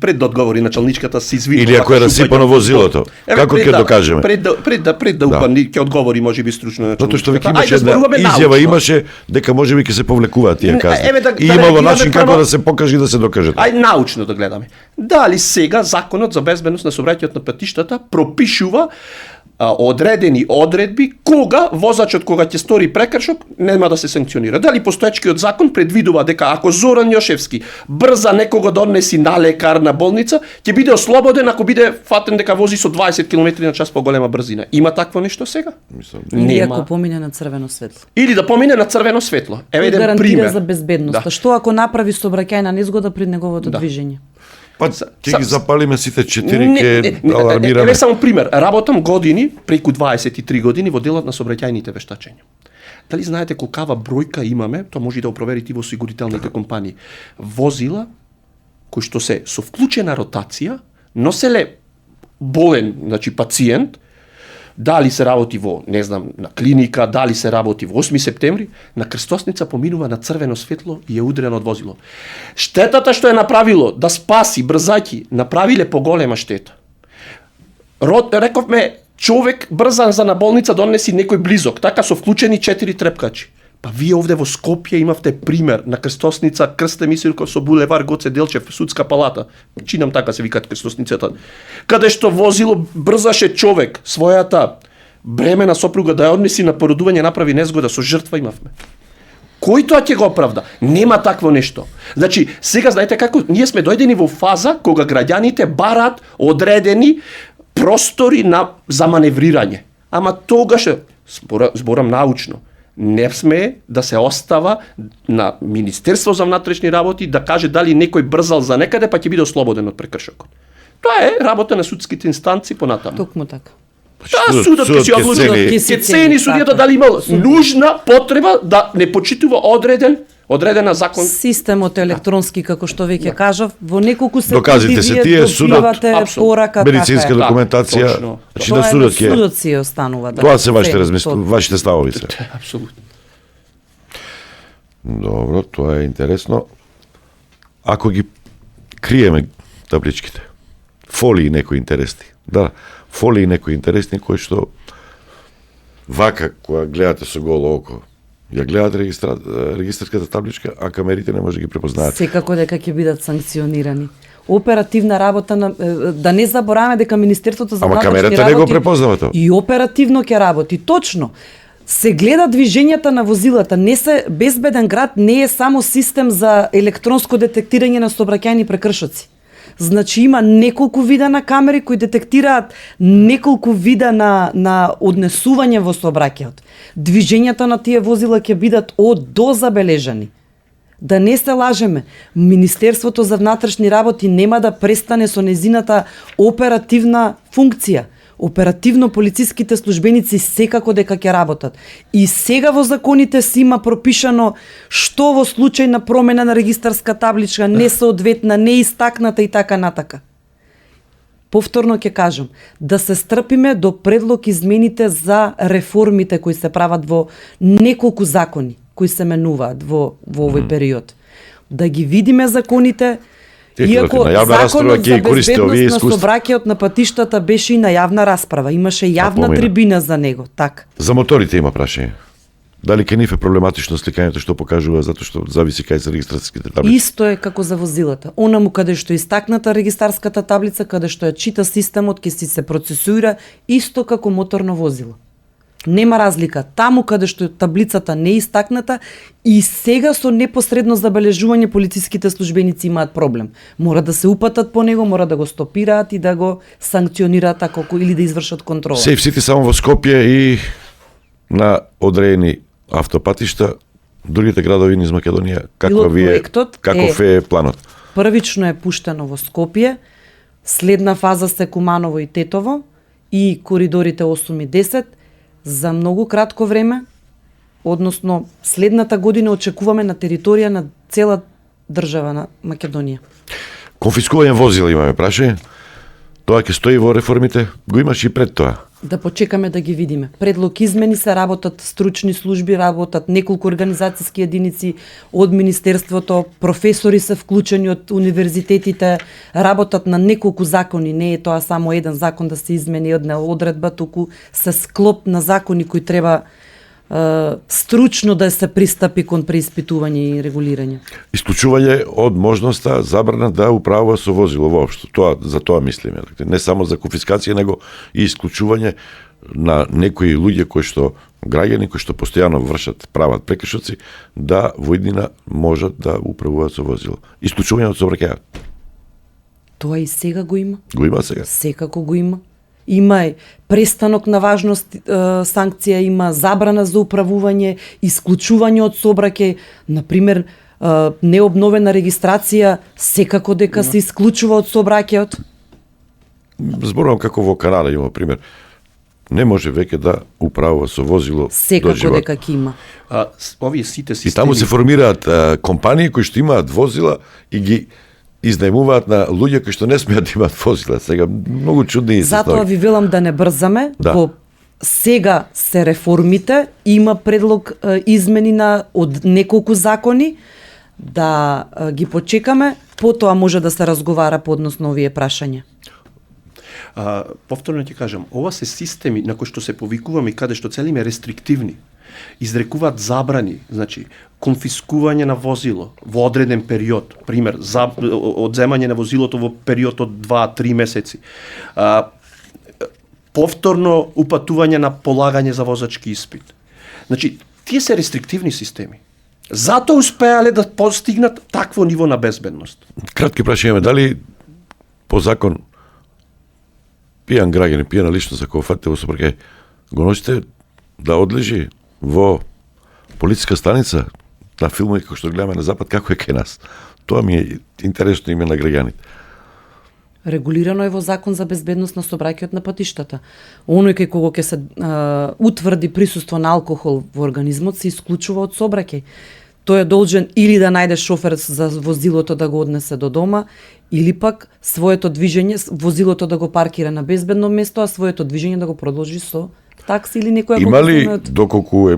G: Пред да одговори началничката се извини.
B: Или ако е расипано возилото, како ќе докажеме?
G: Пред да ќе одговори можеби стручно началничката.
B: Затоа што веќе имаше една изјава имаше дека можеби ќе се повлекуваат тие казни. И имало начин како да се покаже и да се докаже.
G: Научно да гледаме. Дали сега законот за безбедност на сообраќајот на патиштата пропишува одредени одредби кога возачот кога ќе стори прекршок нема да се санкционира. Дали постоечкиот закон предвидува дека ако Зоран Јошевски брза некого да однеси на лекар на болница, ќе биде ослободен ако биде фатен дека вози со 20 км/ч поголема брзина. Има такво нешто сега?
F: Или ако помине на црвено светло.
G: Или да помине на црвено светло. Еве еден пример
F: за безбедноста. Да. Што ако направи сообраќајна незгода пред неговото движење?
B: Па ќе ги запалиме сите 4, ќе алармираме.
G: Еве само пример. Работам години, преку 23 години во делот на сообраќајните вештачења. Дали знаете колкава бројка имаме, тоа може да го проверите во осигурителните компании, возила кои што се со вклучена ротација носеле болен, значи пациент, дали се работи во, не знам, на клиника, дали се работи во 8 септември, на крстосница поминува на црвено светло и е удрено од возило. Штетата што е направило да спаси брзаки, направиле поголема штета. Рековме, човек брзан за на болница донеси некој близок, така со вклучени 4 трепкачи. Па вие овде во Скопје имавте пример на крстосница Крсте Мисирков со булевар Гоце Делчев, судска палата. Чинам така се викат крстосницата. Каде што возило брзаше човек својата бремена сопруга да ја однеси на породување, направи незгода, со жртва имавме. Кој тоа ќе го оправда? Нема такво нешто. Значи, сега знаете како, ние сме дојдени во фаза кога граѓаните бараат одредени простори за маневрирање. Ама тогаш, зборам научно, не сме да се остава на Министерство за внатрешни работи да каже дали некој брзал за некаде па ќе биде ослободен од прекршокот. Тоа е работа на судските инстанции понатаму.
F: Токму така.
G: Таа судот ќе си одлучи, ќе цени судијата дали имал нужна потреба да не почитува одредена закон.
F: Системот електронски, како што веќе кажав, во неколку секунди
B: доказите се тие судот,
F: порака,
B: медицинска документација, значи да
F: судот си останува.
B: Тоа се вашите ставови се.
G: Апсолутно.
B: Добро, тоа е интересно. Ако ги криеме табличките, фолии некои интересни. Да, фолии некои интересни кои што вака кога гледате со голо око, ја гледате регистарската табличка, а камерите не може да ги препознаат.
F: Секако дека ќе бидат санкционирани. Оперативна работа на да не забораваме дека Министерството за внатрешни работи
B: камерата не го препознава тоа.
F: И оперативно ќе работи, точно. Се гледа движењата на возилата, не се безбеден град не е само систем за електронско детектирање на сообраќајни прекршоци. Значи има неколку вида на камери кои детектираат неколку вида на однесување во сообраќајот. Движењата на тие возила ќе бидат од до забележани. Да не се лажеме, Министерството за внатрешни работи нема да престане со незината оперативна функција. Оперативно полициските службеници секако дека ќе работат. И сега во законите си има пропишано што во случај на промена на регистарска табличка, несоодветна, неистакната и така натака. Повторно ќе кажам, да се стрпиме до предлог измените за реформите кои се прават во неколку закони, кои се менуваат во овој период. Да ги видиме законите, иако законот за безбедност на сообраќајот на патиштата беше и на јавна расправа, имаше јавна трибина за него, така.
B: За моторите има прашање. Дали ке нив е проблематично сликањето што покажува, затоа што зависи кај се регистрацијските таблици?
F: Исто е како за возилата. Онаму каде што е истакната регистарската таблица, каде што ја чита системот, ќе си се процесуира исто како моторно возило. Нема разлика. Таму каде што таблицата не е истакната и сега со непосредно забележување полициските службеници имаат проблем. Мора да се упатат по него, мора да го стопираат и да го санкционираат ако или да извршат контрола.
B: Safe City само во Скопје и на одредени автопатишта, другите градови низ Македонија, каков е планот?
F: Првично е пуштено во Скопје, следна фаза се Куманово и Тетово и коридорите 8 и 10 за многу кратко време, односно следната година очекуваме на територија на цела држава на Македонија.
B: Конфискување возила имаме прашање. Тоа ќе стои во реформите, го имаш и пред тоа.
F: Да почекаме да ги видиме. Предлог измени се работат стручни служби, работат неколку организацијски единици од Министерството, професори се вклучени од универзитетите, работат на неколку закони, не е тоа само еден закон да се измени една одредба, туку се склоп на закони кои треба стручно да се пристапи кон преиспитување и регулирање.
B: Исклучување од можноста забрана да управува со возило воопшто. За тоа мислиме. Не само за конфискација, него и исклучување на некои луѓе кои што граѓани кои што постојано вршат прават прекршоци да во иднина можат да управуваат со возило. Исклучување од сообраќајот.
F: Тоа и сега го има.
B: Го има сега.
F: Секако го има. Има престанок на важност санкција, има забрана за управување, исклучување од сообраќај, например, необновена регистрација, секако дека се исклучува од сообраќајот.
B: Зборувам како во Канада има пример. Не може веќе да управува со возило
F: секако дека ќе има.
G: Овие сите системи...
B: И таму се формираат компании кои што имаат возила и ги изнајмуваат на луѓе кои што не смеат да имаат возила. Сега многу чудни се.
F: Затоа ви велам да не брзаме.
B: Да.
F: Во сега се реформите, има предлог измени од неколку закони, да ги почекаме, потоа може да се разговара по однос на овие прашања.
G: Повторно ќе кажам, ова се системи на кои што се повикуваме и каде што целиме рестриктивни, изрекуваат забрани, значи конфискување на возило во одреден период, пример, одземање на возилото во период од 2-3 месеци, повторно упатување на полагање за возачки испит. Значи, тие се рестриктивни системи. Затоа успеале да постигнат такво ниво на безбедност.
B: Кратки прашање, дали по закон пијан граѓанин, пијана личност, ако фатите во сообраќај, го носите да одлежи во полициска станица, на филмови како што гледаме на запад, како е кај нас. Тоа ми е интересно име на граѓаните.
F: Регулирано е во Закон за безбедност на сообраќајот на патиштата. Оној кај кого ќе се утврди присуство на алкохол во организмот се исклучува од сообраќај. Тој е должен или да најде шофер за возилото да го однесе до дома, или пак своето движење, возилото да го паркира на безбедно место, а своето движење да го продолжи со такси или некоја
B: Има ли, доколку е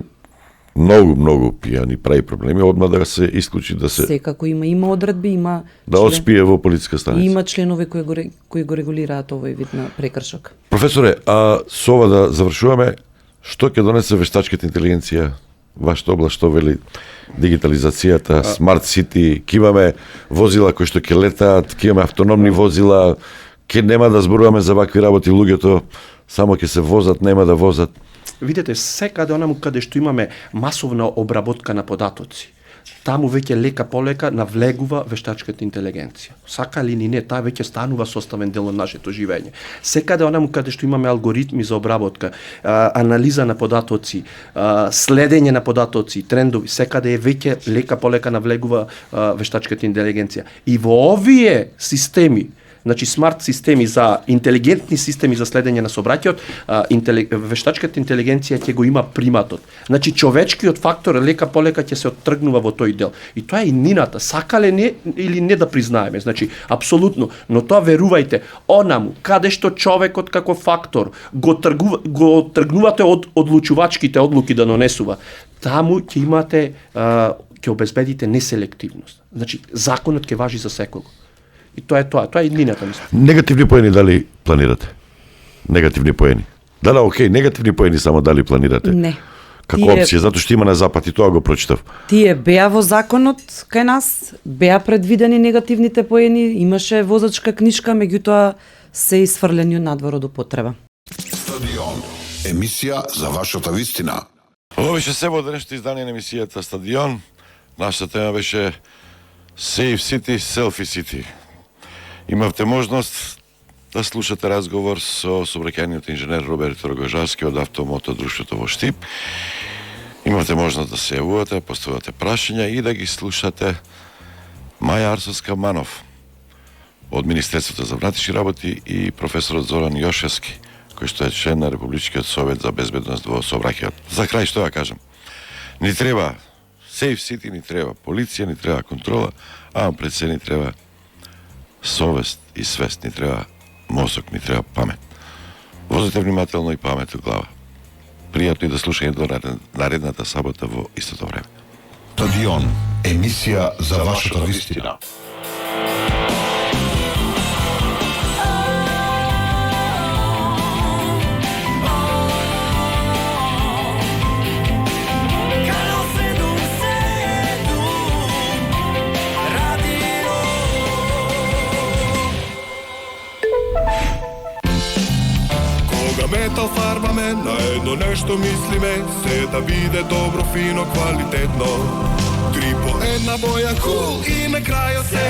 B: многу пијан и прави проблеми, одма да се исклучи да се...
F: Секако има одредби, има...
B: Да оспие во полициска станица.
F: Има членови кои го регулираат овој вид на прекршок.
B: Професоре, со ова да завршуваме, што ќе донесе вештачката интелигенција вашата област, што вели дигитализацијата, смарт сити, ќе имаме возила кои што ќе летаат, ќе имаме автономни возила, ќе нема да зборуваме за вакви работи, луѓето само ќе се возат, нема да возат.
G: Видете, секаде онаму каде што имаме масовна обработка на податоци, таму веќе лека полека навлегува вештачката интелигенција. Сака ли ни не, таа веќе станува составен дел од нашето живење. Секаде онаму каде што имаме алгоритми за обработка, анализа на податоци, следење на податоци, трендови, секаде е веќе лека полека навлегува вештачката интелигенција. И во овие системи, значи смарт системи за интелигентни системи за следење на сообраќајот, вештачката интелигенција ќе го има приматот. Значи човечкиот фактор лека полека ќе се оттргнува во тој дел. И тоа е и нината, сакале не или не да признаеме. Значи апсолутно, но тоа верувајте, онаму каде што човекот како фактор го тргнувате од одлучувачките одлуки да донесува, таму ќе имате ќе обезбедите неселективност. Значи законот ќе важи за секого. И тоа е иднината, мислам.
B: Негативни поени дали планирате? Негативни поени. Дали, окей, негативни поени само дали планирате?
F: Не.
B: Како опција, затоа што има на запад и тоа го прочитав.
F: Тие беа во законот кај нас, беа предвидени негативните поени, имаше возачка книшка, меѓутоа се исфрлени надвор од употреба.
A: Стадион. Емисија за вашата вистина.
B: Ова беше се во денешното издание на емисијата Стадион. Нашата тема беше Safe City, Selfie City. Имавте можност да слушате разговор со сообраќајниот инженер Роберт Рогожарски од Автомото друштвото во Штип. Имавте можност да се јавувате, поставувате прашања и да ги слушате Маја Арсовска-Манов од Министерството за внатрешни работи и професорот Зоран Јошевски, кој што е член на Републичкиот совет за безбедност во сообраќајот. За крај што ја кажам? Ни треба Safe City, ни треба полиција, ни треба контрола, а пред се ни треба совест и свест, ни треба мозок, ни треба памет. Возете внимателно и памет у глава. Пријатно и да слушање до наредната сабота во истото време.
A: Стадион. Емисија за вашата вистина.
H: Метал фарбаме, на едно нешто мислиме, се да биде добро, фино, квалитетно. 3 по 1 боја, кул и на крајот се